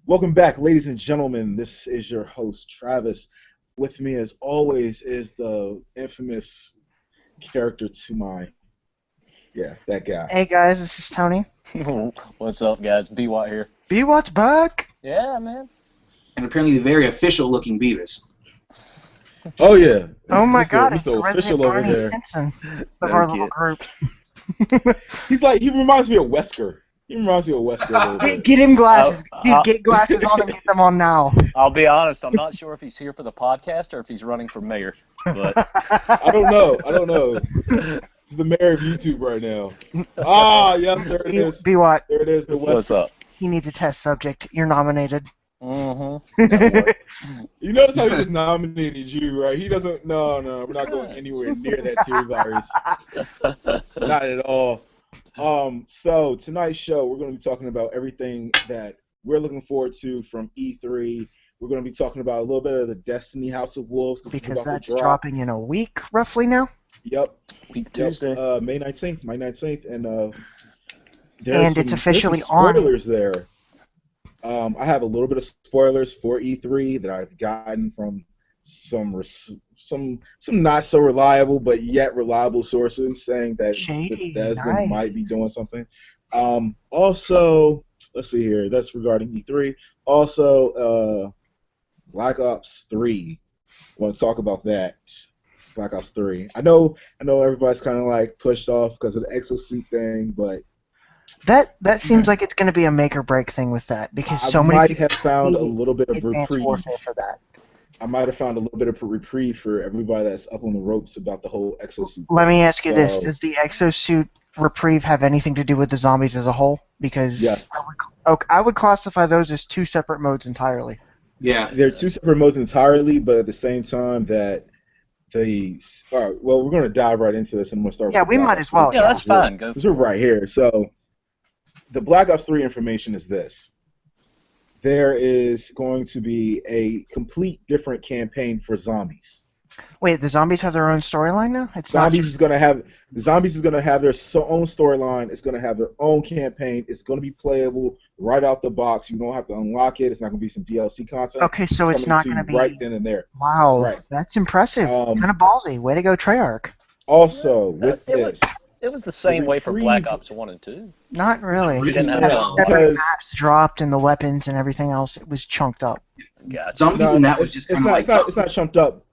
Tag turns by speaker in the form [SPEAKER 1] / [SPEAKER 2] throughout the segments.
[SPEAKER 1] Welcome back, ladies and gentlemen. This is your host, Travis. With me, as always, is the infamous character to my, that guy.
[SPEAKER 2] Hey guys, this is Tony.
[SPEAKER 3] What's up, guys? Bwat here.
[SPEAKER 2] Bwat's back!
[SPEAKER 3] Yeah, man.
[SPEAKER 4] And apparently the very official-looking Beavis.
[SPEAKER 1] Oh, yeah.
[SPEAKER 2] Oh my
[SPEAKER 1] Mr.
[SPEAKER 2] god, it's
[SPEAKER 1] Mr.
[SPEAKER 2] the
[SPEAKER 1] Official
[SPEAKER 2] resident
[SPEAKER 1] over
[SPEAKER 2] Barney
[SPEAKER 1] there.
[SPEAKER 2] Stinson of our little group.
[SPEAKER 1] He reminds me of Wesker. He reminds me of Wesker a little bit.
[SPEAKER 2] Get him glasses. Dude, get glasses on and get them on now.
[SPEAKER 3] I'll be honest, I'm not sure if he's here for the podcast or if he's running for mayor. But
[SPEAKER 1] I don't know. He's the mayor of YouTube right now. Ah, yes, there it is.
[SPEAKER 2] Bwat.
[SPEAKER 1] There it is. The Wesker.
[SPEAKER 3] what's up?
[SPEAKER 2] He needs a test subject. You're nominated.
[SPEAKER 3] Mm-hmm.
[SPEAKER 1] You notice how he just nominated you, right? He doesn't. No, we're not going anywhere near that tier virus. Not at all. So tonight's show, we're going to be talking about everything that we're looking forward to from E3. We're going to be talking about a little bit of the Destiny House of Wolves
[SPEAKER 2] Because that's dropping in a week, roughly now.
[SPEAKER 1] Yep.
[SPEAKER 3] Week Tuesday.
[SPEAKER 1] May 19th, and
[SPEAKER 2] it's officially
[SPEAKER 1] on. Spoilers there. I have a little bit of spoilers for E3 that I've gotten from some not so reliable but yet reliable sources saying that Bethesda might be doing something. Also, let's see here. That's regarding E3. Also, Black Ops 3. I want to talk about that. Black Ops 3. I know everybody's kind of like pushed off because of the exosuit thing, but
[SPEAKER 2] that seems like it's going to be a make or break thing with that because so many
[SPEAKER 1] people have found a little bit of reprieve
[SPEAKER 2] for that.
[SPEAKER 1] I might have found a little bit of a reprieve for everybody that's up on the ropes about the whole exosuit.
[SPEAKER 2] Let me ask you this: does the exosuit reprieve have anything to do with the zombies as a whole? Because
[SPEAKER 1] yes.
[SPEAKER 2] I would classify those as two separate modes entirely.
[SPEAKER 4] Yeah,
[SPEAKER 1] they're two separate modes entirely, but at the same time that all right, well, we're going to dive right into this, and we'll start.
[SPEAKER 2] Yeah, we might as well.
[SPEAKER 3] Yeah, that's fine. Go.
[SPEAKER 1] Because we're right here. So, the Black Ops 3 information is this. There is going to be a complete different campaign for zombies.
[SPEAKER 2] Wait, the zombies have their own storyline now?
[SPEAKER 1] Zombies is going to have their own storyline. It's going to have their own campaign. It's going to be playable right out the box. You don't have to unlock it. It's not going to be some DLC content.
[SPEAKER 2] Okay, so it's not going to be
[SPEAKER 1] right then and there.
[SPEAKER 2] Wow,
[SPEAKER 1] right.
[SPEAKER 2] That's impressive. Kind of ballsy. Way to go, Treyarch.
[SPEAKER 1] Also, with this.
[SPEAKER 3] It was the same way for Black Ops 1 and 2.
[SPEAKER 2] Not really.
[SPEAKER 3] We didn't have
[SPEAKER 2] separate maps dropped and the weapons and everything else. It was chunked up.
[SPEAKER 3] Gotcha.
[SPEAKER 4] Zombies and that was just kind of like...
[SPEAKER 1] It's not chunked up.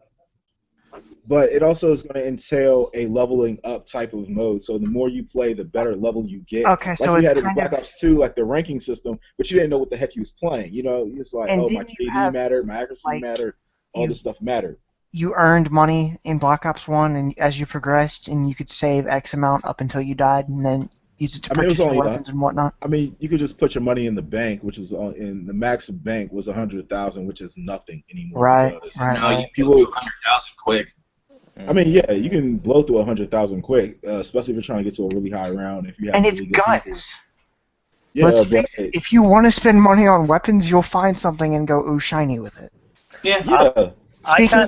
[SPEAKER 1] But it also is going to entail a leveling up type of mode. So the more you play, the better level you get.
[SPEAKER 2] Okay, so
[SPEAKER 1] you
[SPEAKER 2] it's
[SPEAKER 1] had in Black Ops 2, like the ranking system, but you didn't know what the heck you was playing. You know, it's like, oh, my KD mattered, my accuracy mattered, all this stuff mattered.
[SPEAKER 2] You earned money in Black Ops 1, and as you progressed, and you could save X amount up until you died, and then use it to purchase weapons and whatnot.
[SPEAKER 1] I mean, you could just put your money in the bank, which was in the max bank was 100,000, which is nothing anymore.
[SPEAKER 2] Right.
[SPEAKER 4] Now you people 100,000 quick.
[SPEAKER 1] I mean, yeah, you can blow through 100,000 quick, especially if you're trying to get to a really high round. If you have
[SPEAKER 2] and it's guns.
[SPEAKER 1] Yeah,
[SPEAKER 2] let's face it, if you want to spend money on weapons, you'll find something and go ooh shiny with it.
[SPEAKER 1] Yeah.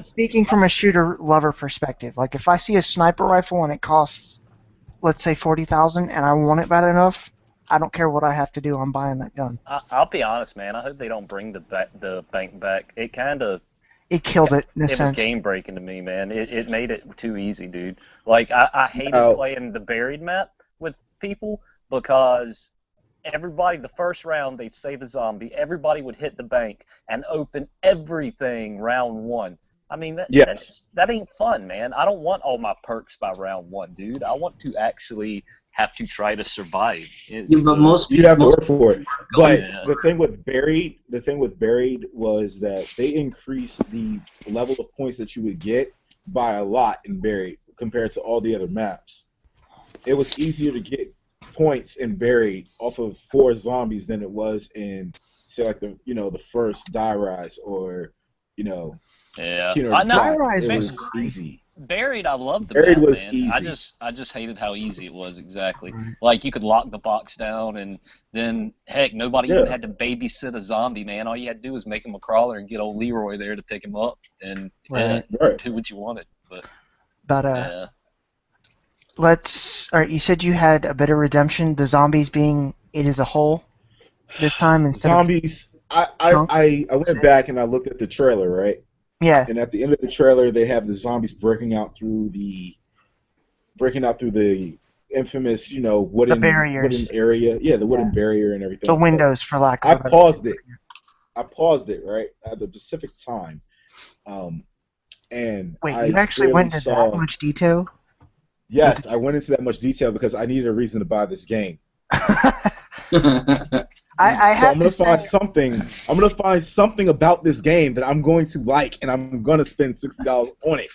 [SPEAKER 2] Speaking from a shooter lover perspective, like if I see a sniper rifle and it costs, let's say 40,000, and I want it bad enough, I don't care what I have to do. I'm buying that gun.
[SPEAKER 3] I'll be honest, man. I hope they don't bring the bank back. It
[SPEAKER 2] killed it in a sense.
[SPEAKER 3] It was game breaking to me, man. It made it too easy, dude. Like I hated playing the buried map with people because everybody, the first round, they'd save a zombie. Everybody would hit the bank and open everything round one. I mean, that ain't fun, man. I don't want all my perks by round one, dude. I want to actually have to try to survive.
[SPEAKER 4] But most
[SPEAKER 1] you'd have to work for it. But the thing with buried was that they increased the level of points that you would get by a lot in buried compared to all the other maps. It was easier to get points in buried off of 4 zombies than it was in, say, like the first Die Rise or
[SPEAKER 2] Die Rise was
[SPEAKER 1] easy.
[SPEAKER 3] Buried, I loved the
[SPEAKER 1] Buried
[SPEAKER 3] map,
[SPEAKER 1] was
[SPEAKER 3] man.
[SPEAKER 1] easy.
[SPEAKER 3] I just hated how easy it was. Exactly. Like you could lock the box down, and then heck, nobody even had to babysit a zombie, man. All you had to do was make him a crawler and get old Leroy there to pick him up and do what you wanted. But
[SPEAKER 2] let's. All right, you said you had a bit of redemption. The zombies being it as a whole this time instead
[SPEAKER 1] zombies. I went back and I looked at the trailer, right?
[SPEAKER 2] Yeah.
[SPEAKER 1] And at the end of the trailer, they have the zombies breaking out through the infamous,
[SPEAKER 2] The
[SPEAKER 1] wooden
[SPEAKER 2] barriers.
[SPEAKER 1] area. Yeah, the wooden barrier and everything.
[SPEAKER 2] The windows, for lack of
[SPEAKER 1] I
[SPEAKER 2] a better
[SPEAKER 1] paused
[SPEAKER 2] word.
[SPEAKER 1] it. I paused it right at the specific time, and
[SPEAKER 2] Wait,
[SPEAKER 1] I
[SPEAKER 2] you actually
[SPEAKER 1] clearly
[SPEAKER 2] went into
[SPEAKER 1] saw.
[SPEAKER 2] that much detail?
[SPEAKER 1] Yes, I went into that much detail because I needed a reason to buy this game.
[SPEAKER 2] I
[SPEAKER 1] So
[SPEAKER 2] have
[SPEAKER 1] I'm gonna
[SPEAKER 2] to
[SPEAKER 1] find
[SPEAKER 2] say,
[SPEAKER 1] something. I'm gonna find something about this game that I'm going to like, and I'm gonna spend $60 on it.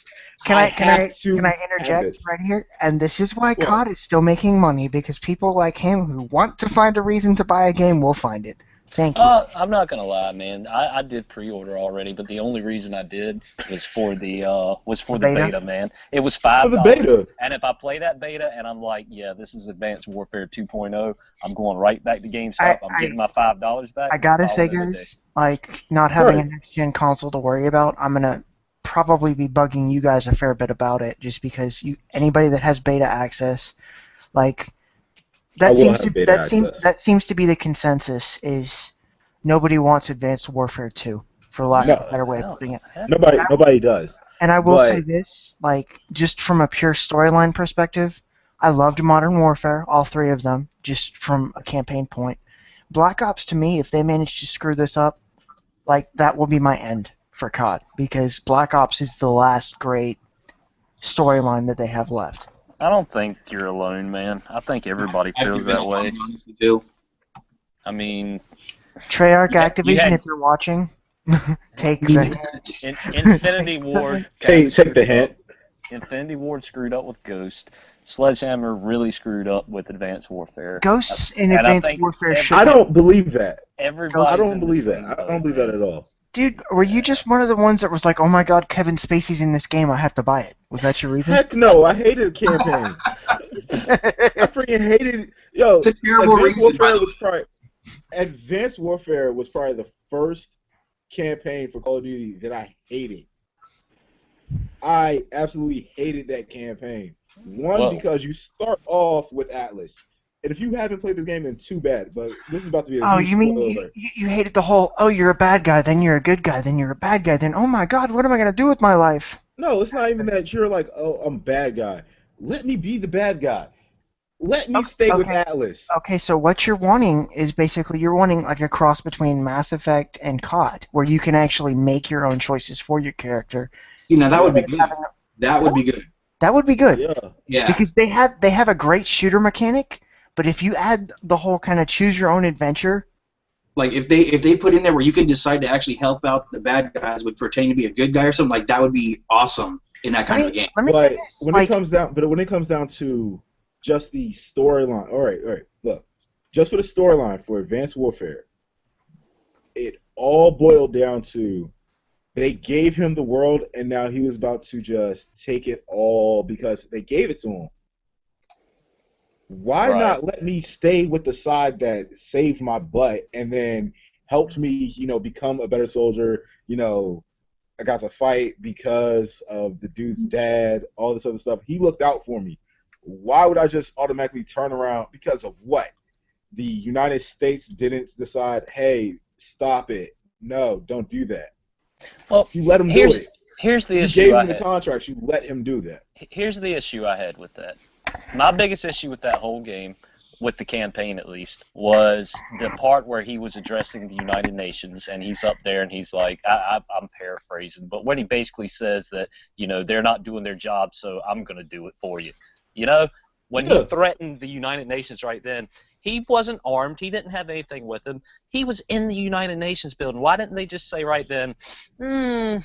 [SPEAKER 2] can I
[SPEAKER 1] have to have
[SPEAKER 2] interject
[SPEAKER 1] this.
[SPEAKER 2] right here? And this is why
[SPEAKER 1] What?
[SPEAKER 2] COD is still making money, because people like him who want to find a reason to buy a game will find it. Thank you.
[SPEAKER 3] I'm not gonna lie, man. I did pre-order already, but the only reason I did was for the beta, man. It was $5.
[SPEAKER 1] For the beta.
[SPEAKER 3] And if I play that beta and I'm like, yeah, this is Advanced Warfare 2.0, I'm going right back to GameStop. I'm getting my $5 back.
[SPEAKER 2] I gotta say,
[SPEAKER 3] calling it a day.
[SPEAKER 2] guys, like, not having
[SPEAKER 1] Right.
[SPEAKER 2] a next-gen console to worry about, I'm gonna probably be bugging you guys a fair bit about it, just because anybody that has beta access, like,
[SPEAKER 1] I will have beta access.
[SPEAKER 2] that seems to be the consensus, is nobody wants Advanced Warfare 2, for lack
[SPEAKER 1] No.
[SPEAKER 2] of a better way of putting it.
[SPEAKER 1] Nobody does.
[SPEAKER 2] And I will
[SPEAKER 1] But-
[SPEAKER 2] say this, like, just from a pure storyline perspective, I loved Modern Warfare, all three of them, just from a campaign point. Black Ops, to me, if they manage to screw this up, like, that will be my end for COD, because Black Ops is the last great storyline that they have left.
[SPEAKER 3] I don't think you're alone, man. I think everybody feels that way.
[SPEAKER 4] Honestly, too.
[SPEAKER 3] I mean,
[SPEAKER 2] Treyarch
[SPEAKER 3] You
[SPEAKER 2] Activision,
[SPEAKER 3] had-
[SPEAKER 2] if you're watching, take the
[SPEAKER 3] Infinity Ward.
[SPEAKER 1] Take the hint.
[SPEAKER 3] Infinity Ward screwed up with Ghost. Sledgehammer really screwed up with Advanced Warfare.
[SPEAKER 2] Ghosts in
[SPEAKER 3] And I
[SPEAKER 2] Advanced
[SPEAKER 3] think
[SPEAKER 2] Warfare
[SPEAKER 3] every-
[SPEAKER 2] should.
[SPEAKER 1] I don't believe that.
[SPEAKER 3] Everybody.
[SPEAKER 1] I don't believe that. I don't believe that at all.
[SPEAKER 2] Dude, were you just one of the ones that was like, oh my god, Kevin Spacey's in this game, I have to buy it? Was that your reason?
[SPEAKER 1] Heck no, I hated the campaign. I freaking hated. Yo,
[SPEAKER 4] It's a terrible reason, by the way.
[SPEAKER 1] Advanced Warfare was probably the first campaign for Call of Duty that I hated. I absolutely hated that campaign. One,
[SPEAKER 3] Whoa.
[SPEAKER 1] because you start off with Atlas. And if you haven't played this game, then too bad. But this is about to be a
[SPEAKER 2] Oh,
[SPEAKER 1] huge
[SPEAKER 2] you mean
[SPEAKER 1] spoiler.
[SPEAKER 2] you hated the whole, oh, you're a bad guy, then you're a good guy, then you're a bad guy, then, oh my god, what am I going to do with my life?
[SPEAKER 1] No, it's not even that you're like, oh, I'm a bad guy. Let me be the bad guy. Let me stay with
[SPEAKER 2] Okay.
[SPEAKER 1] Atlas.
[SPEAKER 2] Okay, so what you're wanting is basically, you're wanting like a cross between Mass Effect and COD, where you can actually make your own choices for your character.
[SPEAKER 4] You know, that would be good. That would be good.
[SPEAKER 2] That would be good.
[SPEAKER 1] Yeah.
[SPEAKER 4] Yeah.
[SPEAKER 2] Because they have a great shooter mechanic, but if you add the whole kind of choose your own adventure,
[SPEAKER 4] Like if they put in there where you can decide to actually help out the bad guys with pretending to be a good guy or something, like that would be awesome in that kind of a game.
[SPEAKER 2] let me say
[SPEAKER 1] But
[SPEAKER 2] this.
[SPEAKER 1] when
[SPEAKER 2] Like,
[SPEAKER 1] it comes down to just the storyline, all right, look, just for the storyline for Advanced Warfare, it all boiled down to they gave him the world, and now he was about to just take it all because they gave it to him. Why
[SPEAKER 3] Right.
[SPEAKER 1] not let me stay with the side that saved my butt and then helped me, become a better soldier? I got to fight because of the dude's dad, all this other stuff. He looked out for me. Why would I just automatically turn around? Because of what? The United States didn't decide, hey, stop it. No, don't do that.
[SPEAKER 3] Well,
[SPEAKER 1] You let him do
[SPEAKER 3] here's
[SPEAKER 1] it.
[SPEAKER 3] here's the
[SPEAKER 1] You
[SPEAKER 3] issue
[SPEAKER 1] gave
[SPEAKER 3] I
[SPEAKER 1] him the
[SPEAKER 3] had.
[SPEAKER 1] contract. You let him do that.
[SPEAKER 3] Here's the issue I had with that. My biggest issue with that whole game, with the campaign at least, was the part where he was addressing the United Nations, and he's up there and he's like, I'm paraphrasing, but when he basically says that, they're not doing their job, so I'm going to do it for you. When he
[SPEAKER 1] Yeah.
[SPEAKER 3] threatened the United Nations right then, he wasn't armed. He didn't have anything with him. He was in the United Nations building. Why didn't they just say right then, no,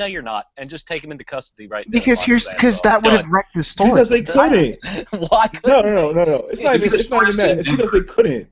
[SPEAKER 3] you're not, and just take him into custody right then?
[SPEAKER 2] because that would have wrecked the story.
[SPEAKER 1] Because they couldn't.
[SPEAKER 3] Why couldn't
[SPEAKER 1] No. It's not even that. It's because they couldn't.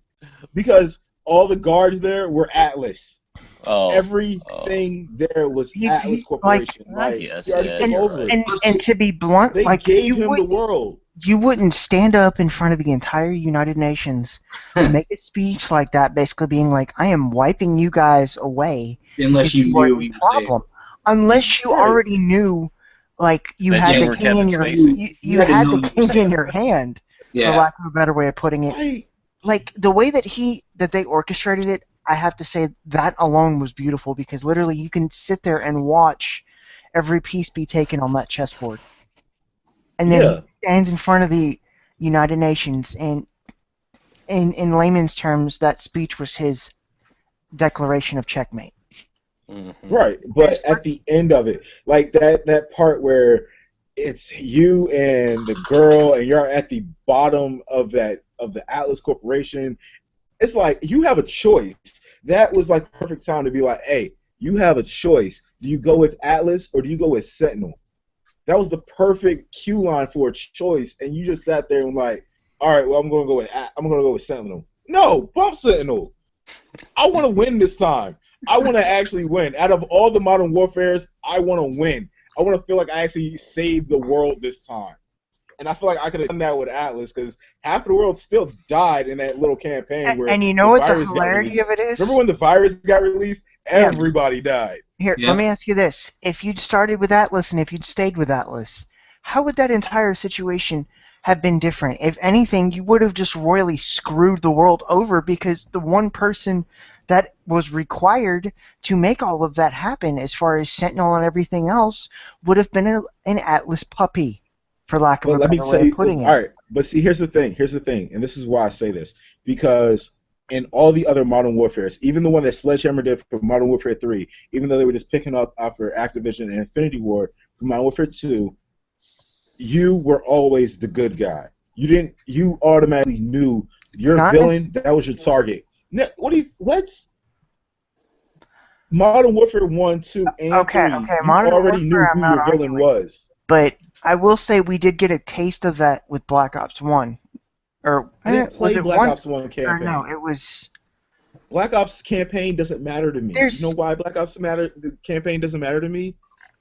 [SPEAKER 1] Because all the guards there were Atlas.
[SPEAKER 3] Oh,
[SPEAKER 1] Everything there was
[SPEAKER 2] He's-
[SPEAKER 1] Atlas
[SPEAKER 2] he-
[SPEAKER 1] Corporation.
[SPEAKER 3] I guess,
[SPEAKER 1] he already
[SPEAKER 3] yeah,
[SPEAKER 1] took
[SPEAKER 3] you're
[SPEAKER 1] over
[SPEAKER 3] right.
[SPEAKER 1] it.
[SPEAKER 2] and to be blunt,
[SPEAKER 1] They
[SPEAKER 2] like
[SPEAKER 1] gave him the world.
[SPEAKER 2] you wouldn't stand up in front of the entire United Nations and make a speech like that, basically being like, I am wiping you guys away.
[SPEAKER 4] Unless
[SPEAKER 2] if
[SPEAKER 4] you
[SPEAKER 2] were
[SPEAKER 4] knew
[SPEAKER 2] the
[SPEAKER 4] he was there.
[SPEAKER 2] problem. Unless you
[SPEAKER 1] Right.
[SPEAKER 2] already knew, like, you
[SPEAKER 3] That
[SPEAKER 2] had
[SPEAKER 3] you
[SPEAKER 2] the
[SPEAKER 3] were
[SPEAKER 2] king in
[SPEAKER 3] Kevin
[SPEAKER 2] your
[SPEAKER 3] Spacey.
[SPEAKER 2] you
[SPEAKER 4] had to
[SPEAKER 2] had
[SPEAKER 4] know
[SPEAKER 2] the
[SPEAKER 4] you were
[SPEAKER 2] king in your hand, for
[SPEAKER 4] Yeah.
[SPEAKER 2] lack of a better way of putting it.
[SPEAKER 1] I,
[SPEAKER 2] Like the way that they orchestrated it, I have to say that alone was beautiful because literally you can sit there and watch every piece be taken on that chessboard. And then he stands in front of the United Nations, and in layman's terms, that speech was his declaration of checkmate.
[SPEAKER 3] Mm-hmm.
[SPEAKER 1] Right, but at the end of it, like that part where it's you and the girl, and you're at the bottom of the Atlas Corporation. It's like you have a choice. That was like the perfect time to be like, hey, you have a choice. Do you go with Atlas or do you go with Sentinel? That was the perfect cue line for a choice, and you just sat there and like, all right, well, I'm gonna go with Sentinel. No, bump Sentinel. I want to win this time. I want to actually win. Out of all the Modern Warfares, I want to win. I want to feel like I actually saved the world this time. And I feel like I could have done that with Atlas because half the world still died in that little campaign where
[SPEAKER 2] and you know what the hilarity of it is?
[SPEAKER 1] Remember when the virus got released? Everybody died.
[SPEAKER 2] Here, let me ask you this. If you'd started with Atlas and if you'd stayed with Atlas, how would that entire situation have been different? If anything, you would have just royally screwed the world over because the one person that was required to make all of that happen as far as Sentinel and everything else would have been an Atlas puppy, for lack of a better way of putting it.
[SPEAKER 1] All right, but see, here's the thing, and this is why I say this, because in all the other Modern Warfares, even the one that Sledgehammer did for Modern Warfare 3, even though they were just picking up after Activision and Infinity Ward for Modern Warfare 2, you were always the good guy. You automatically knew your villain, that was your target. What? Modern Warfare 1, 2, and 3, you already knew who your villain was.
[SPEAKER 2] But I will say we did get a taste of that with Black Ops 1. Or
[SPEAKER 1] I didn't play Black Ops 1 campaign.
[SPEAKER 2] Or no, it was...
[SPEAKER 1] Black Ops campaign doesn't matter to me. You know why the campaign doesn't matter to me?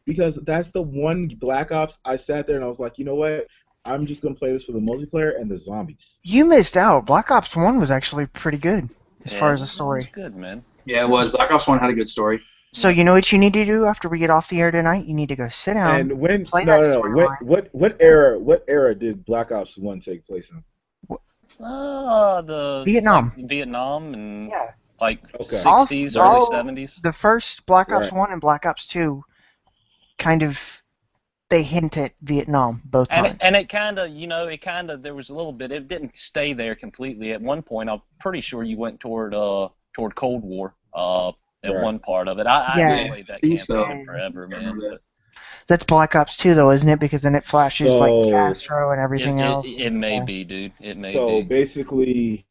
[SPEAKER 1] Because that's the one Black Ops I sat there and I was like, you know what? I'm just going to play this for the multiplayer and the zombies.
[SPEAKER 2] You missed out. Black Ops 1 was actually pretty good as far as the story.
[SPEAKER 3] It was good, man.
[SPEAKER 4] Yeah, it was. Black Ops 1 had a good story.
[SPEAKER 2] So you know what you need to do after we get off the air tonight? You need to go sit down.
[SPEAKER 1] And when
[SPEAKER 2] play
[SPEAKER 1] what era did Black Ops 1 take place in?
[SPEAKER 3] The
[SPEAKER 2] Vietnam.
[SPEAKER 3] Like, Vietnam and
[SPEAKER 2] yeah.
[SPEAKER 3] like 60s, early 70s.
[SPEAKER 2] The first Black Ops 1 and Black Ops 2 kind of they hint at Vietnam both times.
[SPEAKER 3] And it kind of, there was a little bit. It didn't stay there completely. At one point, I'm pretty sure you went toward Cold War. At one part of it, I played that campaign forever, man. But
[SPEAKER 2] that's Black Ops 2, though, isn't it? Because then it flashes like Castro and everything else.
[SPEAKER 3] It may be, dude. It may be.
[SPEAKER 1] So basically,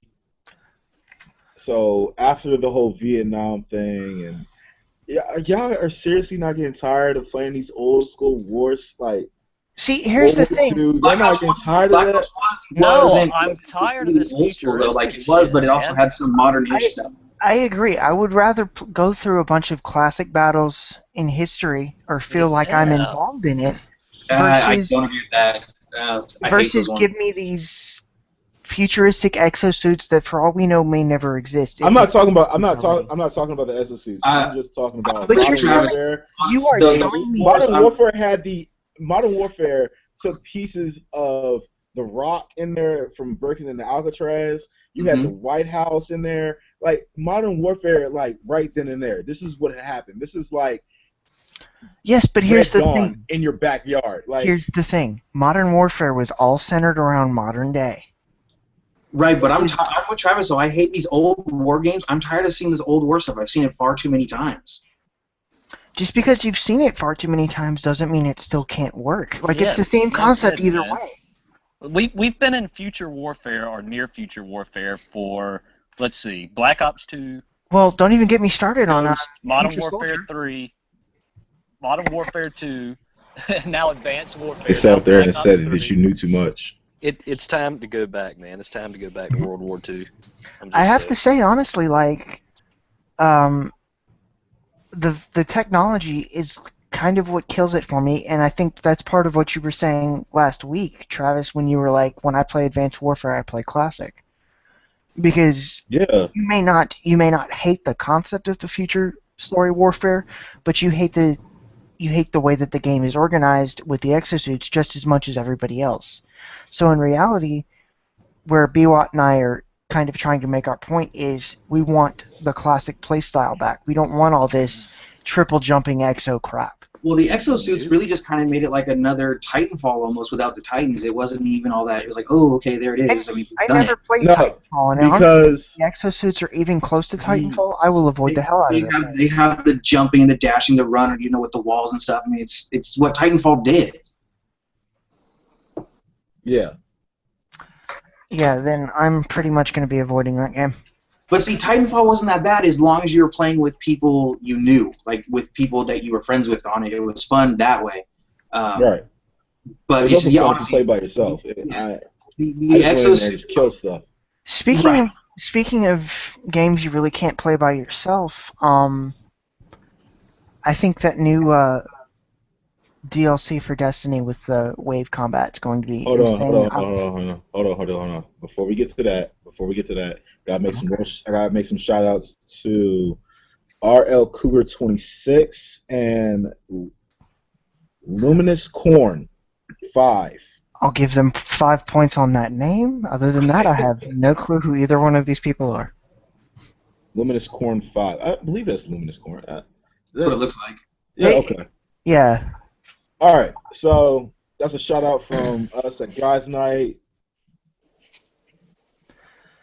[SPEAKER 1] after the whole Vietnam thing, and y'all are seriously not getting tired of playing these old school wars, like.
[SPEAKER 2] See, here's the thing.
[SPEAKER 1] You're not getting tired of that?
[SPEAKER 3] No, I'm tired of this futuristic
[SPEAKER 4] though. Like it was, but it also had some modern-ish stuff.
[SPEAKER 2] I agree. I would rather go through a bunch of classic battles in history or feel like I'm involved in it.
[SPEAKER 4] I don't agree with that.
[SPEAKER 2] Versus give me these futuristic exosuits that, for all we know, may never exist.
[SPEAKER 1] I'm not talking about the exosuits. I'm just talking about.
[SPEAKER 2] But you are telling me
[SPEAKER 1] Modern Warfare took pieces of the Rock in there from breaking into Alcatraz. You had the White House in there. Like, Modern Warfare, like, right then and there. This is what happened. This is like...
[SPEAKER 2] Yes, but here's the thing.
[SPEAKER 1] In your backyard. Like,
[SPEAKER 2] here's the thing. Modern Warfare was all centered around modern day.
[SPEAKER 4] Right, but I'm with Travis, though. I hate these old war games. I'm tired of seeing this old war stuff. I've seen it far too many times.
[SPEAKER 2] Just because you've seen it far too many times doesn't mean it still can't work. Like, it's the same concept either way.
[SPEAKER 3] We've been in future warfare or near future warfare for... Let's see, Black Ops 2.
[SPEAKER 2] Well, don't even get me started on
[SPEAKER 3] Modern Warfare 3, Modern Warfare 2, now Advanced Warfare.
[SPEAKER 1] They sat up there and said that you knew too much.
[SPEAKER 3] It's time to go back, man. It's time to go back to World War II.
[SPEAKER 2] I have to say, honestly, like, the technology is kind of what kills it for me, and I think that's part of what you were saying last week, Travis, when you were like, when I play Advanced Warfare, I play Classic. Because you may not hate the concept of the future story warfare, but you hate the way that the game is organized with the exosuits just as much as everybody else. So in reality, where Bwat and I are kind of trying to make our point is we want the classic playstyle back. We don't want all this triple jumping exo crap.
[SPEAKER 4] Well, the exosuits really just kind of made it like another Titanfall almost without the Titans. It wasn't even all that. It was like, oh, okay, there it is. I mean,
[SPEAKER 2] I
[SPEAKER 4] done
[SPEAKER 2] never
[SPEAKER 4] it.
[SPEAKER 2] played
[SPEAKER 1] No,
[SPEAKER 2] Titanfall, and
[SPEAKER 1] because
[SPEAKER 2] the exosuits are even close to Titanfall. I will avoid the hell out of it.
[SPEAKER 4] They have the jumping, the dashing, the run, you know, with the walls and stuff. I mean, it's what Titanfall did.
[SPEAKER 1] yeah.
[SPEAKER 2] Yeah, then I'm pretty much going to be avoiding that game.
[SPEAKER 4] But see, Titanfall wasn't that bad as long as you were playing with people you knew, like with people that you were friends with on it. It was fun that way.
[SPEAKER 1] Right.
[SPEAKER 4] But
[SPEAKER 1] It's
[SPEAKER 4] you
[SPEAKER 1] also
[SPEAKER 4] see,
[SPEAKER 1] fun to
[SPEAKER 4] honestly,
[SPEAKER 1] play by yourself.
[SPEAKER 4] the
[SPEAKER 1] I
[SPEAKER 4] exosuit.
[SPEAKER 1] just kill stuff.
[SPEAKER 2] Speaking of games you really can't play by yourself, I think that new DLC for Destiny with the wave combat is going to be insane.
[SPEAKER 1] Hold on. Before we get to that, gotta make some more. I gotta make some shout outs to RL Cougar 26 and Luminous Corn 5.
[SPEAKER 2] I'll give them 5 points on that name. Other than that, I have no clue who either one of these people are.
[SPEAKER 1] Luminous Corn 5. I believe that's Luminous Corn.
[SPEAKER 4] That's what it looks like.
[SPEAKER 1] Yeah. Okay.
[SPEAKER 2] Yeah.
[SPEAKER 1] All right, so that's a shout out from us at Guys Night.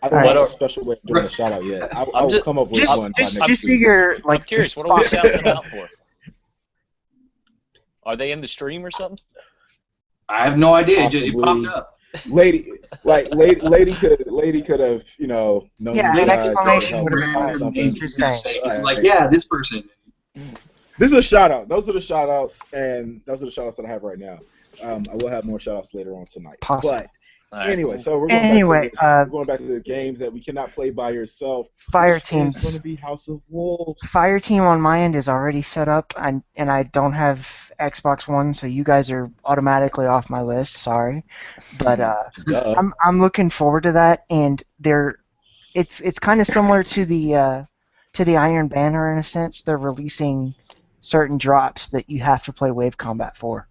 [SPEAKER 1] I don't have a special way of doing a shout out yet. I will come up with one by next week.
[SPEAKER 2] Figure, like,
[SPEAKER 3] I'm curious, what are we shouting them out for? Are they in the stream or something?
[SPEAKER 4] I have no idea. It popped up.
[SPEAKER 1] Lady could have, you know, known
[SPEAKER 2] Yeah,
[SPEAKER 1] you
[SPEAKER 2] an
[SPEAKER 1] guys
[SPEAKER 2] explanation
[SPEAKER 1] would
[SPEAKER 2] would
[SPEAKER 1] have
[SPEAKER 2] have
[SPEAKER 1] helped
[SPEAKER 2] been
[SPEAKER 1] something.
[SPEAKER 2] just saying.
[SPEAKER 4] Like, yeah, this person.
[SPEAKER 1] This is a shout out. Those are the shout outs, and those are the shout outs that I have right now. I will have more shout outs later on tonight.
[SPEAKER 2] Possible.
[SPEAKER 1] But anyway, so we're going back to this. We're going back to the games that we cannot play by yourself.
[SPEAKER 2] Fire
[SPEAKER 1] It's
[SPEAKER 2] teams.
[SPEAKER 1] going to be House of Wolves.
[SPEAKER 2] Fire team on my end is already set up, and I don't have Xbox One, so you guys are automatically off my list. Sorry, but I'm looking forward to that, and it's kind of similar to the Iron Banner in a sense. They're releasing certain drops that you have to play wave combat for.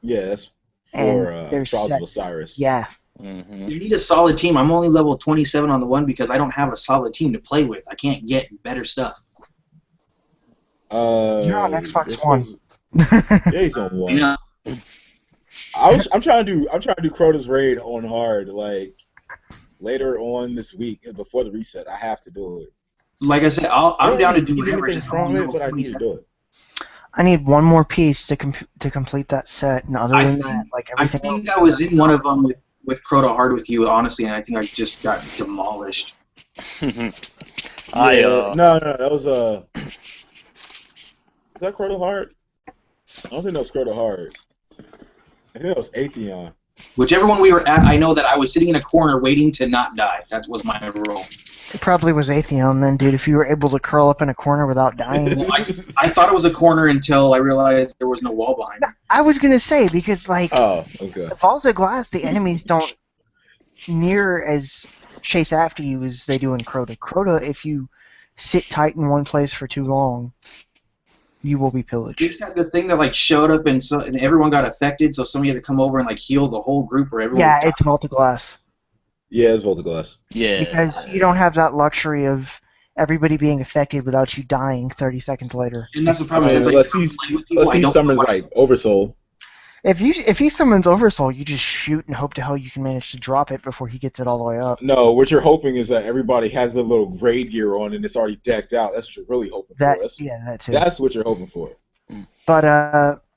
[SPEAKER 1] Yeah, that's for Trials of
[SPEAKER 2] set.
[SPEAKER 1] Osiris.
[SPEAKER 2] Yeah.
[SPEAKER 3] Mm-hmm.
[SPEAKER 4] You need a solid team. I'm only level 27 on the one because I don't have a solid team to play with. I can't get better stuff.
[SPEAKER 2] You're on Xbox One.
[SPEAKER 1] Yeah, he's on one.
[SPEAKER 4] You know,
[SPEAKER 1] I'm trying to do Crota's raid on hard like later on this week before the reset. I have to do it.
[SPEAKER 4] like I said, I'm down to do whatever.
[SPEAKER 1] Anything
[SPEAKER 4] Just
[SPEAKER 1] from it, but I need to do it.
[SPEAKER 2] I need one more piece to complete that set, and other than that, like
[SPEAKER 4] I
[SPEAKER 2] everything
[SPEAKER 4] think
[SPEAKER 2] else.
[SPEAKER 4] I was in one of them with Crota Hard with you, honestly, and I think I just got demolished.
[SPEAKER 1] No, that was is that Crota Hard? I don't think that was Crota Hard. I think that was Atheon.
[SPEAKER 4] Whichever one we were at, I know that I was sitting in a corner waiting to not die. That was my role.
[SPEAKER 2] It probably was Atheon then, dude. If you were able to curl up in a corner without dying.
[SPEAKER 4] I thought it was a corner until I realized there was no wall behind it.
[SPEAKER 2] I was gonna say because like
[SPEAKER 1] okay.
[SPEAKER 2] the Falls of Glass, the enemies don't near as chase after you as they do in Crota. Crota, if you sit tight in one place for too long, you will be pillaged.
[SPEAKER 4] You just had the thing that like showed up and everyone got affected, so somebody had to come over and like heal the whole group or everyone.
[SPEAKER 2] Yeah, it's Vault of Glass.
[SPEAKER 1] Yeah, it's Vault of Glass.
[SPEAKER 3] Yeah.
[SPEAKER 2] Because you don't have that luxury of everybody being affected without you dying 30 seconds later.
[SPEAKER 4] And that's the problem.
[SPEAKER 1] Unless he summons like Oversoul.
[SPEAKER 2] If he summons Oversoul, you just shoot and hope to hell you can manage to drop it before he gets it all the way up.
[SPEAKER 1] No, what you're hoping is that everybody has their little raid gear on and it's already decked out. That's what you're really hoping for.
[SPEAKER 2] That too.
[SPEAKER 1] That's what you're hoping for.
[SPEAKER 2] But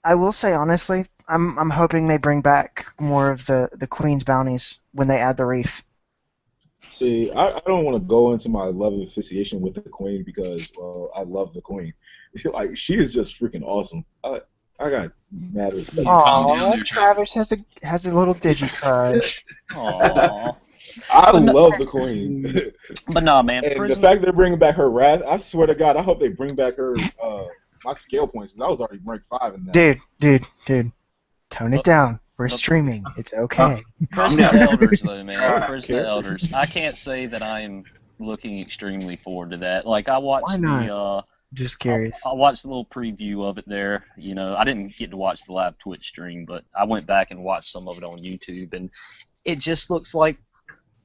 [SPEAKER 2] I will say honestly, I'm hoping they bring back more of the Queen's bounties when they add the reef.
[SPEAKER 1] See, I don't want to go into my love of asphyxiation with the Queen because, well, I love the Queen. Like, she is just freaking awesome. I got mad respect.
[SPEAKER 2] Aww, Travis has a little digicrush.
[SPEAKER 3] Aww.
[SPEAKER 1] I love the Queen.
[SPEAKER 3] But nah, man.
[SPEAKER 1] And the fact they're bringing back her wrath, I swear to God, I hope they bring back her my scale points because I was already ranked 5 in that.
[SPEAKER 2] Dude, tone it down. We're streaming. It's okay.
[SPEAKER 3] Prison Elders, though, man. Prison Elders. I can't say that I'm looking extremely forward to that. Like, I watched
[SPEAKER 2] Just curious.
[SPEAKER 3] I watched the little preview of it there. You know, I didn't get to watch the live Twitch stream, but I went back and watched some of it on YouTube, and it just looks like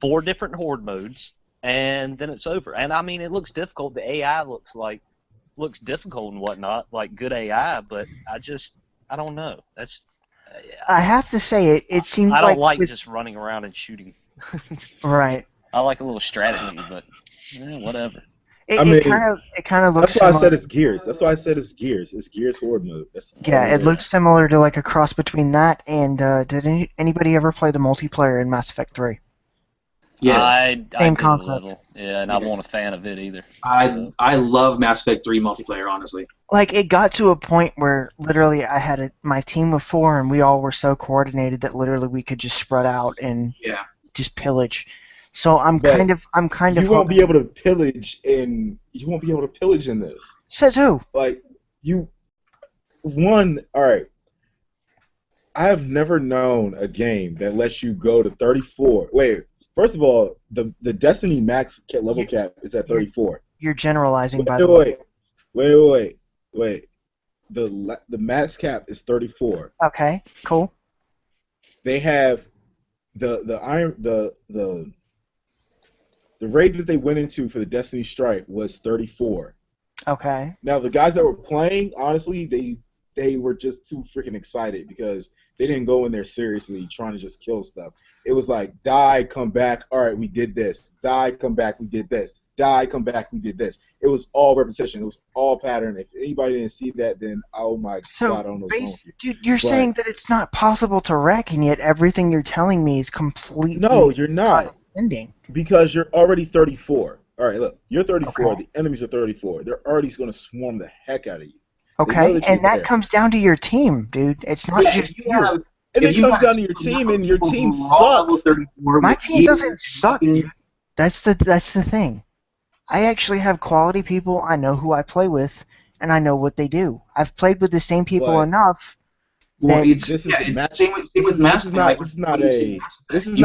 [SPEAKER 3] 4 different horde modes, and then it's over. And I mean, it looks difficult. The AI looks difficult and whatnot, like good AI. But I don't know.
[SPEAKER 2] I have to say, it seems
[SPEAKER 3] I don't
[SPEAKER 2] like
[SPEAKER 3] just running around and shooting.
[SPEAKER 2] right.
[SPEAKER 3] I like a little strategy, but whatever.
[SPEAKER 2] It kind of looks
[SPEAKER 1] That's why I
[SPEAKER 2] similar.
[SPEAKER 1] said it's Gears. That's why I said it's Gears. It's Gears Horde mode.
[SPEAKER 2] Yeah, it looks similar to like a cross between that and did anybody ever play the multiplayer in Mass Effect 3?
[SPEAKER 4] Yes.
[SPEAKER 3] I
[SPEAKER 2] Same
[SPEAKER 3] did
[SPEAKER 2] concept.
[SPEAKER 3] a little. Yeah, and I wasn't a fan of it either.
[SPEAKER 4] I love Mass Effect 3 multiplayer, honestly.
[SPEAKER 2] Like, it got to a point where literally I had my team of 4 and we all were so coordinated that literally we could just spread out and just pillage. So I'm kind of
[SPEAKER 1] You won't be able to pillage in this.
[SPEAKER 2] Says who?
[SPEAKER 1] Like all right. I have never known a game that lets you go to 34. Wait, first of all, the Destiny max level cap is at 34.
[SPEAKER 2] You're generalizing, by the way.
[SPEAKER 1] Wait. The max cap is 34.
[SPEAKER 2] Okay, cool.
[SPEAKER 1] They have the raid that they went into for the Destiny Strike was 34.
[SPEAKER 2] Okay.
[SPEAKER 1] Now the guys that were playing, honestly, they were just too freaking excited because they didn't go in there seriously trying to just kill stuff. It was like, die, come back, all right, we did this. Die, come back, we did this. Die, come back, we did this. It was all repetition. It was all pattern. If anybody didn't see that, then oh my god, I don't know what's wrong with you.
[SPEAKER 2] Dude, you're saying that it's not possible to wreck, and yet everything you're telling me is completely
[SPEAKER 1] No, you're not.
[SPEAKER 2] Ending.
[SPEAKER 1] Because you're already 34. All right, look, you're 34.
[SPEAKER 2] Okay.
[SPEAKER 1] The enemies are 34. They're already going to swarm the heck out of you.
[SPEAKER 2] Okay, and that comes down to your team, dude. It's not just you.
[SPEAKER 1] And it comes down to your team, and your team sucks.
[SPEAKER 2] My team doesn't suck, dude. That's the thing. I actually have quality people. I know who I play with, and I know what they do. I've played with the same people enough.
[SPEAKER 4] Well,
[SPEAKER 1] This is not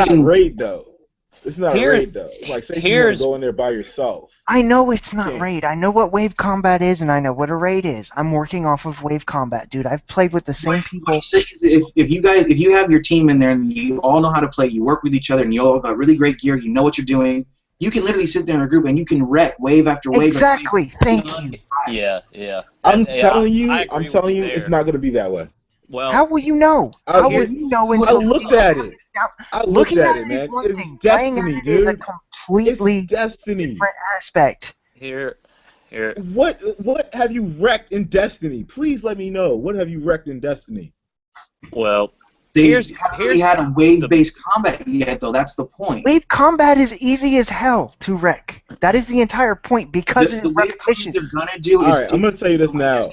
[SPEAKER 1] raid though. This is not raid though. Like say you want to go in there by yourself.
[SPEAKER 2] I know it's not raid. I know what wave combat is, and I know what a raid is. I'm working off of wave combat, dude. I've played with the same people.
[SPEAKER 4] If you have your team in there and you all know how to play, you work with each other, and you all got really great gear, you know what you're doing. You can literally sit there in a group and you can wreck wave after wave.
[SPEAKER 2] Exactly. Thank you.
[SPEAKER 3] Yeah.
[SPEAKER 1] I'm telling you, it's not going to be that way.
[SPEAKER 3] Well,
[SPEAKER 2] how will you know? How will you know until
[SPEAKER 1] I looked at it.
[SPEAKER 2] Looking at it,
[SPEAKER 1] man.
[SPEAKER 2] One
[SPEAKER 1] it's
[SPEAKER 2] thing.
[SPEAKER 1] Destiny, dude.
[SPEAKER 2] Is a completely
[SPEAKER 1] it's Destiny.
[SPEAKER 2] different aspect.
[SPEAKER 3] Here.
[SPEAKER 1] What have you wrecked in Destiny? Please let me know. What have you wrecked in Destiny?
[SPEAKER 3] Well,
[SPEAKER 4] they haven't had a wave-based combat yet, though. That's the point.
[SPEAKER 2] Wave combat is easy as hell to wreck. That is the entire point because it's repetitious.
[SPEAKER 4] They're gonna do
[SPEAKER 1] All right, I'm gonna tell you this now.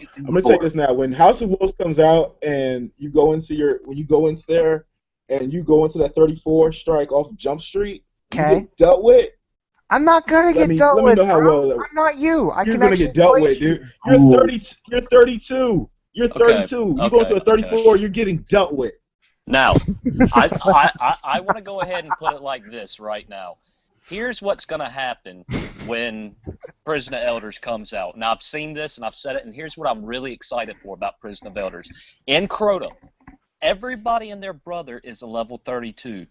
[SPEAKER 1] When House of Wolves comes out and you go into there and you go into that 34 strike off Jump Street, you get dealt with.
[SPEAKER 2] I'm not gonna get dealt with.
[SPEAKER 1] Let me know how well that.
[SPEAKER 2] I'm not you.
[SPEAKER 1] You're gonna get dealt with, dude. You're 30. You're 32. You're 32. You go into a 34. You're getting dealt with.
[SPEAKER 3] Now, I want to go ahead and put it like this right now. Here's what's going to happen when Prison of Elders comes out. Now, I've seen this and I've said it, and here's what I'm really excited for about Prison of Elders. In Crota, everybody and their brother is a level 32.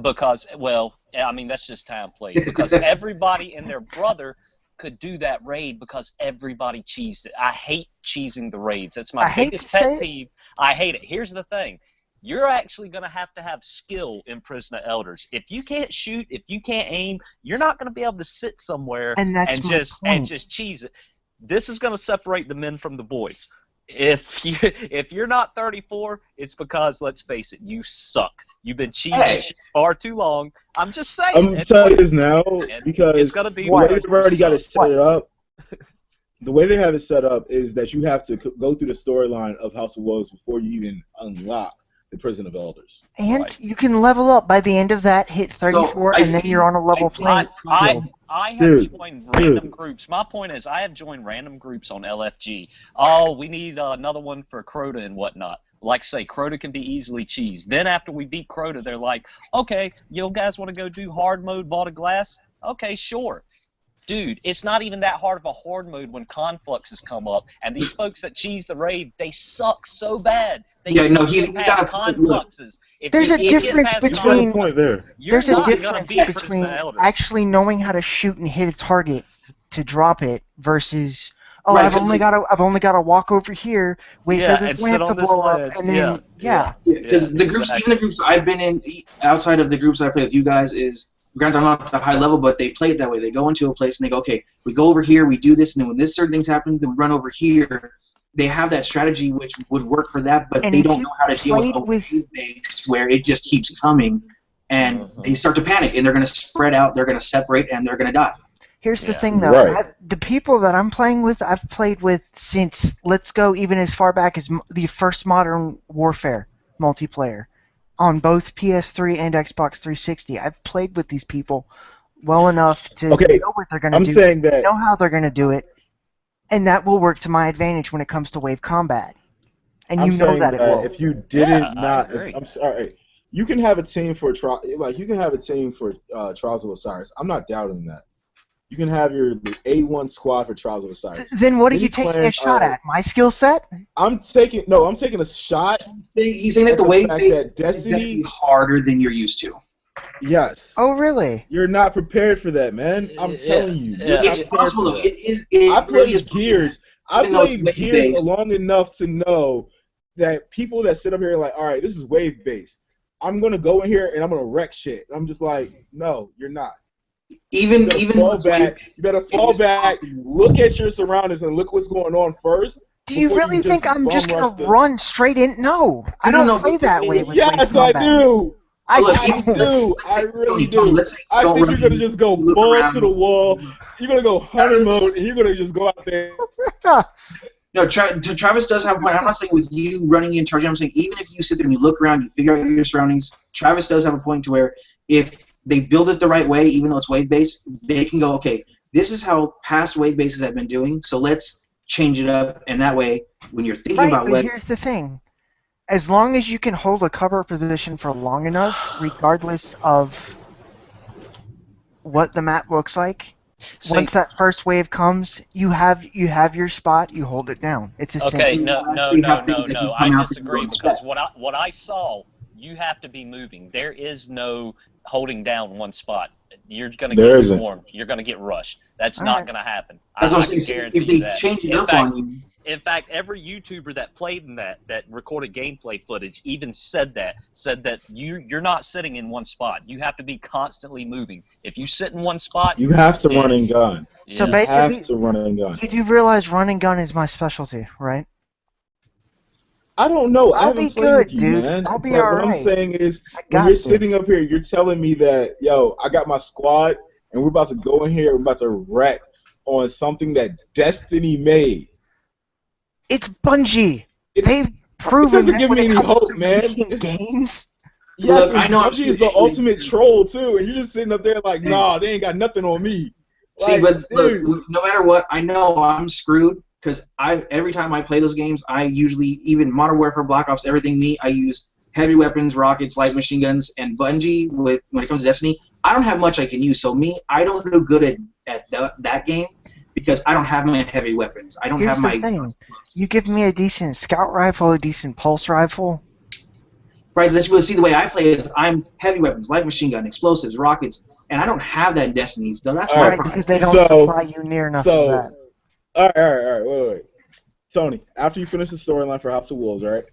[SPEAKER 3] Because, well, I mean, that's just time played. Because everybody and their brother could do that raid because everybody cheesed it. I hate cheesing the raids. That's my biggest pet peeve. I hate it. Here's the thing. You're actually going to have skill in Prison of Elders. If you can't shoot, if you can't aim, you're not going to be able to sit somewhere and just cheese it. This is going to separate the men from the boys. If you're not 34, it's because, let's face it, you suck. You've been cheating far too long. I'm just saying.
[SPEAKER 1] I'm telling you this now because
[SPEAKER 3] it's gonna be
[SPEAKER 1] the way they've already got it set up. The way they have it set up is that you have to go through the storyline of House of Wolves before you even unlock the Prison of Elders.
[SPEAKER 2] And you can level up by the end of that, hit 34, and then you're on a level playing field.
[SPEAKER 3] I have joined random groups. My point is, I have joined random groups on LFG. Oh, we need another one for Crota and whatnot. Like I say, Crota can be easily cheesed. Then after we beat Crota, they're like, okay, you guys want to go do hard mode, Vault of Glass? Okay, sure. Dude, it's not even that hard of a horde mode when confluxes come up, and these folks that cheese the raid, they suck so bad. They
[SPEAKER 4] he's got a point.
[SPEAKER 3] confluxes.
[SPEAKER 2] There's a difference between actually knowing how to shoot and hit a target to drop it versus I've only got to walk over here, wait for this lamp to blow up, and then
[SPEAKER 4] because the groups, even the groups I've been in, outside of the groups I play with you guys, is granted I'm not at the high level, but they play it that way. They go into a place and they go, okay, we go over here, we do this, and then when this certain things happen, then we run over here. They have that strategy which would work for that, but they don't know how to deal with a wave base where it just keeps coming, and they start to panic, and they're going to spread out, they're going to separate, and they're going to die.
[SPEAKER 2] Here's the thing, though. The people that I'm playing with, I've played with since, let's go even as far back as the first Modern Warfare multiplayer on both PS3 and Xbox 360. I've played with these people well enough to know what they're going to do, know how they're going to do it, and that will work to my advantage when it comes to wave combat. And you know that it will.
[SPEAKER 1] If you didn't I'm sorry. You can have a team for Trials of Osiris. I'm not doubting that. You can have your A1 squad for Trials of Osiris.
[SPEAKER 2] Then what are you taking a shot at? My skill set?
[SPEAKER 1] I'm taking a shot.
[SPEAKER 4] He's saying that the wave base is definitely harder than you're used to.
[SPEAKER 1] Yes.
[SPEAKER 2] Oh, really?
[SPEAKER 1] You're not prepared for that, man. I'm telling you.
[SPEAKER 4] It's possible, though.
[SPEAKER 1] I played Gears. I played Gears long enough to know that people that sit up here are like, all right, this is wave based. I'm gonna go in here and I'm gonna wreck shit. I'm just like, no, you're not. You better fall back, look at your surroundings, and look what's going on first.
[SPEAKER 2] Do you really think I'm just going to run straight in? No. I don't play that way.
[SPEAKER 1] Yes, I do. I really do. I think you're going to just go balls to the wall. You're going to go hunter mode, and you're going to just go out there.
[SPEAKER 4] No, Travis does have a point. I'm not saying with you running in charge. I'm saying even if you sit there and you look around, you figure out your surroundings, Travis does have a point to where if they build it the right way, even though it's wave-based, they can go, okay, this is how past wave bases have been doing, so let's change it up, and that way, when you're thinking about
[SPEAKER 2] but here's the thing. As long as you can hold a cover position for long enough, regardless of what the map looks like, once that first wave comes, you have your spot, you hold it down. It's the same thing.
[SPEAKER 3] No. I disagree because what I saw, you have to be moving. There is no holding down one spot. You're going to get swarmed. You're going to get rushed. That's not going to happen. I can guarantee
[SPEAKER 4] if they change it up on you.
[SPEAKER 3] In fact, every YouTuber that played in that recorded gameplay footage even said that you're not sitting in one spot. You have to be constantly moving. If you sit in one spot,
[SPEAKER 1] you have to run and gun.
[SPEAKER 2] So basically, did you realize run and gun is my specialty, right?
[SPEAKER 1] I don't know. I haven't played with you,
[SPEAKER 2] dude.
[SPEAKER 1] man.
[SPEAKER 2] I'll be
[SPEAKER 1] but
[SPEAKER 2] all
[SPEAKER 1] what
[SPEAKER 2] right.
[SPEAKER 1] I'm saying is, when you're sitting up here, you're telling me that, yo, I got my squad, and we're about to go in here, we're about to wreck on something that Destiny made.
[SPEAKER 2] It's Bungie. They've proven
[SPEAKER 1] it doesn't give me any hope, man.
[SPEAKER 2] Games.
[SPEAKER 1] Yes, I know. Bungie is the ultimate troll too, and you're just sitting up there like, nah, they ain't got nothing on me.
[SPEAKER 4] See, but look, no matter what, I know I'm screwed. Because every time I play those games, I usually, even Modern Warfare, Black Ops, everything I use heavy weapons, rockets, light machine guns, and Bungie, when it comes to Destiny, I don't have much I can use. So I don't do good at that game because I don't have my heavy weapons. I don't have my...
[SPEAKER 2] thing. You give me a decent scout rifle, a decent pulse rifle.
[SPEAKER 4] Right, let's see the way I play is I'm heavy weapons, light machine gun, explosives, rockets, and I don't have that in Destiny. So that's
[SPEAKER 2] right, because they don't supply you near enough of that.
[SPEAKER 1] All right. Wait. Tony, after you finish the storyline for House of Wolves, right?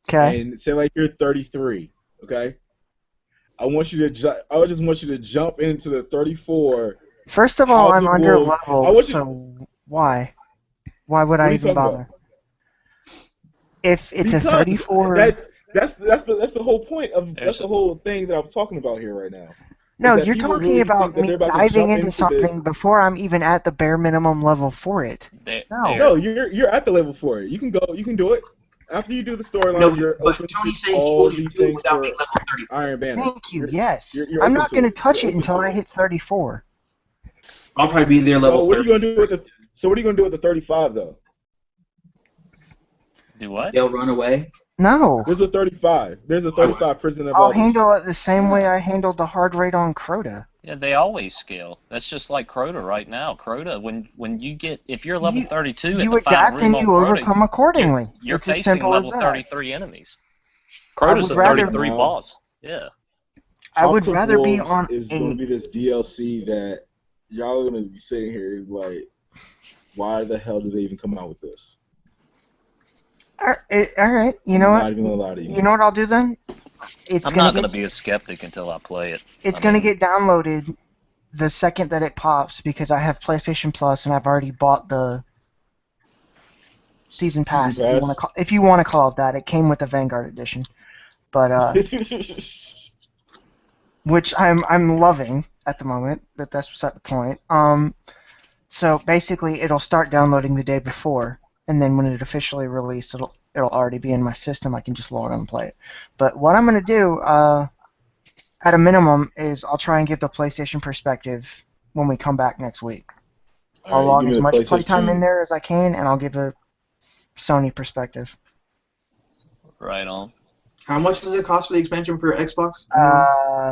[SPEAKER 2] Okay.
[SPEAKER 1] And say like you're 33, okay? I just want you to jump into the 34.
[SPEAKER 2] First of all, I'm under level, so why? Why would I even bother? If it's a 34.
[SPEAKER 1] That's the whole point of the whole thing that I'm talking about here right now.
[SPEAKER 2] No, you're talking about me diving into something before I'm even at the bare minimum level for it.
[SPEAKER 1] No, you're at the level for it. You can do it. After you do the storyline, you're open to all the things for Iron Banner.
[SPEAKER 2] Thank you, yes. I'm not going to touch it until I hit 34.
[SPEAKER 4] I'll probably be there level 30.
[SPEAKER 1] What are you going to do with the 35, though?
[SPEAKER 3] Do what?
[SPEAKER 4] They'll run away.
[SPEAKER 2] No.
[SPEAKER 1] There's a 35. There's a 35 prison of
[SPEAKER 2] I'll
[SPEAKER 1] others.
[SPEAKER 2] handle it the same way I handled the hard rate on Crota.
[SPEAKER 3] Yeah, they always scale. That's just like Crota right now. Crota, when you get, if you're level 32
[SPEAKER 2] you
[SPEAKER 3] at the final
[SPEAKER 2] adapt and
[SPEAKER 3] room
[SPEAKER 2] you
[SPEAKER 3] on Crota,
[SPEAKER 2] overcome accordingly.
[SPEAKER 3] You're
[SPEAKER 2] it's as
[SPEAKER 3] facing
[SPEAKER 2] simple
[SPEAKER 3] level
[SPEAKER 2] as that.
[SPEAKER 3] 33 enemies.
[SPEAKER 2] I
[SPEAKER 3] Crota's
[SPEAKER 2] would
[SPEAKER 3] a
[SPEAKER 2] rather-
[SPEAKER 3] 33 boss. Yeah.
[SPEAKER 2] I would
[SPEAKER 1] House of
[SPEAKER 2] rather be
[SPEAKER 1] Wolves
[SPEAKER 2] on
[SPEAKER 1] is
[SPEAKER 2] a.
[SPEAKER 1] going to be this DLC that y'all are going to be sitting here like, why the hell did they even come out with this?
[SPEAKER 2] All right. You know
[SPEAKER 1] I'm
[SPEAKER 2] what?
[SPEAKER 1] not even going to lie to you.
[SPEAKER 2] You know what I'll do then? It's
[SPEAKER 3] I'm
[SPEAKER 2] gonna
[SPEAKER 3] not
[SPEAKER 2] get,
[SPEAKER 3] going to be a skeptic until I play it.
[SPEAKER 2] It's
[SPEAKER 3] I
[SPEAKER 2] gonna
[SPEAKER 3] mean,
[SPEAKER 2] get downloaded the second that it pops because I have PlayStation Plus and I've already bought the season pass.
[SPEAKER 1] Season pass?
[SPEAKER 2] If you want to call it that, it came with the Vanguard edition, but which I'm loving at the moment. But that's beside the point. So basically, it'll start downloading the day before, and then when it officially releases, it'll already be in my system. I can just log on and play it. But what I'm gonna do, at a minimum, is I'll try and give the PlayStation perspective when we come back next week. I'll log as much playtime in there as I can, and I'll give a Sony perspective.
[SPEAKER 3] right on.
[SPEAKER 4] How much does it cost for the expansion for Xbox?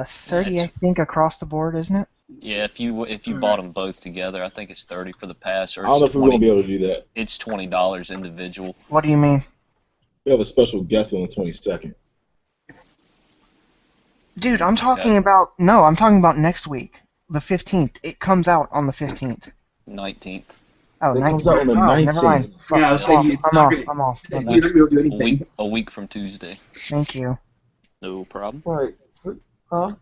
[SPEAKER 2] 30, I think, across the board, isn't it?
[SPEAKER 3] Yeah, if you bought them both together, I think it's 30 for the pass, or
[SPEAKER 1] I don't know
[SPEAKER 3] it's
[SPEAKER 1] if we're going to
[SPEAKER 3] 20.
[SPEAKER 1] be able to do that.
[SPEAKER 3] It's $20 individual.
[SPEAKER 2] What do you mean?
[SPEAKER 1] We have a special guest on the 22nd.
[SPEAKER 2] Dude, I'm talking about next week, the 15th. It comes out on the 15th.
[SPEAKER 3] 19th.
[SPEAKER 2] Oh,
[SPEAKER 1] It
[SPEAKER 2] 19th.
[SPEAKER 1] comes out on the
[SPEAKER 2] Never mind.
[SPEAKER 1] 19th.
[SPEAKER 2] Fuck,
[SPEAKER 4] Yeah, I was saying
[SPEAKER 2] I'm off. My
[SPEAKER 4] You're
[SPEAKER 2] bad.
[SPEAKER 4] not gonna be able to do anything.
[SPEAKER 3] A week from Tuesday.
[SPEAKER 2] Thank you.
[SPEAKER 3] No problem.
[SPEAKER 1] Right. Huh?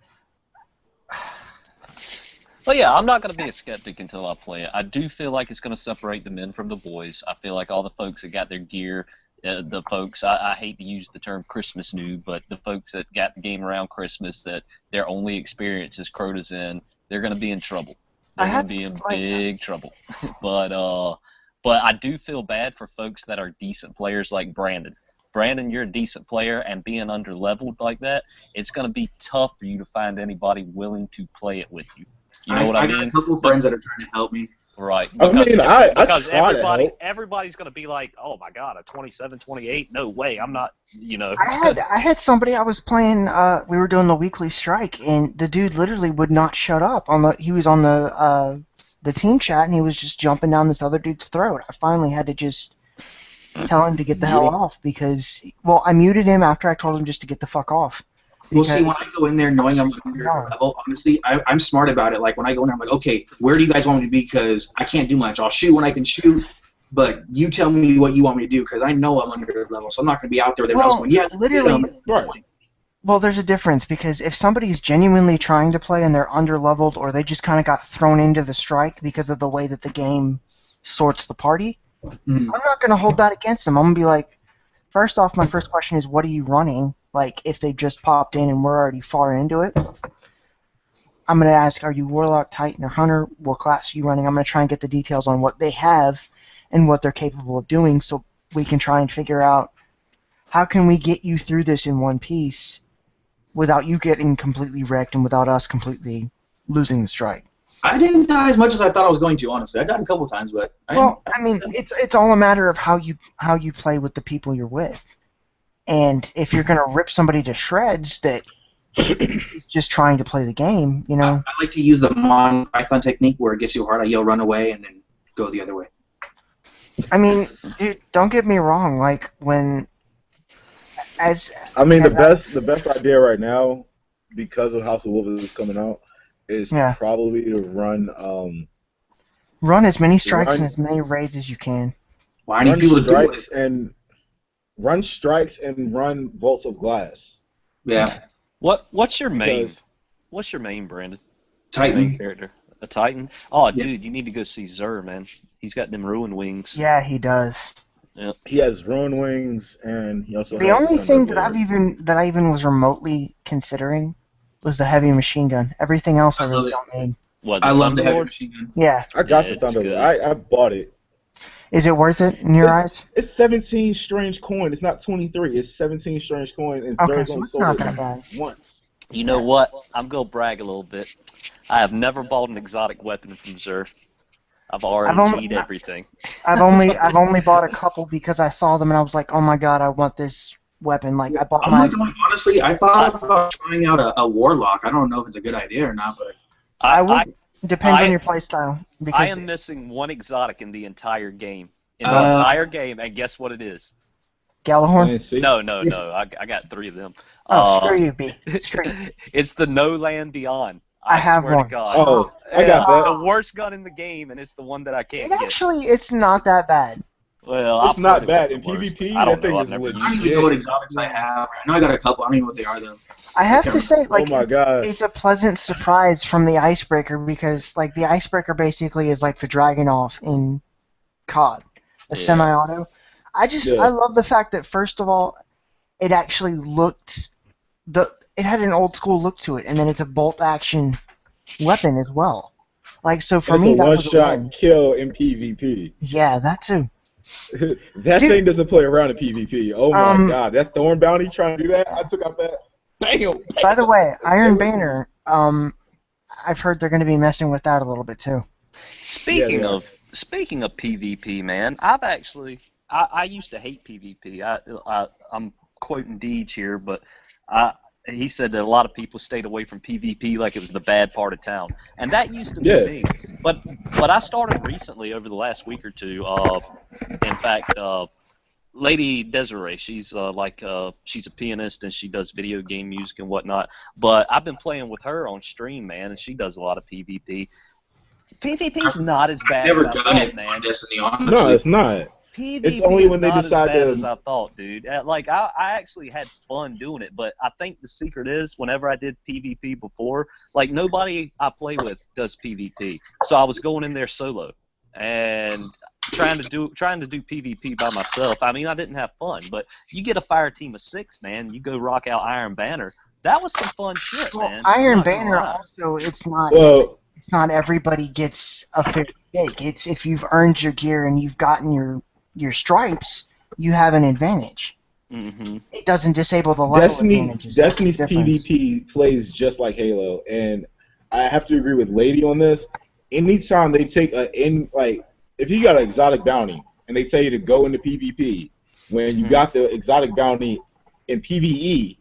[SPEAKER 3] But yeah, I'm not going to be a skeptic until I play it. I do feel like it's going to separate the men from the boys. I feel like all the folks that got their gear, the folks, I hate to use the term Christmas noob, but the folks that got the game around Christmas that their only experience is Crota's in, they're going to be in trouble. They're going to be in big trouble. But I do feel bad for folks that are decent players like Brandon. Brandon, you're a decent player, and being under-leveled like that, it's going to be tough for you to find anybody willing to play it with you. You know what I mean?
[SPEAKER 4] I got a couple friends that are trying to help me.
[SPEAKER 3] Right.
[SPEAKER 1] I mean, I
[SPEAKER 3] Because
[SPEAKER 1] try to help.
[SPEAKER 3] everybody's going to be like, oh my God, a 27, 28? No way, I'm not, you know.
[SPEAKER 2] I had somebody I was playing. We were doing the weekly strike, and the dude literally would not shut up. He was on the team chat, and he was just jumping down this other dude's throat. I finally had to just tell him to get the hell off because, well, I muted him after I told him just to get the fuck off.
[SPEAKER 4] Well, see, when I go in there knowing I'm under level, honestly, I'm smart about it. Like, when I go in there, I'm like, okay, where do you guys want me to be? Because I can't do much. I'll shoot when I can shoot, but you tell me what you want me to do because I know I'm under level, so I'm not going to be out there with everyone else going, yeah,
[SPEAKER 2] literally.
[SPEAKER 1] Right.
[SPEAKER 2] Well, there's a difference because if somebody's genuinely trying to play and they're under-leveled or they just kind of got thrown into the strike because of the way that the game sorts the party, I'm not going to hold that against them. I'm going to be like, first off, my first question is, what are you running? Like, if they just popped in and we're already far into it, I'm going to ask, are you Warlock, Titan, or Hunter? What class are you running? I'm going to try and get the details on what they have and what they're capable of doing so we can try and figure out how can we get you through this in one piece without you getting completely wrecked and without us completely losing the strike.
[SPEAKER 4] I didn't die as much as I thought I was going to, honestly. I died a couple times, but...
[SPEAKER 2] I mean, it's all a matter of how you play with the people you're with. And if you're going to rip somebody to shreds that is just trying to play the game, you know...
[SPEAKER 4] I like to use the Mon Python technique where it gets you hard, I yell run away, and then go the other way.
[SPEAKER 2] I mean, dude, don't get me wrong, like, when...
[SPEAKER 1] The best idea right now, because of House of Wolves is coming out, is probably to
[SPEAKER 2] run as many strikes and as many raids as you can.
[SPEAKER 4] Why need people to do it?
[SPEAKER 1] Run strikes and run vaults of glass.
[SPEAKER 4] Yeah.
[SPEAKER 3] What's your main? What's your main, Brandon?
[SPEAKER 4] Titan.
[SPEAKER 3] Main character. A Titan? Oh, dude, you need to go see Zur, man. He's got them ruin wings.
[SPEAKER 2] Yeah, he does.
[SPEAKER 3] Yeah.
[SPEAKER 1] He has ruin wings, and he also.
[SPEAKER 2] The only thing that I even was remotely considering was the heavy machine gun. Everything else I really don't need.
[SPEAKER 3] What?
[SPEAKER 4] I love the heavy machine gun.
[SPEAKER 2] Yeah.
[SPEAKER 1] I got the Thunderlord. I bought it.
[SPEAKER 2] Is it worth it in your eyes?
[SPEAKER 1] It's 17 strange coin. It's not 23. It's 17 strange coin, and
[SPEAKER 2] okay, so it's not that bad.
[SPEAKER 1] Once.
[SPEAKER 3] You know what? I'm gonna brag a little bit. I have never bought an exotic weapon from Zur. I've already cheated everything.
[SPEAKER 2] I've only bought a couple because I saw them and I was like, oh my god, I want this weapon. Like I bought
[SPEAKER 4] I'm
[SPEAKER 2] my.
[SPEAKER 4] not going. Honestly, I thought about trying out a warlock. I don't know if it's a good idea or not, but
[SPEAKER 2] I would. Depends on your playstyle.
[SPEAKER 3] I
[SPEAKER 2] Because
[SPEAKER 3] am missing one exotic in the entire game. In the
[SPEAKER 4] Uh,
[SPEAKER 3] entire game, and guess what it is?
[SPEAKER 2] Gallahorn.
[SPEAKER 3] No. I got 3 of them.
[SPEAKER 2] Oh, screw you, B. Screw you.
[SPEAKER 3] It's the No Land Beyond.
[SPEAKER 2] I have
[SPEAKER 3] swear
[SPEAKER 2] one.
[SPEAKER 3] to God.
[SPEAKER 1] Oh, I got that.
[SPEAKER 3] The worst gun in the game, and it's the one that I can't get.
[SPEAKER 2] Actually, it's not that bad.
[SPEAKER 3] Well,
[SPEAKER 1] It's
[SPEAKER 3] I
[SPEAKER 1] not
[SPEAKER 3] played it
[SPEAKER 1] bad.
[SPEAKER 3] with
[SPEAKER 1] In
[SPEAKER 3] the worst.
[SPEAKER 1] PvP,
[SPEAKER 3] I don't
[SPEAKER 1] that thing
[SPEAKER 3] know.
[SPEAKER 1] is
[SPEAKER 3] I've never
[SPEAKER 1] legit.
[SPEAKER 4] I don't even know what exotics I have. I know I got a couple. I don't even know what they are though.
[SPEAKER 2] I have to say, like,
[SPEAKER 1] my God.
[SPEAKER 2] it's a pleasant surprise from the Icebreaker because, like, the Icebreaker basically is like the Dragunov in COD, a semi-auto. I love the fact that first of all, it actually it had an old school look to it, and then it's a bolt action weapon as well. Like, so for me,
[SPEAKER 1] It's a
[SPEAKER 2] that was a
[SPEAKER 1] one-shot
[SPEAKER 2] win.
[SPEAKER 1] kill in PvP.
[SPEAKER 2] Yeah, that too.
[SPEAKER 1] That
[SPEAKER 2] Dude.
[SPEAKER 1] thing doesn't play around in PvP. Oh my God, that Thorn Bounty trying to do that, I took out that. Bam!
[SPEAKER 2] By the way, Iron Banner, I've heard they're going to be messing with that a little bit too.
[SPEAKER 3] Speaking of PvP, man, I used to hate PvP. I'm quoting Deej here, but he said that a lot of people stayed away from PvP like it was the bad part of town, and that used to be me. But I started recently over the last week or two. In fact, Lady Desiree, she's she's a pianist and she does video game music and whatnot. But I've been playing with her on stream, man, and she does a lot of PvP. PvP's not as bad
[SPEAKER 4] I've never
[SPEAKER 3] as I
[SPEAKER 4] done
[SPEAKER 3] thought,
[SPEAKER 4] it
[SPEAKER 3] man.
[SPEAKER 4] on Destiny, honestly.
[SPEAKER 1] No, it's not.
[SPEAKER 3] PvP
[SPEAKER 1] It's only
[SPEAKER 3] is
[SPEAKER 1] when they
[SPEAKER 3] not
[SPEAKER 1] decide
[SPEAKER 3] as bad
[SPEAKER 1] to.
[SPEAKER 3] as I thought, dude. Like I actually had fun doing it, but I think the secret is whenever I did PvP before, like nobody I play with does PvP, so I was going in there solo and trying to do PvP by myself. I mean, I didn't have fun, but you get a fire team of 6, man. You go rock out Iron Banner. That was some fun shit, man.
[SPEAKER 2] Iron Banner also, it's not.
[SPEAKER 1] Well,
[SPEAKER 2] It's not everybody gets a fair shake. It's if you've earned your gear and you've gotten your stripes, you have an advantage.
[SPEAKER 3] Mm-hmm.
[SPEAKER 2] It doesn't disable the level advantages.
[SPEAKER 1] Destiny's PvP plays just like Halo, and I have to agree with Lady on this. Anytime they take if you got an exotic bounty and they tell you to go into PvP, when you got the exotic bounty in PvE,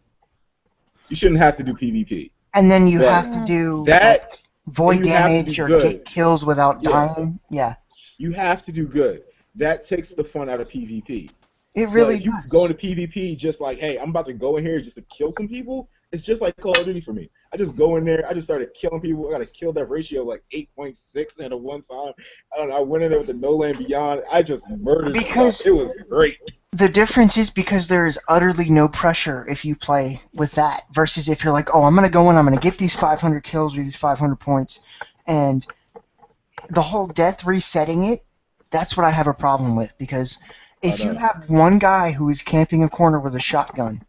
[SPEAKER 1] you shouldn't have to do PvP.
[SPEAKER 2] And then you have to do
[SPEAKER 1] that.
[SPEAKER 2] Void damage or get kills without dying. Yeah.
[SPEAKER 1] You have to do good. That takes the fun out of PvP.
[SPEAKER 2] It really
[SPEAKER 1] does. You go into PvP just like, hey, I'm about to go in here just to kill some people. It's just like Call of Duty for me. I just go in there. I just started killing people. I got a kill death ratio of like 8.6 at one time. I went in there with the No Land Beyond. I just murdered stuff. It was great.
[SPEAKER 2] The difference is because there is utterly no pressure if you play with that versus if you're like, oh, I'm going to go in, I'm going to get these 500 kills or these 500 points, and the whole death resetting it, that's what I have a problem with because if you have one guy who is camping a corner with a shotgun,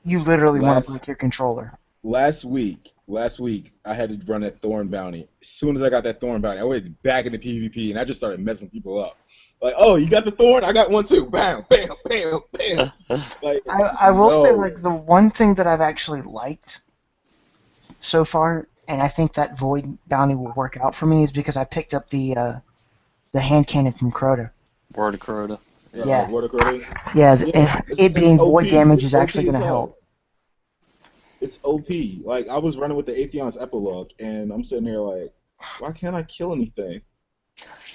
[SPEAKER 2] you literally want to break your controller.
[SPEAKER 1] Last week, I had to run that Thorn Bounty. As soon as I got that Thorn Bounty, I went back into PvP, and I just started messing people up. Like, oh, you got the Thorn? I got one too. Bam, bam, bam, bam. Like,
[SPEAKER 2] I will say, like, the one thing that I've actually liked so far, and I think that Void Bounty will work out for me, is because I picked up the hand cannon from Crota.
[SPEAKER 3] Word of Crota.
[SPEAKER 2] Yeah.
[SPEAKER 1] Word of Crota.
[SPEAKER 2] Yeah, it being
[SPEAKER 1] OP.
[SPEAKER 2] void damage is
[SPEAKER 1] OP
[SPEAKER 2] actually going to help.
[SPEAKER 1] It's OP. Like, I was running with the Atheon's Epilogue, and I'm sitting here like, why can't I kill anything?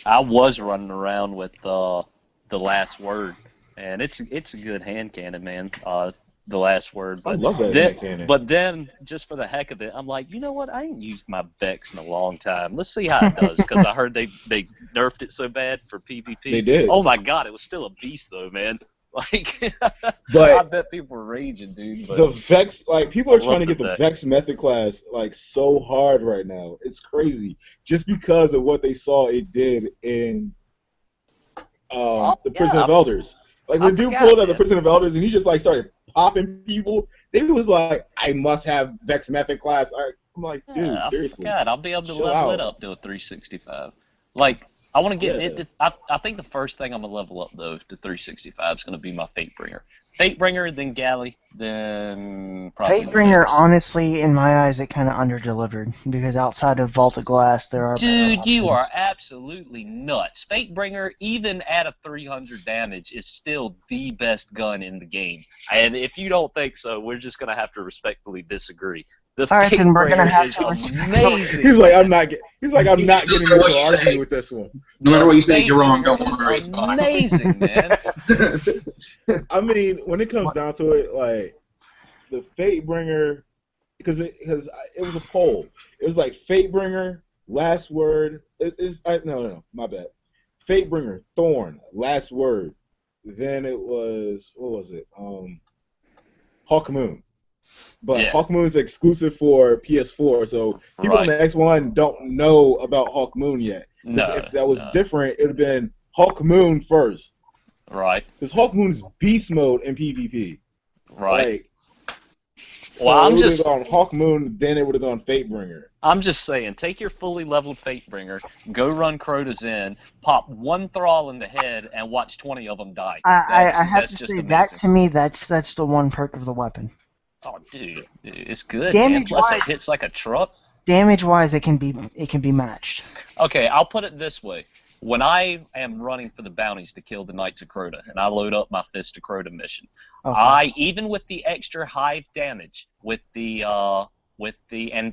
[SPEAKER 3] I was running around with the Last Word, and it's a good hand cannon, man. The Last Word. But
[SPEAKER 1] I love that hand cannon.
[SPEAKER 3] But then, just for the heck of it, I'm like, you know what? I ain't used my Vex in a long time. Let's see how it does, because I heard they nerfed it so bad for PvP.
[SPEAKER 1] They did.
[SPEAKER 3] Oh my God, it was still a beast though, man. Like,
[SPEAKER 1] but
[SPEAKER 3] I bet people were raging, dude. But
[SPEAKER 1] the Vex, like, people are trying to get the Vex method class like so hard right now. It's crazy, just because of what they saw it did in the Prison of Elders. Like when dude pulled out the Prison of Elders and he just like started popping people, they was like, I must have Vex method class. I'm like, dude, seriously.
[SPEAKER 3] God, I'll be able to level it up to a 365. Like, I want to get
[SPEAKER 1] Yeah.
[SPEAKER 3] it. I think the first thing I'm gonna level up though to 365 is gonna be my Fatebringer, then Galley, then probably
[SPEAKER 2] Fatebringer,
[SPEAKER 3] Mix.
[SPEAKER 2] honestly, in my eyes, it kind of underdelivered because outside of Vault of Glass, there are better
[SPEAKER 3] Dude, you
[SPEAKER 2] options.
[SPEAKER 3] are absolutely nuts. Fatebringer, even at a 300 damage, is still the best gun in the game. And if you don't think so, we're just gonna have to respectfully disagree. The
[SPEAKER 2] All right, then we're gonna
[SPEAKER 3] Fatebringer
[SPEAKER 2] have
[SPEAKER 3] is
[SPEAKER 2] to respect.
[SPEAKER 3] amazing.
[SPEAKER 1] He's like, I'm not getting into
[SPEAKER 4] No matter
[SPEAKER 1] an
[SPEAKER 4] what you
[SPEAKER 1] argument
[SPEAKER 4] say.
[SPEAKER 1] with this one.
[SPEAKER 4] No matter what you say, you're wrong.
[SPEAKER 3] Fatebringer
[SPEAKER 4] Don't worry, it's
[SPEAKER 3] is
[SPEAKER 4] fine.
[SPEAKER 3] amazing, man.
[SPEAKER 1] I mean, when it comes down to it, like the Fatebringer, because it was a poll. It was like Fatebringer, last word. No, my bad. Fatebringer, Thorn, last word. Then it was, what was it? Hawk Moon. But
[SPEAKER 3] Yeah.
[SPEAKER 1] Hawk Moon's exclusive for PS4, so people on
[SPEAKER 3] Right.
[SPEAKER 1] the X1 don't know about Hawk Moon yet. 'Cause
[SPEAKER 3] No,
[SPEAKER 1] if that was
[SPEAKER 3] no.
[SPEAKER 1] different, it would have been Hawk Moon first.
[SPEAKER 3] Right,
[SPEAKER 1] Because Hawk Moon's beast mode in PvP.
[SPEAKER 3] right.
[SPEAKER 1] Like, so
[SPEAKER 3] Well,
[SPEAKER 1] it would have gone Hawk Moon, then it would have gone Fatebringer.
[SPEAKER 3] I'm just saying, take your fully leveled Fatebringer, go run Crota's in, pop one Thrall in the head, and watch 20 of them die.
[SPEAKER 2] I have
[SPEAKER 3] That's
[SPEAKER 2] to
[SPEAKER 3] just
[SPEAKER 2] say
[SPEAKER 3] amazing.
[SPEAKER 2] that to me, that's the one perk of the weapon.
[SPEAKER 3] Oh, dude, it's good, man. Plus,
[SPEAKER 2] Damage-wise-
[SPEAKER 3] it hits like a truck.
[SPEAKER 2] Damage-wise, it can be matched.
[SPEAKER 3] Okay, I'll put it this way. When I am running for the bounties to kill the Knights of Crota, and I load up my Fist of Crota mission,
[SPEAKER 2] Okay.
[SPEAKER 3] even with the extra hive damage, and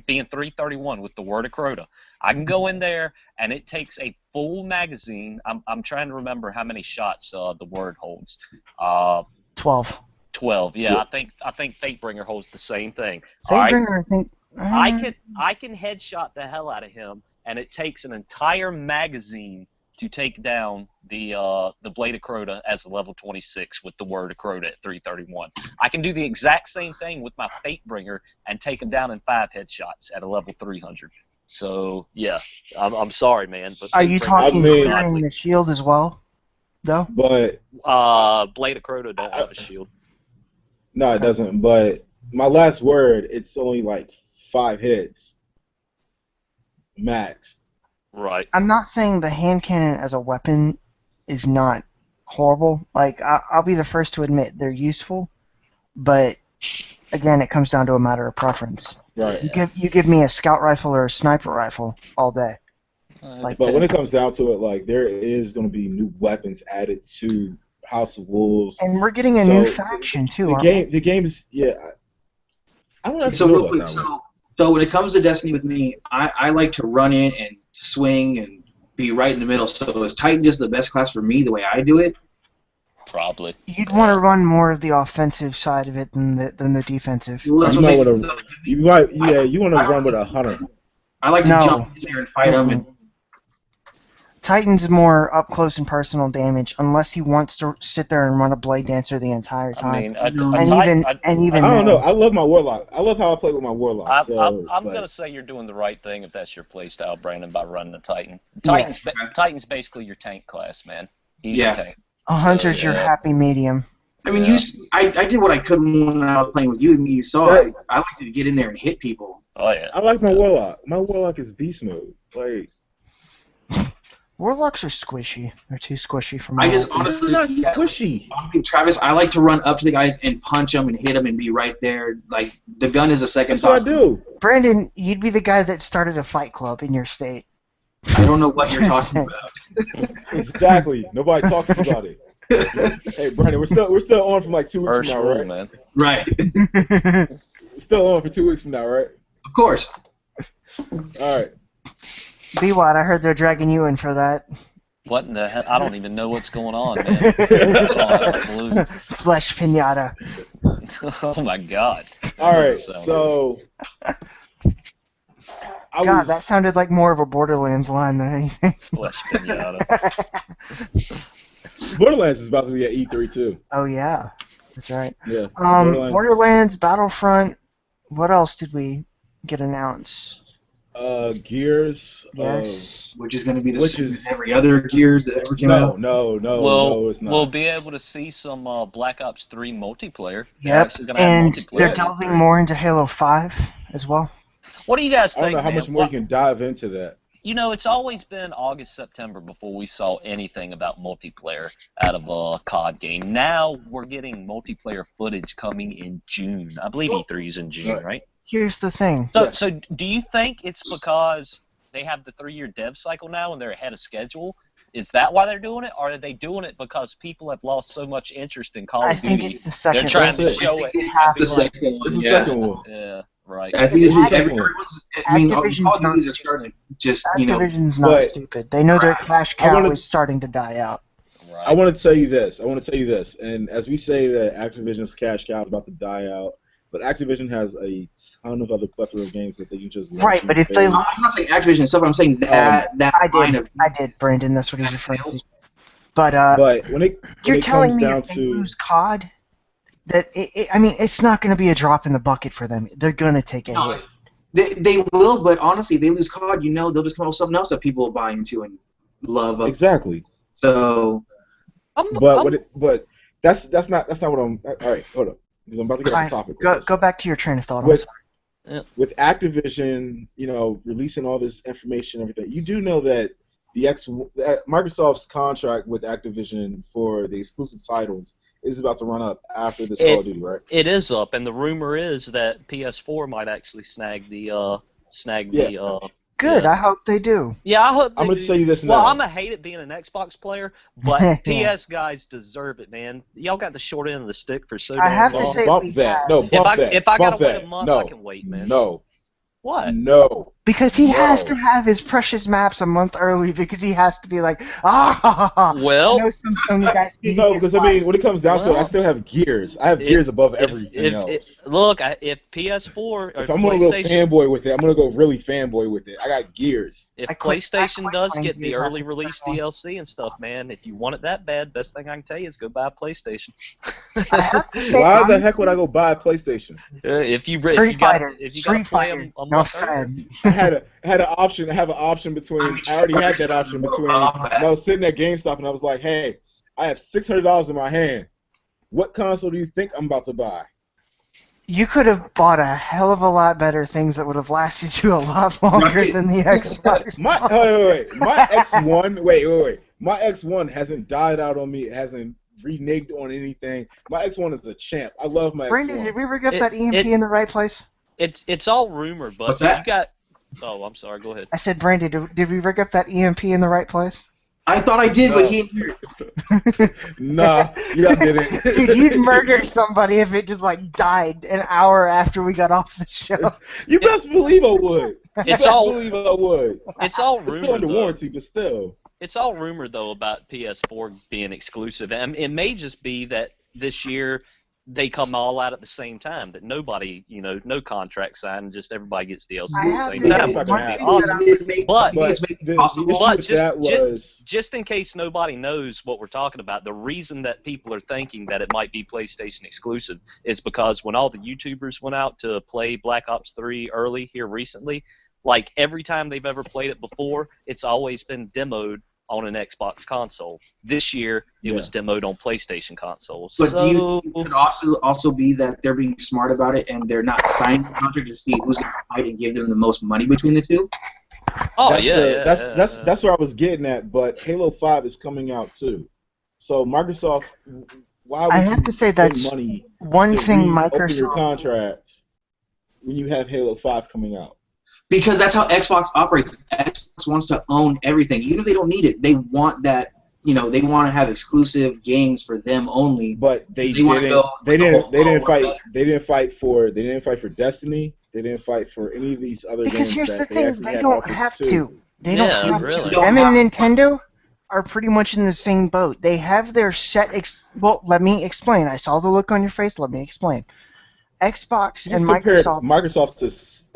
[SPEAKER 3] being 331 with the Word of Crota, I can go in there and it takes a full magazine. I'm trying to remember how many shots the Word holds.
[SPEAKER 2] 12.
[SPEAKER 3] 12. Yeah, I think Fatebringer holds the same thing.
[SPEAKER 2] Fatebringer, I think.
[SPEAKER 3] I can headshot the hell out of him, and it takes an entire magazine to take down the Blade of Crota as a level 26 with the Word of Crota at 331. I can do the exact same thing with my Fatebringer and take him down in 5 headshots at a level 300. So yeah, I'm sorry, man, but
[SPEAKER 2] Are you
[SPEAKER 3] Fatebringer
[SPEAKER 2] talking
[SPEAKER 1] I mean-
[SPEAKER 2] clearing the shield as well, though?
[SPEAKER 1] But,
[SPEAKER 3] Blade of Crota don't have a shield.
[SPEAKER 1] no, it doesn't. But my last word, it's only like 5 hits. Max.
[SPEAKER 3] Right.
[SPEAKER 2] I'm not saying the hand cannon as a weapon is not horrible. Like, I'll be the first to admit they're useful, but again, it comes down to a matter of preference.
[SPEAKER 1] Right.
[SPEAKER 2] You give me a scout rifle or a sniper rifle all day. Like,
[SPEAKER 1] But when it comes down to it, like, there is going to be new weapons added to House of Wolves.
[SPEAKER 2] and we're getting a
[SPEAKER 1] So,
[SPEAKER 2] new faction too. aren't we?
[SPEAKER 1] The game's, yeah. I don't know how to
[SPEAKER 4] So
[SPEAKER 1] feel
[SPEAKER 4] real
[SPEAKER 1] about
[SPEAKER 4] quick,
[SPEAKER 1] that one.
[SPEAKER 4] so when it comes to Destiny with me, I like to run in and swing and be right in the middle. So is Titan just the best class for me the way I do it?
[SPEAKER 3] Probably.
[SPEAKER 2] You'd want to run more of the offensive side of it than the defensive.
[SPEAKER 4] Well, that's
[SPEAKER 1] You
[SPEAKER 4] what
[SPEAKER 1] know
[SPEAKER 4] makes
[SPEAKER 1] what you want to run with a hunter.
[SPEAKER 4] I like to
[SPEAKER 2] No.
[SPEAKER 4] jump in there and fight them. And
[SPEAKER 2] Titan's more up close and personal damage, unless he wants to sit there and run a blade dancer the entire time.
[SPEAKER 3] I mean,
[SPEAKER 4] No.
[SPEAKER 2] and even
[SPEAKER 1] I don't
[SPEAKER 2] then,
[SPEAKER 1] know. I love my warlock. I love how I play with my warlock.
[SPEAKER 3] I'm
[SPEAKER 1] but-
[SPEAKER 3] gonna say you're doing the right thing if that's your playstyle, Brandon, by running the Titan.
[SPEAKER 2] Yeah.
[SPEAKER 3] Titan's basically your tank class, man. He's
[SPEAKER 4] Yeah.
[SPEAKER 3] your tank.
[SPEAKER 2] a hunter's your
[SPEAKER 3] yeah.
[SPEAKER 2] happy medium.
[SPEAKER 4] I mean,
[SPEAKER 3] Yeah.
[SPEAKER 4] I did what I could when I was playing with you, and you saw.
[SPEAKER 1] Right.
[SPEAKER 4] I like to get in there and hit people.
[SPEAKER 3] Oh yeah.
[SPEAKER 1] I like my warlock. My warlock is beast mode. Like,
[SPEAKER 2] Warlocks are squishy. They're too squishy for me.
[SPEAKER 4] I just
[SPEAKER 1] this
[SPEAKER 4] honestly,
[SPEAKER 1] is not squishy.
[SPEAKER 4] honestly, Travis, I like to run up to the guys and punch them and hit them and be right there. Like the gun is a second
[SPEAKER 1] That's what I
[SPEAKER 4] thought.
[SPEAKER 1] do.
[SPEAKER 2] Brandon, you'd be the guy that started a fight club in your state.
[SPEAKER 4] I don't know what you're talking about.
[SPEAKER 1] Exactly. Nobody talks about it. Hey, Brandon, we're still on from like 2 weeks
[SPEAKER 3] First
[SPEAKER 1] from now,
[SPEAKER 3] rule,
[SPEAKER 1] right?
[SPEAKER 3] man.
[SPEAKER 4] Right.
[SPEAKER 1] We're still on for 2 weeks from now, right?
[SPEAKER 4] Of course.
[SPEAKER 1] All right.
[SPEAKER 2] Bwat, I heard they're dragging you in for that.
[SPEAKER 3] What in the hell? I don't even know what's going on, man. It's all out of the blue.
[SPEAKER 2] Flesh pinata.
[SPEAKER 3] Oh my god.
[SPEAKER 1] All right. So,
[SPEAKER 2] God, that sounded like more of a Borderlands line than anything.
[SPEAKER 3] Flesh pinata.
[SPEAKER 1] Borderlands is about to be at E3 too.
[SPEAKER 2] Oh yeah, that's right.
[SPEAKER 1] Yeah.
[SPEAKER 2] Borderlands, Battlefront. What else did we get announced?
[SPEAKER 1] Gears.
[SPEAKER 2] Yes.
[SPEAKER 4] Which is going to be the
[SPEAKER 1] Which
[SPEAKER 4] same
[SPEAKER 1] is-
[SPEAKER 4] as every other Gears that ever came out.
[SPEAKER 1] No, it's not.
[SPEAKER 3] We'll be able to see some Black Ops 3 multiplayer. They're
[SPEAKER 2] Yep.
[SPEAKER 3] actually gonna have
[SPEAKER 2] And
[SPEAKER 3] multiplayer
[SPEAKER 2] they're
[SPEAKER 3] in
[SPEAKER 2] delving
[SPEAKER 3] E3.
[SPEAKER 2] more into Halo 5 as well.
[SPEAKER 3] What do you guys
[SPEAKER 1] I don't
[SPEAKER 3] think,
[SPEAKER 1] know how
[SPEAKER 3] man?
[SPEAKER 1] much more you can dive into that.
[SPEAKER 3] it's always been August, September before we saw anything about multiplayer out of a COD game. Now we're getting multiplayer footage coming in June. I believe E3 is in June, right?
[SPEAKER 2] Here's the thing.
[SPEAKER 3] So do you think it's because they have the 3-year dev cycle now and they're ahead of schedule? Is that why they're doing it, or are they doing it because people have lost so much interest in Call of Duty?
[SPEAKER 2] I think it's the second.
[SPEAKER 3] They're trying to show it.
[SPEAKER 4] It's the second one.
[SPEAKER 1] It's the second one.
[SPEAKER 3] Yeah, right.
[SPEAKER 4] I think
[SPEAKER 1] It's
[SPEAKER 4] everyone's. I mean, Call of Duty is starting to just,
[SPEAKER 2] Activision's not stupid. They know their cash cow is starting to die out.
[SPEAKER 1] Right. I want to tell you this. And as we say that Activision's cash cow is about to die out, but Activision has a ton of other plethora of games that they can just
[SPEAKER 2] but if they,
[SPEAKER 4] I'm not saying Activision stuff. I'm saying that
[SPEAKER 2] I did, Brandon. That's what he's referring to. But when you're telling me if they lose COD, that it's not going to be a drop in the bucket for them. They're going to take a hit.
[SPEAKER 4] They will, but honestly, if they lose COD, they'll just come up with something else that people will buy into and love.
[SPEAKER 1] Exactly.
[SPEAKER 4] So,
[SPEAKER 1] but that's not what I'm. All right, hold up, because I'm about to get off the topic.
[SPEAKER 2] Go back to your train of thought.
[SPEAKER 1] With Activision, releasing all this information, and everything, you do know that Microsoft's contract with Activision for the exclusive titles is about to run up after this Call of Duty, right?
[SPEAKER 3] It is up, and the rumor is that PS4 might actually snag the
[SPEAKER 2] Good. Yeah. I hope they do.
[SPEAKER 3] Yeah, I hope.
[SPEAKER 1] I'm going to tell you this now.
[SPEAKER 3] Well, I'm gonna hate it being an Xbox player, but PS guys deserve it, man. Y'all got the short end of the stick for so damn long.
[SPEAKER 2] I have to say,
[SPEAKER 1] bump that. No, bump that.
[SPEAKER 3] If I gotta wait a month, I can wait, man.
[SPEAKER 1] No.
[SPEAKER 3] What?
[SPEAKER 1] No.
[SPEAKER 2] Because he has to have his precious maps a month early because he has to be like,
[SPEAKER 3] Well,
[SPEAKER 2] I know some Sony guys.
[SPEAKER 1] No, because when it comes down to it, I still have gears. I have gears above everything else.
[SPEAKER 3] Look, if PS4 or
[SPEAKER 1] if I'm gonna go fanboy with it, I'm gonna go really fanboy with it. I got gears.
[SPEAKER 3] If PlayStation does get the early release DLC and stuff, man, if you want it that bad, best thing I can tell you is go buy a PlayStation.
[SPEAKER 1] Why the heck would I go buy a PlayStation?
[SPEAKER 3] If you
[SPEAKER 2] Street Fighter.
[SPEAKER 1] I had an option. I have an option between. I already had that option between. I was sitting at GameStop and I was like, "Hey, I have $600 in my hand. What console do you think I'm about to buy?"
[SPEAKER 2] You could have bought a hell of a lot better things that would have lasted you a lot longer than the Xbox.
[SPEAKER 1] My X1. Wait. My X1 hasn't died out on me. It hasn't reneged on anything. My X1 is a champ. I love my
[SPEAKER 2] Brandon,
[SPEAKER 1] X1.
[SPEAKER 2] did we rig up that EMP in the right place?
[SPEAKER 3] It's all rumor, but you got. Oh, I'm sorry. Go ahead.
[SPEAKER 2] I said, Brandon, did we rig up that EMP in the right place?
[SPEAKER 4] I thought I did, but he didn't hear
[SPEAKER 1] it. Nah, you didn't.
[SPEAKER 2] Dude, you'd murder somebody if it just died an hour after we got off the show.
[SPEAKER 1] You best believe I would.
[SPEAKER 3] It's all rumor.
[SPEAKER 1] It's still under warranty, but still.
[SPEAKER 3] It's all rumor though about PS4 being exclusive, and it may just be that this year they come all out at the same time, that nobody, no contract signed, just everybody gets DLC at the same time. But just in case nobody knows what we're talking about, the reason that people are thinking that it might be PlayStation exclusive is because when all the YouTubers went out to play Black Ops 3 early here recently, every time they've ever played it before, it's always been demoed on an Xbox console. This year, it was demoed on PlayStation consoles.
[SPEAKER 4] But do you think it could also be that they're being smart about it and they're not signing the contract to see who's going to fight and give them the most money between the two?
[SPEAKER 3] Oh,
[SPEAKER 1] that's where I was getting at. But Halo 5 is coming out too. So Microsoft, why would
[SPEAKER 2] I have to say that's
[SPEAKER 1] money
[SPEAKER 2] one thing Microsoft
[SPEAKER 1] your contract when you have Halo 5 coming out?
[SPEAKER 4] Because that's how Xbox operates. Xbox wants to own everything, even if they don't need it. They want that. They want to have exclusive games for them only.
[SPEAKER 1] But they didn't fight for Destiny. They didn't fight for any of these other games.
[SPEAKER 2] Because here's the thing, they don't have to. They
[SPEAKER 3] don't
[SPEAKER 2] have
[SPEAKER 3] really.
[SPEAKER 2] to. Them and Nintendo are pretty much in the same boat. They have their set. Well, let me explain. I saw the look on your face. Let me explain. Xbox and
[SPEAKER 1] Microsoft to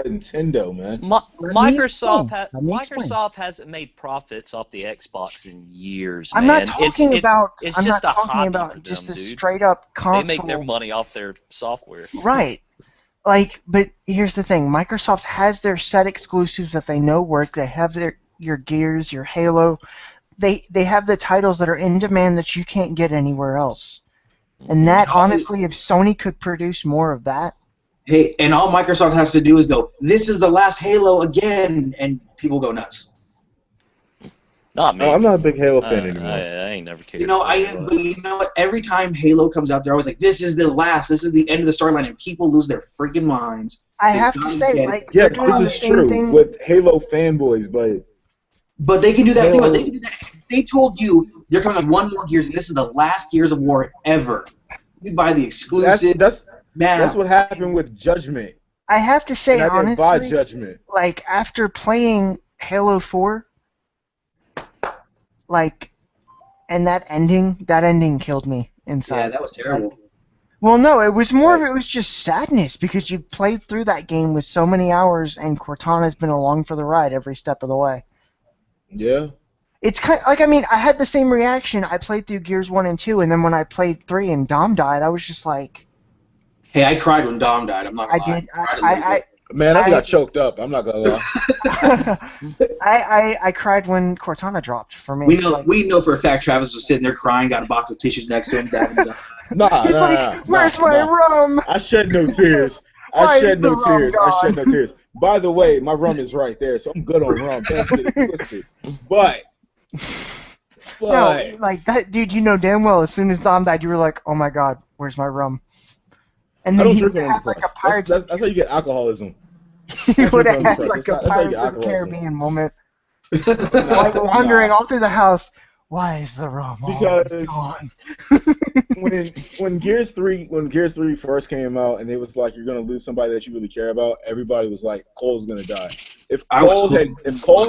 [SPEAKER 1] Nintendo, man.
[SPEAKER 3] Microsoft hasn't made profits off the Xbox in years.
[SPEAKER 2] I'm not talking about.
[SPEAKER 3] It's
[SPEAKER 2] I'm
[SPEAKER 3] just
[SPEAKER 2] not
[SPEAKER 3] a
[SPEAKER 2] talking
[SPEAKER 3] hobby
[SPEAKER 2] about
[SPEAKER 3] for them,
[SPEAKER 2] just a
[SPEAKER 3] dude.
[SPEAKER 2] straight up console.
[SPEAKER 3] They make their money off their software.
[SPEAKER 2] Right. But here's the thing. Microsoft has their set exclusives that they know work. They have your Gears, your Halo. They have the titles that are in demand that you can't get anywhere else. And that, honestly, if Sony could produce more of that.
[SPEAKER 4] Hey, and all Microsoft has to do is go, this is the last Halo again, and people go nuts.
[SPEAKER 3] Not me.
[SPEAKER 1] I'm not a big Halo fan anymore.
[SPEAKER 3] I ain't never cared.
[SPEAKER 4] But you know what? Every time Halo comes out, they're always like, "This is the last. This is the end of the storyline," and people lose their freaking minds.
[SPEAKER 2] I have to say, like,
[SPEAKER 1] yeah,
[SPEAKER 2] they're doing the
[SPEAKER 1] this is
[SPEAKER 2] same
[SPEAKER 1] true
[SPEAKER 2] thing
[SPEAKER 1] with Halo fanboys,
[SPEAKER 4] but they can do that.
[SPEAKER 1] Halo,
[SPEAKER 4] They can do that. If they told you they're coming with one more Gears, and this is the last Gears of War ever. You buy the exclusive.
[SPEAKER 1] That's what happened with Judgment.
[SPEAKER 2] I have to say,
[SPEAKER 1] and I didn't buy
[SPEAKER 2] honestly,
[SPEAKER 1] Judgment.
[SPEAKER 2] like, after playing Halo 4, like, and that ending killed me inside.
[SPEAKER 4] Yeah, that was terrible.
[SPEAKER 2] Like, well, no, it was more of it was just sadness because you've played through that game with so many hours, and Cortana's been along for the ride every step of the way.
[SPEAKER 1] Yeah.
[SPEAKER 2] It's kind of, like, I mean, I had the same reaction. I played through Gears 1 and 2, and then when I played 3 and Dom died, I was just like...
[SPEAKER 4] Hey, I cried when Dom died. I'm not gonna lie.
[SPEAKER 2] I did.
[SPEAKER 1] Man, I got choked up. I'm not gonna lie.
[SPEAKER 2] I cried when Cortana dropped for me.
[SPEAKER 4] We know for a fact Travis was sitting there crying, got a box of tissues next to him.
[SPEAKER 2] Where's my rum?
[SPEAKER 1] I shed no tears. I shed no tears. By the way, my rum is right there, so I'm good on rum. Don't get it twisted. But
[SPEAKER 2] no, like that, dude. You know damn well. As soon as Dom died, you were like, "Oh my God, where's my rum?" And then he would have like a Pirates.
[SPEAKER 1] That's how you get alcoholism.
[SPEAKER 2] He would have had like a Pirates of the Caribbean moment, like wandering all through the house. Why is the rum always gone?
[SPEAKER 1] when Gears 3 first came out, and it was like you're gonna lose somebody that you really care about, everybody was like, Cole's gonna die. If Cole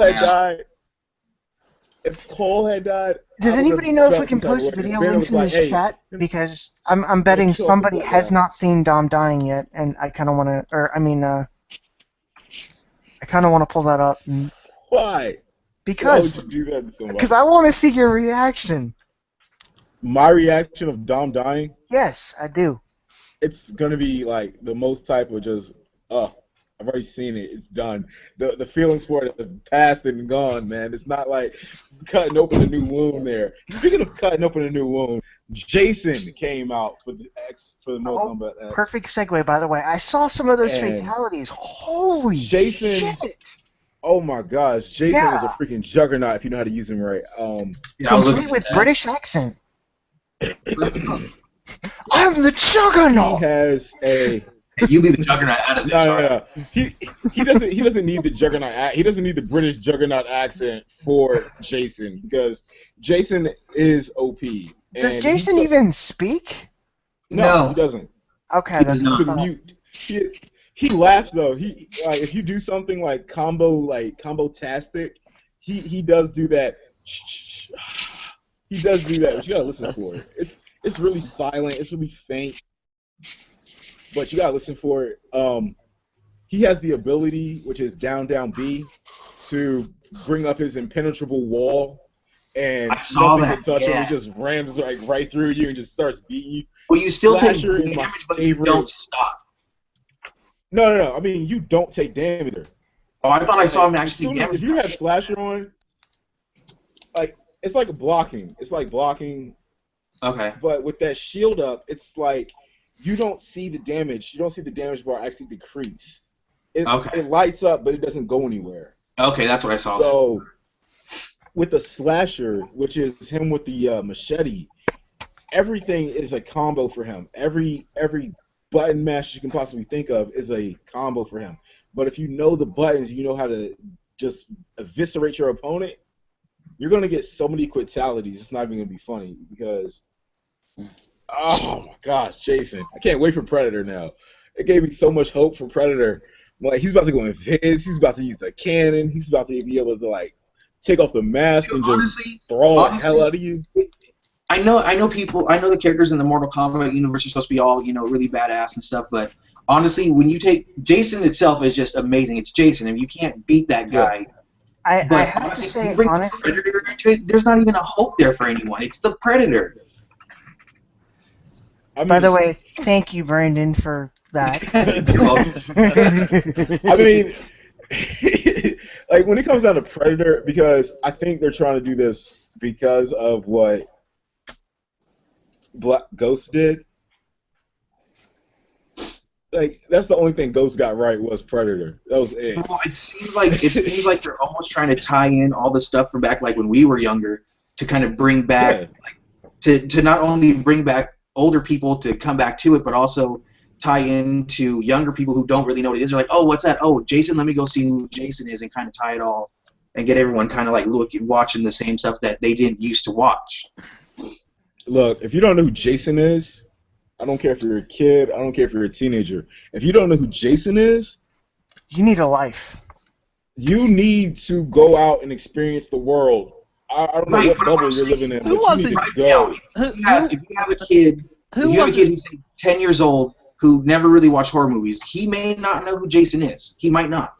[SPEAKER 1] had died.
[SPEAKER 2] Does anybody know if we can post video links in this chat? Because I'm betting somebody has not seen Dom dying yet, and I kind of want to, I kind of want to pull that up.
[SPEAKER 1] Why?
[SPEAKER 2] Because
[SPEAKER 1] why would you do that to somebody?
[SPEAKER 2] Because I want to see your reaction.
[SPEAKER 1] My reaction of Dom dying?
[SPEAKER 2] Yes, I do.
[SPEAKER 1] It's gonna be like the most type of just, I've already seen it. It's done. The feelings for it have passed and gone, man. It's not like cutting open a new wound there. Speaking of cutting open a new wound, Jason came out for the Mortal Kombat X.
[SPEAKER 2] Perfect segue, by the way. I saw some of those fatalities. Holy shit!
[SPEAKER 1] Oh my gosh, Jason is a freaking juggernaut if you know how to use him right.
[SPEAKER 2] Complete with British accent. I'm the juggernaut.
[SPEAKER 1] He has a.
[SPEAKER 4] You leave the juggernaut out of this.
[SPEAKER 1] No. He doesn't need the juggernaut. He doesn't need the British juggernaut accent for Jason because Jason is OP.
[SPEAKER 2] Does Jason even speak?
[SPEAKER 1] No, he doesn't.
[SPEAKER 2] Okay, that's
[SPEAKER 1] not. Mute. He laughs though. He if you do something like combo-tastic, he does do that. He does do that, but you gotta listen for it. It's really silent. It's really faint. But you gotta listen for it. He has the ability, which is down B, to bring up his impenetrable wall, and nothing can touch him. He just rams like right through you and just starts beating you.
[SPEAKER 4] Well, you still take damage, but you don't stop.
[SPEAKER 1] No. I mean, you don't take damage either.
[SPEAKER 4] Oh, I thought I saw him actually take damage.
[SPEAKER 1] If you have Slasher on, like it's like blocking. It's like blocking.
[SPEAKER 4] Okay.
[SPEAKER 1] But with that shield up, it's like. You don't see the damage. You don't see the damage bar actually decrease. It lights up, but it doesn't go anywhere.
[SPEAKER 4] Okay, that's what I saw.
[SPEAKER 1] So, with the slasher, which is him with the machete, everything is a combo for him. Every button mash you can possibly think of is a combo for him. But if you know the buttons, you know how to just eviscerate your opponent, you're going to get so many fatalities, it's not even going to be funny because... Oh my gosh, Jason! I can't wait for Predator now. It gave me so much hope for Predator. Like he's about to go in Viz. He's about to use the cannon. He's about to be able to like take off the mask and just throw the hell out of you.
[SPEAKER 4] I know people. I know the characters in the Mortal Kombat universe are supposed to be all really badass and stuff. But honestly, when you take Jason itself is just amazing. It's Jason, and you can't beat that guy.
[SPEAKER 2] I have to say, honestly,
[SPEAKER 4] Predator into it, there's not even a hope there for anyone. It's the Predator.
[SPEAKER 2] By the way, thank you, Brandon, for that.
[SPEAKER 1] I mean, like when it comes down to Predator, because I think they're trying to do this because of what Ghost did. like that's the only thing Ghost got right was Predator. That was it.
[SPEAKER 4] Well, it seems like they're almost trying to tie in all the stuff from back like when we were younger to kind of bring back to not only bring back older people to come back to it, but also tie into younger people who don't really know what it is. They're like, oh, what's that? Oh, Jason, let me go see who Jason is, and kind of tie it all and get everyone kind of like watching the same stuff that they didn't used to watch.
[SPEAKER 1] Look, if you don't know who Jason is, I don't care if you're a kid, I don't care if you're a teenager. If you don't know who Jason is,
[SPEAKER 2] you need a life.
[SPEAKER 1] You need to go out and experience the world. I don't know what bubble you're living in, but you need to go.
[SPEAKER 4] If you have a kid who's 10 years old who never really watched horror movies, he may not know who Jason is. He might not.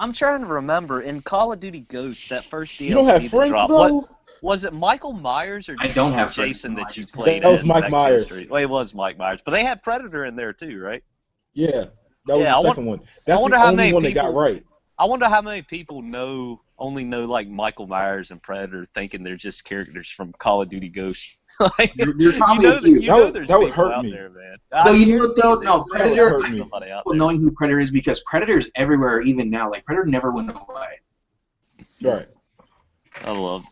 [SPEAKER 3] I'm trying to remember, in Call of Duty Ghosts, that first DLC
[SPEAKER 1] you don't have friends,
[SPEAKER 3] dropped,
[SPEAKER 1] though?
[SPEAKER 3] Was it Michael Myers or
[SPEAKER 4] I don't have
[SPEAKER 3] Jason
[SPEAKER 4] friends.
[SPEAKER 3] that you played
[SPEAKER 1] That was
[SPEAKER 3] as
[SPEAKER 1] Mike Myers.
[SPEAKER 3] Well, it was Mike Myers. But they had Predator in there too, right?
[SPEAKER 1] Yeah, that was the second one. That's the
[SPEAKER 3] how
[SPEAKER 1] only
[SPEAKER 3] many
[SPEAKER 1] one
[SPEAKER 3] people,
[SPEAKER 1] that got right.
[SPEAKER 3] I wonder how many people only know like Michael Myers and Predator, thinking they're just characters from Call of Duty Ghosts. Like,
[SPEAKER 4] you're probably a few.
[SPEAKER 1] That would hurt me.
[SPEAKER 3] There, man.
[SPEAKER 4] Though no, Predator.
[SPEAKER 1] People
[SPEAKER 4] knowing who Predator is because Predator's everywhere even now. Like Predator never went away.
[SPEAKER 1] Right.
[SPEAKER 3] I love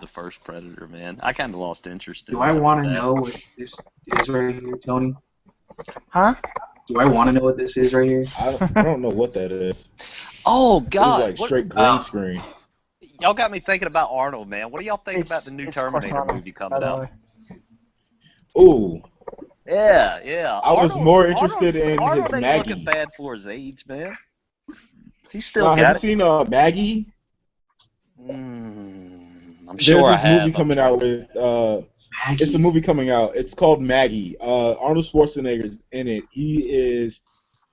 [SPEAKER 3] the first Predator, man. I kind of lost interest in it.
[SPEAKER 4] Do I want to know what this is right here, Tony?
[SPEAKER 2] Huh?
[SPEAKER 4] Do I want to know what this is right here?
[SPEAKER 1] I don't know what that is.
[SPEAKER 3] Oh God!
[SPEAKER 1] It was like straight green screen.
[SPEAKER 3] Y'all got me thinking about Arnold, man. What do y'all think about the new Terminator
[SPEAKER 2] Cortana,
[SPEAKER 3] movie comes out?
[SPEAKER 1] Ooh.
[SPEAKER 3] Yeah.
[SPEAKER 1] I was more interested in
[SPEAKER 3] Arnold
[SPEAKER 1] his
[SPEAKER 3] ain't
[SPEAKER 1] Maggie.
[SPEAKER 3] looking bad for his age, man. He's still got
[SPEAKER 1] have
[SPEAKER 3] it.
[SPEAKER 1] you seen Maggie?
[SPEAKER 3] I'm sure I have.
[SPEAKER 1] There's this movie coming out with. It's a movie coming out. It's called Maggie. Arnold Schwarzenegger's in it.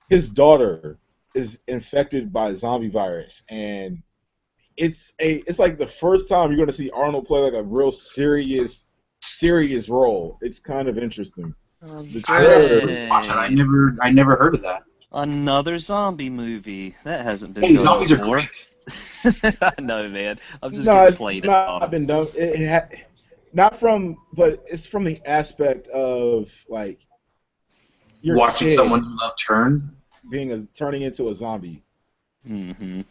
[SPEAKER 1] His daughter is infected by zombie virus, and it's like the first time you're going to see Arnold play like a real serious role. It's kind of interesting.
[SPEAKER 4] I never heard of that.
[SPEAKER 3] Another zombie movie that hasn't been.
[SPEAKER 4] Hey,
[SPEAKER 3] done
[SPEAKER 4] zombies are
[SPEAKER 3] before.
[SPEAKER 4] great.
[SPEAKER 3] I know, man. I'm just getting
[SPEAKER 1] it's not been done. But it's from the aspect of like your
[SPEAKER 4] watching
[SPEAKER 1] kid
[SPEAKER 4] someone you love
[SPEAKER 1] turning into a zombie.
[SPEAKER 3] Mm-hmm.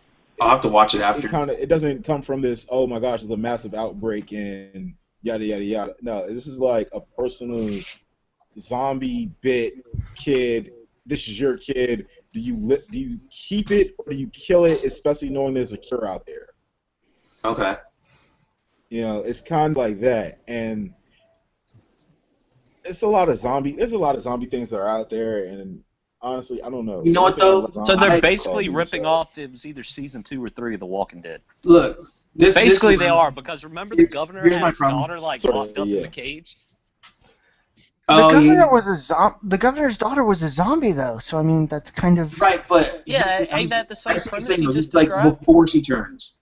[SPEAKER 4] I'll have to watch it after.
[SPEAKER 1] It doesn't come from this. Oh my gosh, there's a massive outbreak and yada yada yada. No, this is like a personal zombie bit kid. This is your kid. Do you keep it or do you kill it? Especially knowing there's a cure out there.
[SPEAKER 4] Okay.
[SPEAKER 1] You know, it's kind of like that, and there's a lot of zombie things that are out there, and honestly, I don't know.
[SPEAKER 4] You know what though?
[SPEAKER 3] So they're basically ripping off. It was either season 2 or 3 of The Walking Dead.
[SPEAKER 4] Look,
[SPEAKER 3] they are, because remember the governor had his daughter locked up in the cage.
[SPEAKER 2] The governor's daughter was a zombie though, so I mean that's kind of
[SPEAKER 4] right. But
[SPEAKER 3] ain't that the same premise you just
[SPEAKER 4] like
[SPEAKER 3] described?
[SPEAKER 4] before she turns.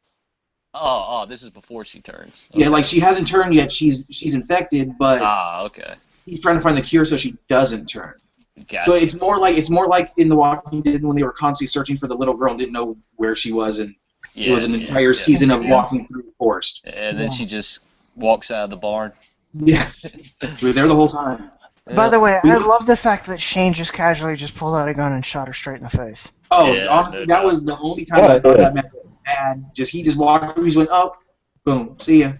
[SPEAKER 3] Oh, this is before she turns.
[SPEAKER 4] Okay. Yeah, like she hasn't turned yet. She's infected, but
[SPEAKER 3] okay.
[SPEAKER 4] He's trying to find the cure so she doesn't turn.
[SPEAKER 3] Gotcha.
[SPEAKER 4] So it's more like in The Walking Dead when they were constantly searching for the little girl and didn't know where she was, and it was an entire season of walking through the forest.
[SPEAKER 3] And then she just walks out of the barn.
[SPEAKER 4] Yeah, she was there the whole time.
[SPEAKER 2] By the way, I love the fact that Shane just casually just pulled out a gun and shot her straight in the face.
[SPEAKER 4] Oh, honestly, that was the only time I thought that man was bad. He just walked through, he went up, boom, see ya.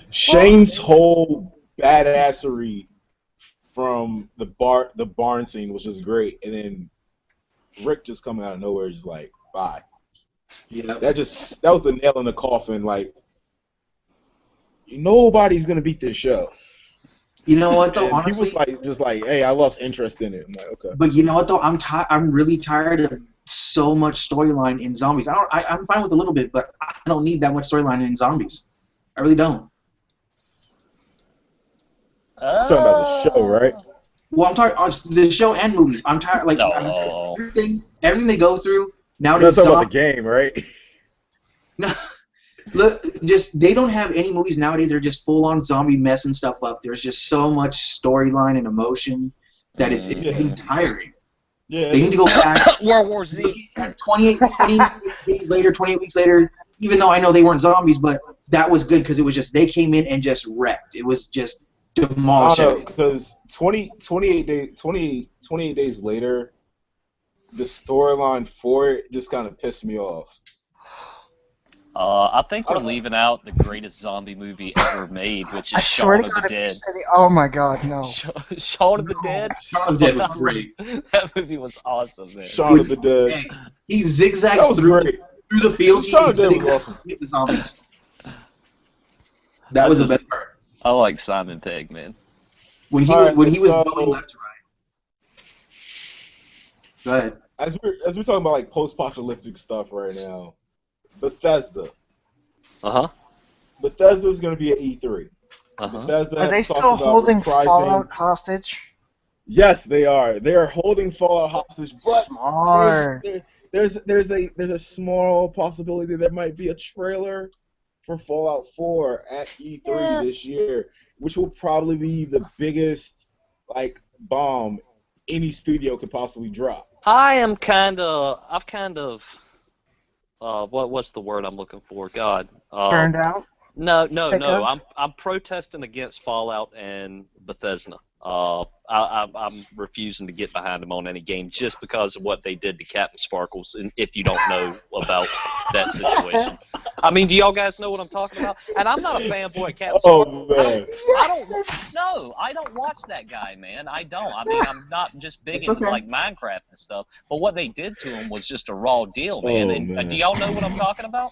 [SPEAKER 1] Shane's whole badassery from the barn scene was just great, and then Rick just coming out of nowhere, just like, bye.
[SPEAKER 4] Yeah,
[SPEAKER 1] that was the nail in the coffin. Like, nobody's gonna beat this show.
[SPEAKER 4] You know what though?
[SPEAKER 1] And
[SPEAKER 4] honestly,
[SPEAKER 1] he was just like, hey, I lost interest in it. I'm like, okay.
[SPEAKER 4] But you know what though? I'm really tired of so much storyline in zombies. I'm fine with a little bit, but I don't need that much storyline in zombies. I really don't.
[SPEAKER 1] You're talking about the show, right?
[SPEAKER 4] Well, I'm talking the show and movies. I'm tired. Like everything they go through nowadays.
[SPEAKER 1] You're talking about the game, right?
[SPEAKER 4] No. Look, they don't have any movies nowadays that are just full on zombie mess and stuff left. There's just so much storyline and emotion that it's getting tiring.
[SPEAKER 1] Yeah.
[SPEAKER 4] They need to go back.
[SPEAKER 3] World War Z.
[SPEAKER 4] 28 weeks later, even though I know they weren't zombies, but that was good because it was just they came in and just wrecked. It was just demolished.
[SPEAKER 1] Because 28 days later, the storyline for it just kind of pissed me off.
[SPEAKER 3] I think we're leaving out the greatest zombie movie ever made, which is
[SPEAKER 2] swear
[SPEAKER 3] Shaun
[SPEAKER 2] to
[SPEAKER 3] of the
[SPEAKER 2] God,
[SPEAKER 3] Dead.
[SPEAKER 2] Oh my God, no.
[SPEAKER 3] Shaun of the Dead?
[SPEAKER 4] Shaun of the Dead was great.
[SPEAKER 3] That movie was awesome, man.
[SPEAKER 1] Shaun of the Dead.
[SPEAKER 4] Hey, he zigzags
[SPEAKER 1] That was
[SPEAKER 4] through
[SPEAKER 1] great.
[SPEAKER 4] the field.
[SPEAKER 1] Shaun of the Dead was
[SPEAKER 4] zigzags
[SPEAKER 1] awesome.
[SPEAKER 4] to hit the zombies. That was the best part.
[SPEAKER 3] I like Simon Pegg, man.
[SPEAKER 4] When he was going left to right. Go ahead.
[SPEAKER 1] As we're talking about like post-apocalyptic stuff right now, Bethesda. Bethesda's going to be at E3. Bethesda
[SPEAKER 2] Are they still holding Fallout hostage?
[SPEAKER 1] Yes, they are. They are holding Fallout hostage, but
[SPEAKER 2] Smart.
[SPEAKER 1] there's a small possibility there might be a trailer for Fallout 4 at E3 this year, which will probably be the biggest like bomb any studio could possibly drop.
[SPEAKER 3] I've kind of what's the word I'm looking for? God.
[SPEAKER 2] Burned out?
[SPEAKER 3] No. I'm protesting against Fallout and Bethesda. I'm refusing to get behind them on any game just because of what they did to Captain Sparkles. And if you don't know about that situation, I mean, do y'all guys know what I'm talking about? And I'm not a fanboy of Captain Sparkles.
[SPEAKER 1] Man.
[SPEAKER 3] I don't watch that guy, man. I don't. I mean, I'm not just big into like Minecraft and stuff. But what they did to him was just a raw deal, man.
[SPEAKER 1] Man.
[SPEAKER 3] Do y'all know what I'm talking about?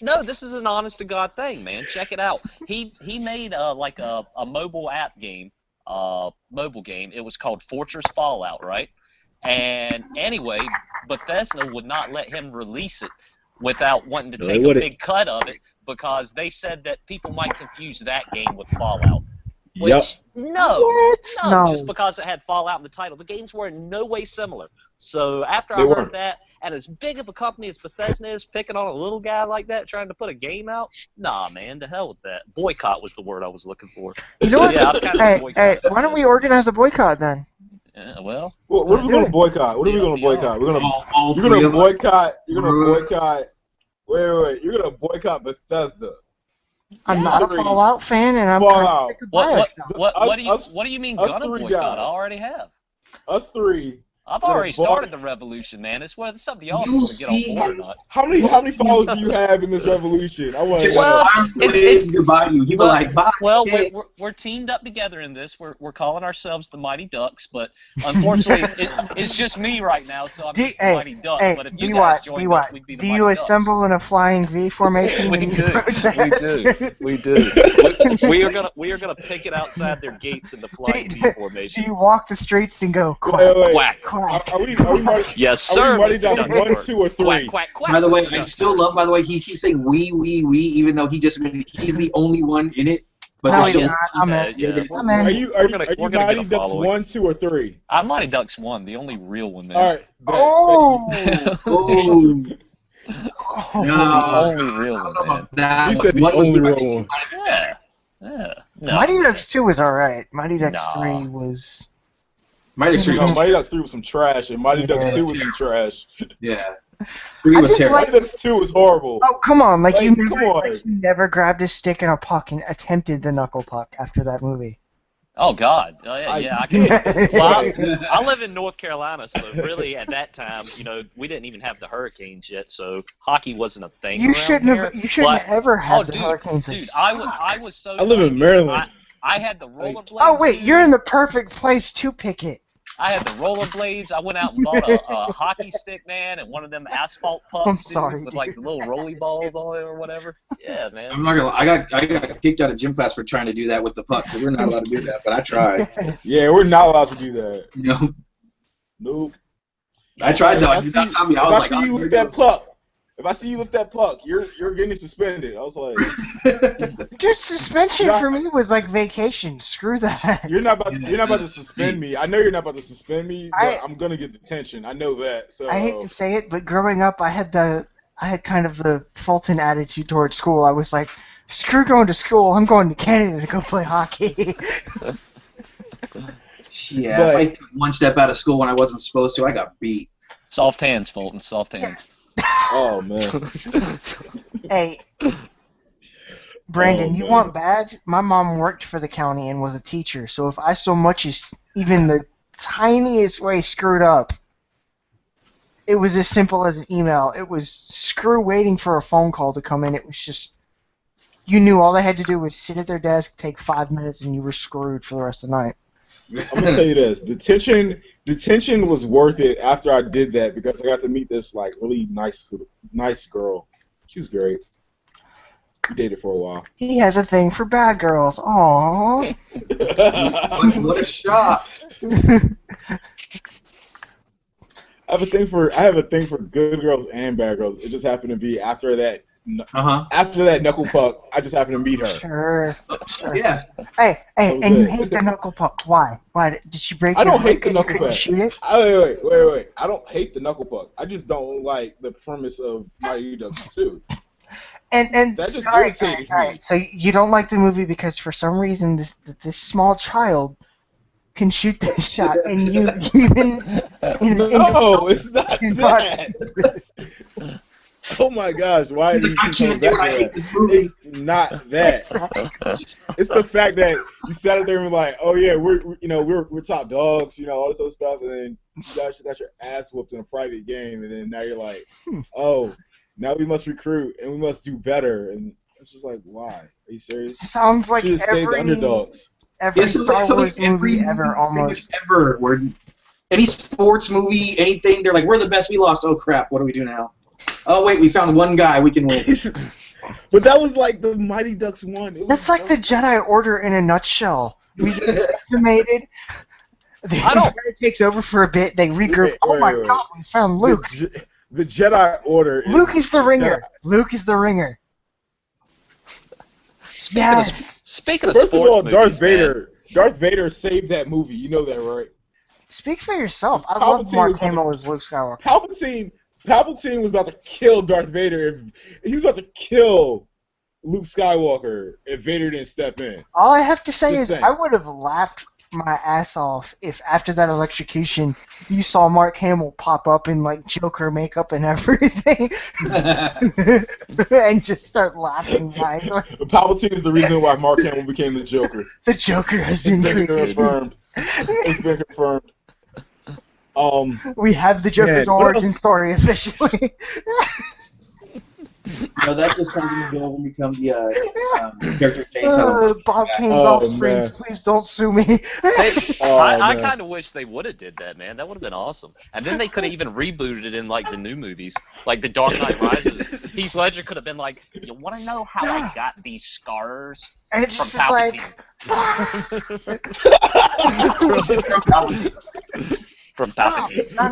[SPEAKER 3] No, this is an honest to God thing, man. Check it out. He made like a mobile app game, mobile game. It was called Fortress Fallout, right? And anyway, Bethesda would not let him release it without wanting to take a big cut of it because they said that people might confuse that game with Fallout. Which, no, just because it had Fallout in the title. The games were in no way similar. So after I heard that, and as big of a company as Bethesda is picking on a little guy like that trying to put a game out, nah, man, to hell with that. Boycott was the word I was looking for.
[SPEAKER 2] You know what?
[SPEAKER 3] Yeah, I'm kind of
[SPEAKER 2] hey, why don't we organize a boycott then?
[SPEAKER 3] Yeah, well,
[SPEAKER 1] what are we going to boycott? What are we going to boycott? You're going to boycott. You're going to boycott. Wait. You're going to boycott Bethesda.
[SPEAKER 2] I'm not a Fallout fan, and I'm
[SPEAKER 1] Fallout.
[SPEAKER 3] What do you mean gonna boycott? I already have.
[SPEAKER 1] Us three.
[SPEAKER 3] I've already started the revolution, man. It's whether it's up to y'all to get on board or not.
[SPEAKER 1] How many followers do you have in this revolution? I want to
[SPEAKER 4] know. It's goodbye to you. People like, bye.
[SPEAKER 3] Well, we're teamed up together in this. We're calling ourselves the Mighty Ducks, but unfortunately, it's just me right now, so I'm just the Mighty Duck. But if you guys join us, we'd be the Mighty Ducks.
[SPEAKER 2] Do you assemble in a flying V formation?
[SPEAKER 3] We do. We are gonna pick it outside their gates in the flying V formation.
[SPEAKER 2] Do you walk the streets and go quack, quack?
[SPEAKER 1] Are we
[SPEAKER 3] yes, sir.
[SPEAKER 1] Are we Mighty Ducks 1, 2, or 3?
[SPEAKER 3] Quack.
[SPEAKER 4] By the way, I still love. By the way, he keeps saying we, even though he's the only one in it. But
[SPEAKER 2] no,
[SPEAKER 4] still,
[SPEAKER 2] I'm in.
[SPEAKER 1] Are you Mighty Ducks 1, 2, or 3?
[SPEAKER 3] I'm Mighty Ducks 1, the only real one, man.
[SPEAKER 1] All right.
[SPEAKER 2] Oh.
[SPEAKER 3] No, the only real one, man.
[SPEAKER 4] That.
[SPEAKER 1] You said the only real one.
[SPEAKER 3] Yeah. No,
[SPEAKER 2] Mighty Ducks 2 was alright. Mighty Ducks 3 was.
[SPEAKER 1] Mighty Ducks 3 was some trash, and Mighty Ducks 2 was some trash.
[SPEAKER 4] Yeah. 3 was terrible.
[SPEAKER 1] Mighty Ducks 2 was horrible.
[SPEAKER 2] Oh, come on. You never grabbed a stick and a puck and attempted the knuckle puck after that movie.
[SPEAKER 3] Oh, God. Yeah, I can. Well, I live in North Carolina, so really at that time, we didn't even have the Hurricanes yet, so hockey wasn't a thing.
[SPEAKER 2] You shouldn't ever have the Hurricanes.
[SPEAKER 3] Dude, I was so.
[SPEAKER 1] I live in Maryland.
[SPEAKER 3] I had the rollerblades.
[SPEAKER 2] Oh, wait, you're in the perfect place to pick it.
[SPEAKER 3] I had the rollerblades. I went out and bought a hockey stick, man, and one of them asphalt pucks with like the little rolly balls on it or whatever. Yeah, man.
[SPEAKER 4] I'm not gonna lie. I got kicked out of gym class for trying to do that with the puck. We're not allowed to do that, but I tried.
[SPEAKER 1] Yeah, we're not allowed to do that.
[SPEAKER 4] No.
[SPEAKER 1] Nope.
[SPEAKER 4] I tried though. I was like,
[SPEAKER 1] if I see you lift that puck, you're getting suspended. I was like,
[SPEAKER 2] dude, suspension for me was like vacation. Screw that.
[SPEAKER 1] You're not about to suspend me. I know you're not about to suspend me, but I'm gonna get detention. I know that. So
[SPEAKER 2] I hate to say it, but growing up, I had kind of the Fulton attitude towards school. I was like, screw going to school. I'm going to Canada to go play hockey.
[SPEAKER 4] Yeah, if I took one step out of school when I wasn't supposed to, I got beat.
[SPEAKER 3] Soft hands, Fulton. Soft hands.
[SPEAKER 1] Oh, man.
[SPEAKER 2] Hey, Brandon, you want bad? My mom worked for the county and was a teacher, so if I so much as even the tiniest way screwed up. It was as simple as an email. It was Screw waiting for a phone call to come in. It was just, you knew all they had to do was sit at their desk, take 5 minutes, and you were screwed for the rest of the night.
[SPEAKER 1] I'm gonna tell you this: the tension was worth it after I did that because I got to meet this like really nice girl. She was great. We dated for a while.
[SPEAKER 2] He has a thing for bad girls. Aww.
[SPEAKER 4] What a shock!
[SPEAKER 1] I have a thing for good girls and bad girls. It just happened to be after that knuckle puck, I just happened to meet her.
[SPEAKER 2] Sure.
[SPEAKER 4] Yeah.
[SPEAKER 2] Hey, and you hate the knuckle puck. Why? Why did she break?
[SPEAKER 1] I don't hate the knuckle puck.
[SPEAKER 2] Shoot it?
[SPEAKER 1] Wait. I don't hate the knuckle puck. I just don't like the premise of Mighty Ducks 2.
[SPEAKER 2] And
[SPEAKER 1] that just irritated me.
[SPEAKER 2] All right. So you don't like the movie because for some reason this small child can shoot this shot, and you even
[SPEAKER 1] no, it's not that. Oh my gosh, why do you
[SPEAKER 4] I can't do it, I hate this movie.
[SPEAKER 1] It's not that. It's the fact that you sat there and were like, oh yeah, we're top dogs, all this other stuff, and then you got your ass whooped in a private game, and then now you're like, oh, now we must recruit and we must do better, and it's just like, why? Are you serious?
[SPEAKER 2] Sounds like
[SPEAKER 1] stayed the underdogs.
[SPEAKER 2] Every Star Wars movie ever, almost.
[SPEAKER 4] Ever. Any sports movie, anything, they're like, we're the best, we lost. Oh crap, what do we do now? Oh wait, we found one guy we can win.
[SPEAKER 1] But that was like the Mighty Ducks 1.
[SPEAKER 2] That's like the Jedi Order in a nutshell. We get decimated. The Empire takes over for a bit. They regroup. Oh my God, we found Luke.
[SPEAKER 1] The Jedi Order.
[SPEAKER 2] Luke is the ringer. Luke is the ringer.
[SPEAKER 3] Speaking of
[SPEAKER 1] First
[SPEAKER 3] sports
[SPEAKER 1] of all,
[SPEAKER 3] movies,
[SPEAKER 1] Darth Vader saved that movie. You know that, right?
[SPEAKER 2] Speak for yourself. I love Mark Hamill as Luke Skywalker.
[SPEAKER 1] Palpatine was about to kill Darth Vader. He was about to kill Luke Skywalker if Vader didn't step in.
[SPEAKER 2] All I have to say is I would have laughed my ass off if after that electrocution you saw Mark Hamill pop up in like Joker makeup and everything and just start laughing.
[SPEAKER 1] Palpatine is the reason why Mark Hamill became the Joker.
[SPEAKER 2] The Joker has been
[SPEAKER 1] confirmed. It's been confirmed.
[SPEAKER 2] We have the Joker's origin story officially.
[SPEAKER 4] No, that just comes in the middle when we become the character change.
[SPEAKER 2] Bob Kane's offsprings, please don't sue me.
[SPEAKER 3] I kind of wish they would have did that, man. That would have been awesome. And then they could have even rebooted it in like the new movies, like The Dark Knight Rises. Heath Ledger could have been like, "You want to know how I got these scars?"
[SPEAKER 2] And it's just
[SPEAKER 3] Palpatine. From Palpatine.
[SPEAKER 2] No.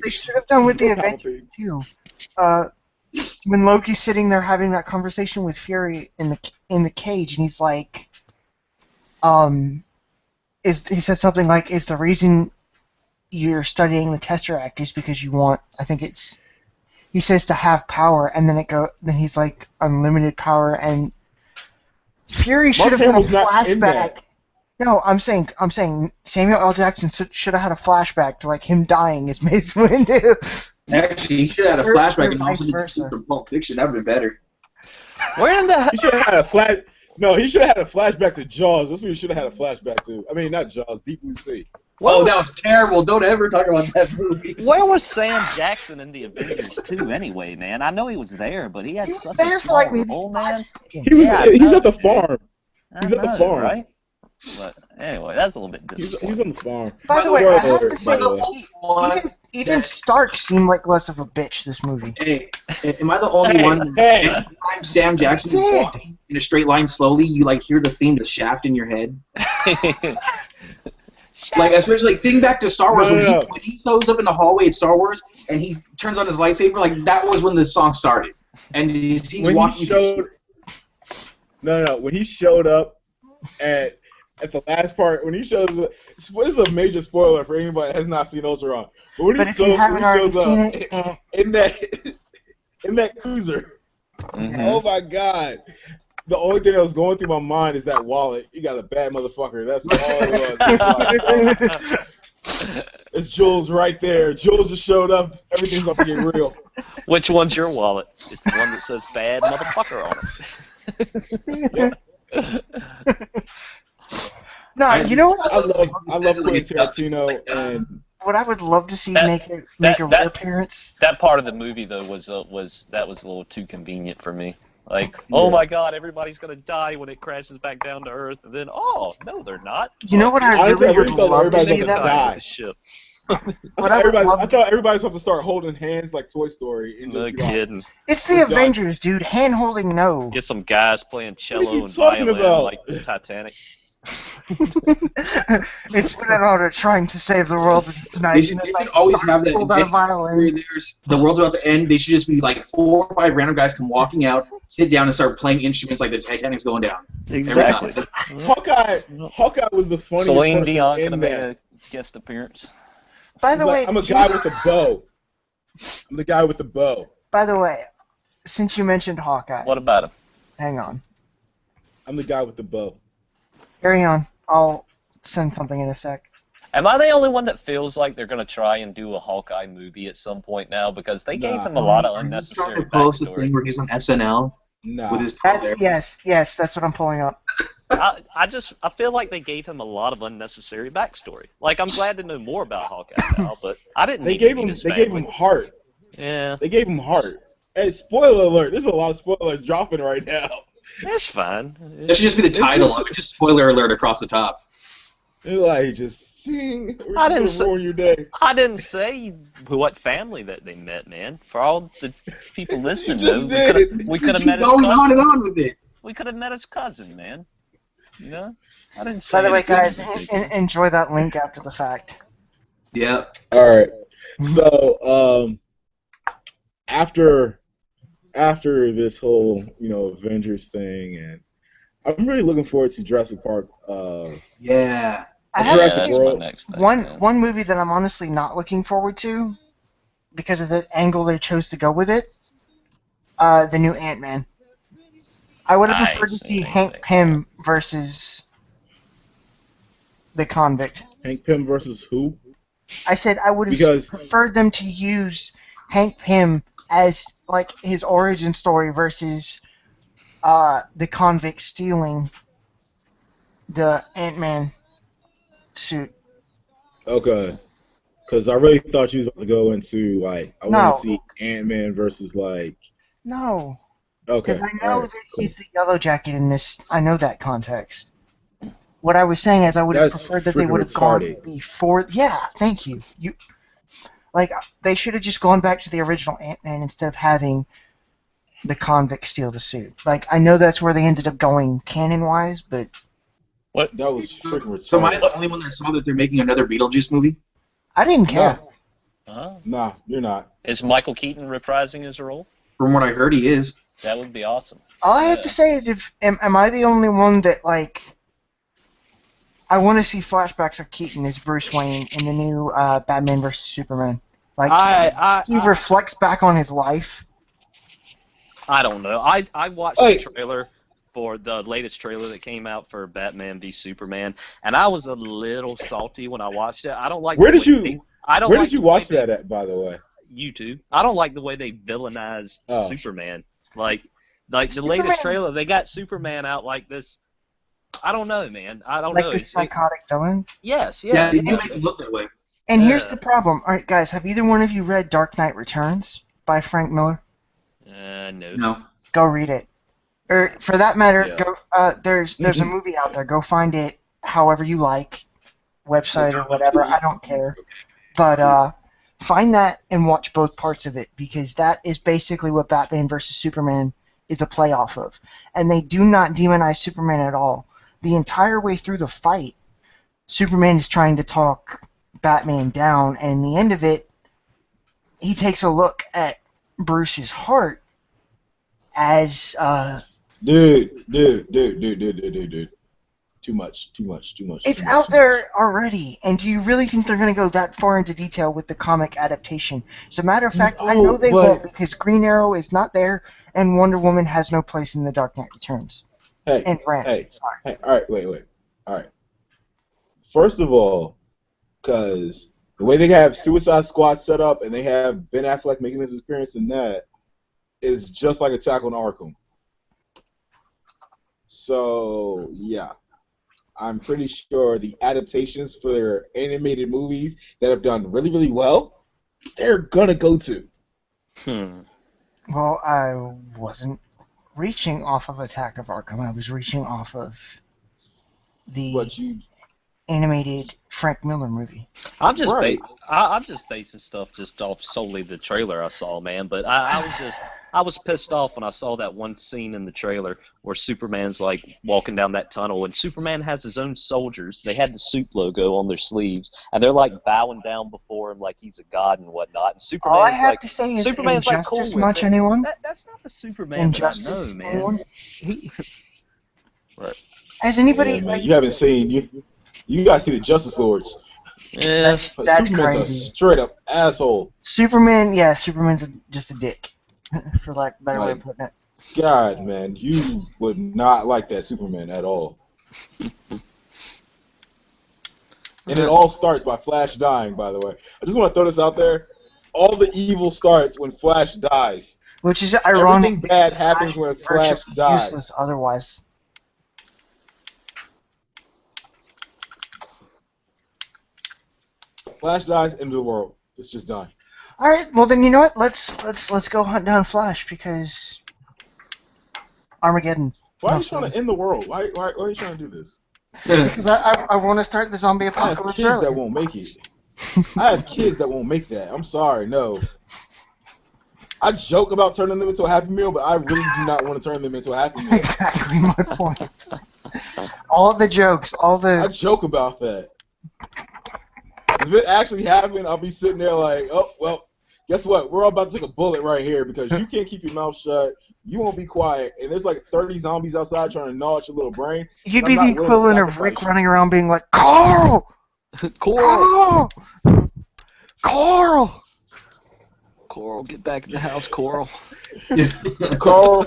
[SPEAKER 2] They should have done with the Avengers too. When Loki's sitting there having that conversation with Fury in the cage, and he's like, he said something like, "Is the reason you're studying the Tesseract is because you want?" I think it's. He says to have power, and then then he's like unlimited power, and Fury should have had a flashback. No, I'm saying Samuel L. Jackson should have had a flashback to like him dying as Mace Windu.
[SPEAKER 4] Actually, he should have had a flashback and also did from Pulp Fiction. That would have been better.
[SPEAKER 3] Where in the?
[SPEAKER 1] He should have had a flash. No, he should have had a flashback to Jaws. That's what he should have had a flashback to. I mean, not Jaws, Deep Blue Sea.
[SPEAKER 4] Oh, that was terrible. Don't ever talk about that movie.
[SPEAKER 3] Where was Sam Jackson in the Avengers 2 anyway, man? I know he was there, but he had such a small role, man.
[SPEAKER 1] He's at the farm. He's at the farm.
[SPEAKER 3] Right? But anyway, that's a little bit disappointing.
[SPEAKER 1] He's on the farm.
[SPEAKER 2] By the way, I have to say, even Stark seemed like less of a bitch this movie.
[SPEAKER 4] Hey, am I the only one? Anytime Sam Jackson is walking in a straight line slowly, you like hear the theme of Shaft in your head. Like, especially like think back to Star Wars when he shows up in the hallway at Star Wars and he turns on his lightsaber. Like that was when the song started, and he's walking.
[SPEAKER 1] When he showed up at the last part, when he shows up, this is a major spoiler for anybody that has not seen Ultron. But when he shows up in that cruiser, oh my God. The only thing that was going through my mind is that wallet. You got a bad motherfucker. That's all it was. It's Jules right there. Jules just showed up. Everything's about to get real.
[SPEAKER 3] Which one's your wallet? It's the one that says bad motherfucker on it.
[SPEAKER 2] No, you know what?
[SPEAKER 1] I love Quentin Tarantino, and
[SPEAKER 2] What I would love to see
[SPEAKER 3] That-
[SPEAKER 2] make a
[SPEAKER 3] that-
[SPEAKER 2] rare appearance.
[SPEAKER 3] That part of the movie though was a little too convenient for me. Like, oh
[SPEAKER 1] Yeah.
[SPEAKER 3] my God, everybody's gonna die when it crashes back down to Earth, and then oh no, they're not.
[SPEAKER 2] You know what I
[SPEAKER 1] Honestly,
[SPEAKER 2] really
[SPEAKER 1] I
[SPEAKER 2] would
[SPEAKER 1] really thought
[SPEAKER 2] love to
[SPEAKER 1] everybody
[SPEAKER 2] see
[SPEAKER 1] was gonna
[SPEAKER 2] that.
[SPEAKER 1] die.
[SPEAKER 3] With the ship.
[SPEAKER 1] I thought everybody was supposed to start holding hands like Toy Story and
[SPEAKER 3] No
[SPEAKER 1] just be like,
[SPEAKER 3] kidding.
[SPEAKER 2] It's the
[SPEAKER 1] We're done.
[SPEAKER 2] Avengers, dude. Hand holding no.
[SPEAKER 3] Get some guys playing cello
[SPEAKER 1] you
[SPEAKER 3] and
[SPEAKER 1] talking
[SPEAKER 3] violin
[SPEAKER 1] about?
[SPEAKER 3] like Titanic.
[SPEAKER 2] It's been an honor trying to save the world with
[SPEAKER 4] They
[SPEAKER 2] tonight.
[SPEAKER 4] should always have that
[SPEAKER 2] Pulled out a
[SPEAKER 4] event where
[SPEAKER 2] violin.
[SPEAKER 4] the world's about to end. They should just be like 4 or 5 random guys come walking out, sit down, and start playing instruments like the Titanic's going down.
[SPEAKER 3] Exactly.
[SPEAKER 1] Hawkeye was the funniest
[SPEAKER 3] Celine
[SPEAKER 1] person
[SPEAKER 3] Dion
[SPEAKER 1] in
[SPEAKER 3] could have
[SPEAKER 1] that.
[SPEAKER 3] made a guest appearance.
[SPEAKER 2] By
[SPEAKER 1] He's
[SPEAKER 2] the
[SPEAKER 1] like,
[SPEAKER 2] way,
[SPEAKER 1] I'm a guy with a bow. I'm the guy with the bow.
[SPEAKER 2] by the way, since you mentioned Hawkeye,
[SPEAKER 3] What about him?
[SPEAKER 2] hang on.
[SPEAKER 1] I'm the guy with the bow.
[SPEAKER 2] Carry on. I'll send something in a sec.
[SPEAKER 3] Am I the only one that feels like they're going to try and do a Hawkeye movie at some point now? Because they gave him a lot of unnecessary
[SPEAKER 4] Trying to post a
[SPEAKER 3] backstory.
[SPEAKER 4] thing where he's on SNL
[SPEAKER 1] Nah.
[SPEAKER 4] with his top
[SPEAKER 2] That's
[SPEAKER 4] there.
[SPEAKER 2] yes, that's what I'm pulling up.
[SPEAKER 3] I feel like they gave him a lot of unnecessary backstory. Like, I'm glad to know more about Hawkeye now, but I didn't.
[SPEAKER 1] They
[SPEAKER 3] need
[SPEAKER 1] gave
[SPEAKER 3] to meet
[SPEAKER 1] him.
[SPEAKER 3] his
[SPEAKER 1] They gave him
[SPEAKER 3] family.
[SPEAKER 1] heart.
[SPEAKER 3] Yeah,
[SPEAKER 1] They gave him heart. Hey, spoiler alert! There's a lot of spoilers dropping right now.
[SPEAKER 3] that's fine.
[SPEAKER 4] That should just be the title of it. Just spoiler alert across the top.
[SPEAKER 1] They're like, just sing. We're
[SPEAKER 3] I
[SPEAKER 1] just
[SPEAKER 3] didn't
[SPEAKER 1] gonna
[SPEAKER 3] say-
[SPEAKER 1] ruin your day.
[SPEAKER 3] I didn't say what family that they met, man. For all the people listening,
[SPEAKER 1] You just
[SPEAKER 3] though,
[SPEAKER 1] did.
[SPEAKER 3] we could have
[SPEAKER 4] Keep
[SPEAKER 3] met his
[SPEAKER 4] going on and
[SPEAKER 3] cousin.
[SPEAKER 4] on with it.
[SPEAKER 3] We could have met his cousin, man. You know, I didn't say.
[SPEAKER 2] By the way,
[SPEAKER 3] anything
[SPEAKER 2] guys,
[SPEAKER 3] ridiculous.
[SPEAKER 2] enjoy that link after the fact.
[SPEAKER 4] Yeah.
[SPEAKER 1] All right. So, after this whole Avengers thing, and I'm really looking forward to Jurassic Park.
[SPEAKER 4] Yeah.
[SPEAKER 2] I have to
[SPEAKER 1] Jurassic
[SPEAKER 2] say,
[SPEAKER 3] that's my
[SPEAKER 1] World.
[SPEAKER 3] next thing,
[SPEAKER 2] one
[SPEAKER 3] man.
[SPEAKER 2] one movie that I'm honestly not looking forward to because of the angle they chose to go with it. The new Ant-Man. I would have
[SPEAKER 3] I
[SPEAKER 2] preferred to
[SPEAKER 3] ain't
[SPEAKER 2] see
[SPEAKER 3] seen
[SPEAKER 2] Hank
[SPEAKER 3] anything.
[SPEAKER 2] Pym versus the convict.
[SPEAKER 1] Hank Pym versus who?
[SPEAKER 2] I said I would have
[SPEAKER 1] Because-
[SPEAKER 2] preferred them to use Hank Pym as like his origin story versus the convict stealing the Ant-Man suit.
[SPEAKER 1] Okay. Because I really thought you was about to go into like I
[SPEAKER 2] No.
[SPEAKER 1] want to see Ant-Man versus like.
[SPEAKER 2] No,
[SPEAKER 1] Okay.
[SPEAKER 2] because I know
[SPEAKER 1] all right,
[SPEAKER 2] that he's the yellow jacket in this. I know that context. What I was saying is I would have
[SPEAKER 1] That's
[SPEAKER 2] preferred that they
[SPEAKER 1] freaking
[SPEAKER 2] would have gone
[SPEAKER 1] retarded.
[SPEAKER 2] before. Yeah, thank you. Like they should have just gone back to the original Ant-Man instead of having the convict steal the suit. Like I know that's where they ended up going canon-wise, but
[SPEAKER 1] That was freaking retarded.
[SPEAKER 4] So am I the only one that saw that they're making another Beetlejuice movie?
[SPEAKER 2] I didn't care.
[SPEAKER 3] Huh?
[SPEAKER 1] Nah, you're not.
[SPEAKER 3] Is Michael Keaton reprising his role?
[SPEAKER 4] From what I heard, he is.
[SPEAKER 3] That would be awesome.
[SPEAKER 2] All I have
[SPEAKER 3] Yeah.
[SPEAKER 2] to say is, if am I the only one that like? I want to see flashbacks of Keaton as Bruce Wayne in the new Batman vs Superman. Like he reflects back on his life.
[SPEAKER 3] I don't know. I watched
[SPEAKER 1] Hey.
[SPEAKER 3] the trailer for the latest trailer that came out for Batman v Superman, and I was a little salty when I watched it. I don't like.
[SPEAKER 1] Where
[SPEAKER 3] the
[SPEAKER 1] did
[SPEAKER 3] way
[SPEAKER 1] you?
[SPEAKER 3] they- I don't
[SPEAKER 1] Where
[SPEAKER 3] like
[SPEAKER 1] did you
[SPEAKER 3] the way
[SPEAKER 1] watch
[SPEAKER 3] they-
[SPEAKER 1] that at, by the way?
[SPEAKER 3] YouTube. I don't like the way they villainized
[SPEAKER 1] Oh.
[SPEAKER 3] Superman. Like the latest trailer, they got Superman out like this. I don't know, man. I don't
[SPEAKER 2] Like
[SPEAKER 3] know.
[SPEAKER 2] this psychotic villain.
[SPEAKER 3] Yes,
[SPEAKER 4] Yeah, they
[SPEAKER 3] yeah.
[SPEAKER 4] do make it look that way.
[SPEAKER 2] And here's
[SPEAKER 3] Yeah.
[SPEAKER 2] the problem. All right, guys, have either one of you read Dark Knight Returns by Frank Miller?
[SPEAKER 3] No.
[SPEAKER 4] No.
[SPEAKER 2] Go read it. Or for that matter,
[SPEAKER 1] Yeah.
[SPEAKER 2] go. There's a movie out there. Go find it. However you like, website or whatever. I don't care. But find that and watch both parts of it because that is basically what Batman vs Superman is a play off of. And they do not demonize Superman at all. The entire way through the fight, Superman is trying to talk Batman down, and in the end of it, he takes a look at Bruce's heart as
[SPEAKER 1] Dude. Too much.
[SPEAKER 2] it's out there already. And do you really think they're going to go that far into detail with the comic adaptation? As a matter of fact, I know they won't because Green Arrow is not there, and Wonder Woman has no place in The Dark Knight Returns.
[SPEAKER 1] Hey,
[SPEAKER 2] And Grant,
[SPEAKER 1] hey,
[SPEAKER 2] sorry.
[SPEAKER 1] hey, all right, wait. All right. First of all, because the way they have Suicide Squad set up and they have Ben Affleck making his appearance in that is just like Attack on Arkham. So, yeah. I'm pretty sure the adaptations for their animated movies that have done really, really well, they're gonna go to.
[SPEAKER 2] Well, I wasn't reaching off of Attack of Arkham. I was reaching off of the animated Frank Miller movie.
[SPEAKER 3] I'm just basing stuff just off solely the trailer I saw, man. But I was pissed off when I saw that one scene in the trailer where Superman's like walking down that tunnel, and Superman has his own soldiers. They had the suit logo on their sleeves, and they're like bowing down before him like he's a god and whatnot. And Superman's
[SPEAKER 2] all I have to say is
[SPEAKER 3] Superman's
[SPEAKER 2] Injustice
[SPEAKER 3] like cool
[SPEAKER 2] much, anyone?
[SPEAKER 3] That's not the Superman
[SPEAKER 2] Injustice,
[SPEAKER 3] that I know, man.
[SPEAKER 2] anyone?
[SPEAKER 3] Right.
[SPEAKER 2] Has anybody?
[SPEAKER 1] Yeah, man, you haven't seen you guys see the Justice Lords.
[SPEAKER 3] Yeah,
[SPEAKER 2] that's
[SPEAKER 1] Superman's
[SPEAKER 2] crazy.
[SPEAKER 1] a straight up asshole.
[SPEAKER 2] Superman's just a dick, for lack of a better way of putting it.
[SPEAKER 1] God, man, you would not like that Superman at all. And it all starts by Flash dying, by the way. I just want to throw this out there. All the evil starts when Flash dies.
[SPEAKER 2] Which is ironic.
[SPEAKER 1] Everything bad happens when Flash dies.
[SPEAKER 2] Useless otherwise.
[SPEAKER 1] Flash dies, end of the world. It's just done.
[SPEAKER 2] All right. Well, then you know what? Let's go hunt down Flash because Armageddon.
[SPEAKER 1] Why are you trying to end the world? Why are you trying to do this?
[SPEAKER 2] Because I want to start the zombie
[SPEAKER 1] I have
[SPEAKER 2] apocalypse
[SPEAKER 1] kids
[SPEAKER 2] early.
[SPEAKER 1] that won't make it. I have kids that won't make that. I'm sorry, no. I joke about turning them into a Happy Meal, but I really do not want to turn them into a Happy Meal.
[SPEAKER 2] Exactly my point. All the jokes,
[SPEAKER 1] I joke about that. If it actually happened, I'll be sitting there like, oh, well, guess what? We're all about to take a bullet right here because you can't keep your mouth shut. You won't be quiet. And there's like 30 zombies outside trying to gnaw at your little brain.
[SPEAKER 2] You'd be the equivalent of Rick running around being like, Carl!
[SPEAKER 3] Coral!
[SPEAKER 2] Carl!
[SPEAKER 3] Coral, get back in the house, Coral.
[SPEAKER 1] Carl,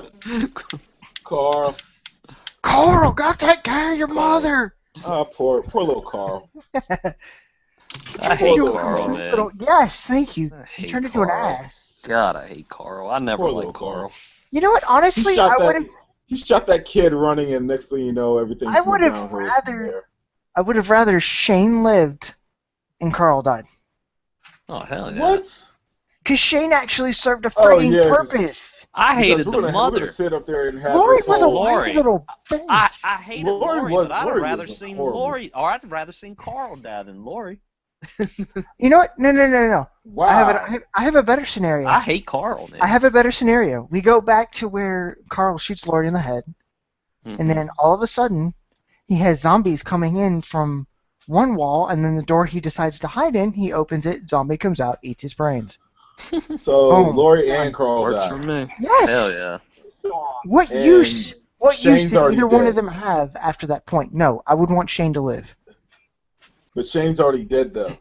[SPEAKER 2] go take care of your mother!
[SPEAKER 1] oh, poor little Carl.
[SPEAKER 3] I hate Carl, man.
[SPEAKER 2] Yes, thank you.
[SPEAKER 3] I
[SPEAKER 2] You
[SPEAKER 3] hate
[SPEAKER 2] turned into an
[SPEAKER 3] Carl.
[SPEAKER 2] ass.
[SPEAKER 3] God, I hate Carl. I never
[SPEAKER 1] Poor
[SPEAKER 3] liked
[SPEAKER 1] little
[SPEAKER 3] Carl.
[SPEAKER 2] You know what? Honestly, I would have.
[SPEAKER 1] He shot that kid running, and next thing you know, everything's
[SPEAKER 2] I would have
[SPEAKER 1] downhill from
[SPEAKER 2] rather.
[SPEAKER 1] there.
[SPEAKER 2] I would have rather Shane lived, and Carl died.
[SPEAKER 3] Oh, hell yeah.
[SPEAKER 1] What?
[SPEAKER 2] Because Shane actually served a freaking
[SPEAKER 1] yeah,
[SPEAKER 2] purpose.
[SPEAKER 3] I hated
[SPEAKER 1] Because
[SPEAKER 3] the
[SPEAKER 1] we're
[SPEAKER 3] mother.
[SPEAKER 1] gonna sit up there and have
[SPEAKER 2] Lori
[SPEAKER 1] this
[SPEAKER 2] was a
[SPEAKER 1] whole-
[SPEAKER 2] weird little thing.
[SPEAKER 3] I hated Lori, but I'd
[SPEAKER 1] Lori
[SPEAKER 3] rather
[SPEAKER 1] was
[SPEAKER 3] seen
[SPEAKER 1] horrible.
[SPEAKER 3] Lori, or I'd rather seen Carl die than Lori.
[SPEAKER 2] You know what? No.
[SPEAKER 1] Wow.
[SPEAKER 2] I have a better scenario.
[SPEAKER 3] I hate Carl, man.
[SPEAKER 2] I have a better scenario. We go back to where Carl shoots Lori in the head, and then all of a sudden, he has zombies coming in from one wall, and then the door he decides to hide in, he opens it, zombie comes out, eats his brains.
[SPEAKER 1] So
[SPEAKER 2] Boom.
[SPEAKER 1] Lori and Carl
[SPEAKER 3] Works
[SPEAKER 1] died.
[SPEAKER 3] for me.
[SPEAKER 2] Yes.
[SPEAKER 3] Hell yeah.
[SPEAKER 2] What
[SPEAKER 1] And
[SPEAKER 2] use? What use
[SPEAKER 1] Shane's
[SPEAKER 2] did
[SPEAKER 1] already
[SPEAKER 2] either one
[SPEAKER 1] dead.
[SPEAKER 2] of them have after that point? No, I would want Shane to live.
[SPEAKER 1] But Shane's already dead though.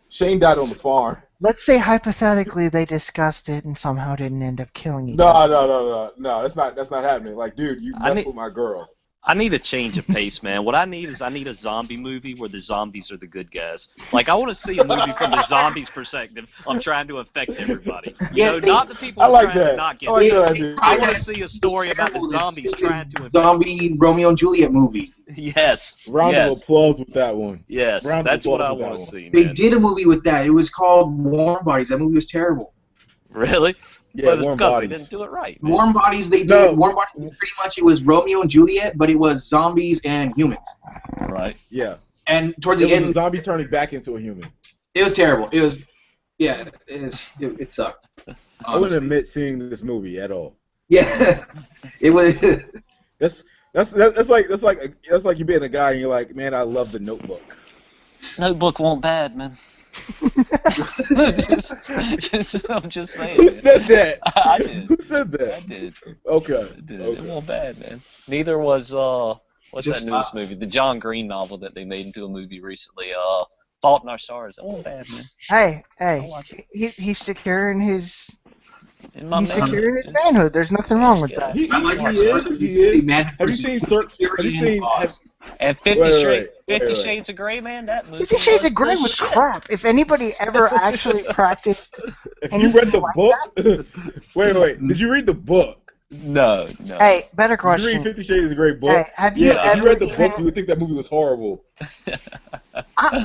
[SPEAKER 1] Shane died on the farm.
[SPEAKER 2] Let's say hypothetically they discussed it and somehow didn't end up killing each other.
[SPEAKER 1] No. That's not happening. Like, dude, you messed with my girl.
[SPEAKER 3] I need a change of pace, man. What I need is a zombie movie where the zombies are the good guys. Like, I want to see a movie from the zombies' perspective of trying to infect everybody. Not the people trying to not get sick. I want to see a story about the zombies trying to infect.
[SPEAKER 4] Zombie Romeo and Juliet movie.
[SPEAKER 3] Yes.
[SPEAKER 1] Round of applause with that one.
[SPEAKER 3] Yes,
[SPEAKER 1] Round of
[SPEAKER 3] that's what I
[SPEAKER 1] applause with
[SPEAKER 3] want
[SPEAKER 1] that
[SPEAKER 3] to see, man.
[SPEAKER 4] They did a movie with that. It was called Warm Bodies. That movie was terrible.
[SPEAKER 3] Really?
[SPEAKER 1] Yeah,
[SPEAKER 3] But it's
[SPEAKER 1] Warm
[SPEAKER 3] because
[SPEAKER 1] Bodies.
[SPEAKER 3] they didn't do it right, man.
[SPEAKER 4] Warm Bodies, they did.
[SPEAKER 1] No.
[SPEAKER 4] Warm Bodies, pretty much, it was Romeo and Juliet, but it was zombies and humans.
[SPEAKER 3] Right.
[SPEAKER 1] Yeah.
[SPEAKER 4] And towards
[SPEAKER 1] It
[SPEAKER 4] the
[SPEAKER 1] was a
[SPEAKER 4] end,
[SPEAKER 1] zombie turning back into a human.
[SPEAKER 4] it was terrible. It was, yeah, it sucked.
[SPEAKER 1] I wouldn't admit seeing this movie at all.
[SPEAKER 4] Yeah, it was.
[SPEAKER 1] That's like you being a guy and you're like, man, I love The Notebook.
[SPEAKER 3] Notebook won't bad, man. I'm just saying.
[SPEAKER 1] Who said that?
[SPEAKER 3] I did.
[SPEAKER 1] Who said that?
[SPEAKER 3] I did.
[SPEAKER 1] Okay.
[SPEAKER 3] I did.
[SPEAKER 1] Okay.
[SPEAKER 3] It wasn't bad, man. Neither was what's
[SPEAKER 4] Just
[SPEAKER 3] that newest movie? The John Green novel that they made into a movie recently. Fault in Our Stars. That wasn't bad, man.
[SPEAKER 2] Hey, he's secure in his.
[SPEAKER 3] In my
[SPEAKER 2] He's
[SPEAKER 3] man.
[SPEAKER 2] secure in his manhood. There's nothing wrong with that.
[SPEAKER 1] He
[SPEAKER 4] it.
[SPEAKER 1] is.
[SPEAKER 4] Man,
[SPEAKER 1] Have you seen
[SPEAKER 3] And 50
[SPEAKER 1] Wait.
[SPEAKER 3] Shades of Grey, man. That movie.
[SPEAKER 2] 50 Shades of Grey
[SPEAKER 3] the
[SPEAKER 2] was
[SPEAKER 3] shit.
[SPEAKER 2] crap. If anybody ever actually practiced
[SPEAKER 1] If you read the
[SPEAKER 2] like
[SPEAKER 1] book, wait. Did you read the book?
[SPEAKER 3] No.
[SPEAKER 2] Hey, better
[SPEAKER 1] Did you read
[SPEAKER 2] question.
[SPEAKER 1] 50 Shades of Grey book?
[SPEAKER 2] Hey, have you
[SPEAKER 1] Yeah, if you
[SPEAKER 2] ever
[SPEAKER 1] read the book, you would think that movie was horrible.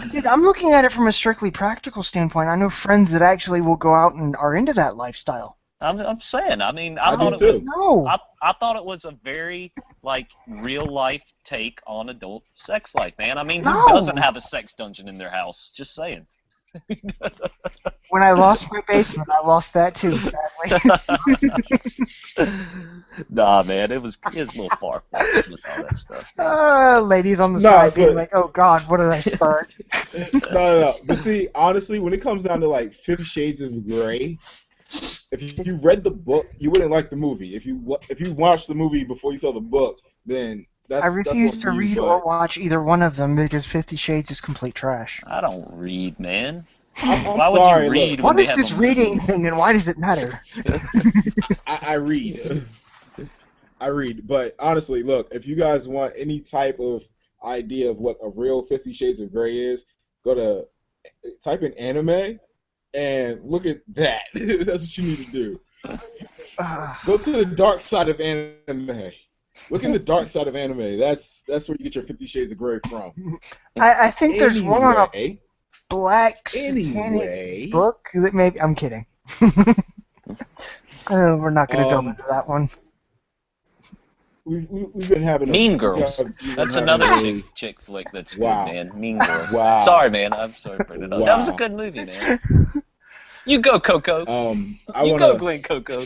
[SPEAKER 2] Dude, I'm looking at it from a strictly practical standpoint. I know friends that actually will go out and are into that lifestyle.
[SPEAKER 3] I'm saying. I mean,
[SPEAKER 1] I
[SPEAKER 3] thought
[SPEAKER 1] do
[SPEAKER 3] it was.
[SPEAKER 1] too.
[SPEAKER 2] No.
[SPEAKER 3] I thought it was a very real life take on adult sex life, man. I mean, who
[SPEAKER 2] No.
[SPEAKER 3] doesn't have a sex dungeon in their house? Just saying.
[SPEAKER 2] When I lost my basement, I lost that too, sadly.
[SPEAKER 3] Nah, man, it was a little far-fetched with all that stuff.
[SPEAKER 2] Ladies on the
[SPEAKER 1] No,
[SPEAKER 2] side being
[SPEAKER 1] but-
[SPEAKER 2] like, oh God, what did I start?
[SPEAKER 1] No. But see, honestly, when it comes down to 50 Shades of Grey, if you read the book, you wouldn't like the movie. If you watched the movie before you saw the book, then that's
[SPEAKER 2] I refuse
[SPEAKER 1] that's
[SPEAKER 2] to
[SPEAKER 1] on you,
[SPEAKER 2] read
[SPEAKER 1] but
[SPEAKER 2] or watch either one of them because 50 Shades is complete trash.
[SPEAKER 3] I don't read, man.
[SPEAKER 1] I'm
[SPEAKER 3] Why would
[SPEAKER 1] sorry.
[SPEAKER 3] you read
[SPEAKER 1] Look,
[SPEAKER 3] when
[SPEAKER 2] What
[SPEAKER 3] they
[SPEAKER 2] is
[SPEAKER 3] have
[SPEAKER 2] this
[SPEAKER 3] a
[SPEAKER 2] reading
[SPEAKER 3] movie?
[SPEAKER 2] thing and why does it matter?
[SPEAKER 1] I read. I read, but honestly, look, if you guys want any type of idea of what a real 50 Shades of Grey is, type in anime and look at that. That's what you need to do. Go to the dark side of anime. Look in the dark side of anime. That's where you get your 50 Shades of Grey from.
[SPEAKER 2] I think there's one on a
[SPEAKER 1] Anyway,
[SPEAKER 2] black satanic book that maybe... I'm kidding. We're not going to delve into that one.
[SPEAKER 1] We've been having
[SPEAKER 3] Mean Girls. That's another chick flick that's good, man. Mean Girls.
[SPEAKER 1] Wow.
[SPEAKER 3] Sorry, man. I'm sorry for it. That was a good movie, man. You go, Coco. You go, Glenn Coco.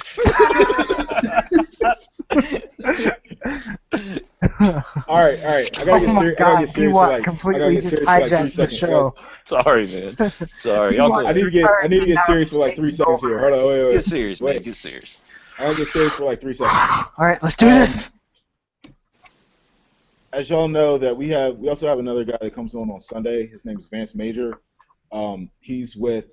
[SPEAKER 1] All right. I gotta get serious for like
[SPEAKER 2] completely just
[SPEAKER 1] 3
[SPEAKER 2] hijacked the
[SPEAKER 1] seconds.
[SPEAKER 2] show.
[SPEAKER 3] Sorry, man. Sorry. Y'all go.
[SPEAKER 1] I need to get serious for like 3 seconds here. Hold on, wait.
[SPEAKER 3] Get serious, man. Get serious.
[SPEAKER 1] I gotta get serious for like 3 seconds.
[SPEAKER 2] All right, let's do this.
[SPEAKER 1] As y'all know, that we also have another guy that comes on Sunday. His name is Vance Major. He's with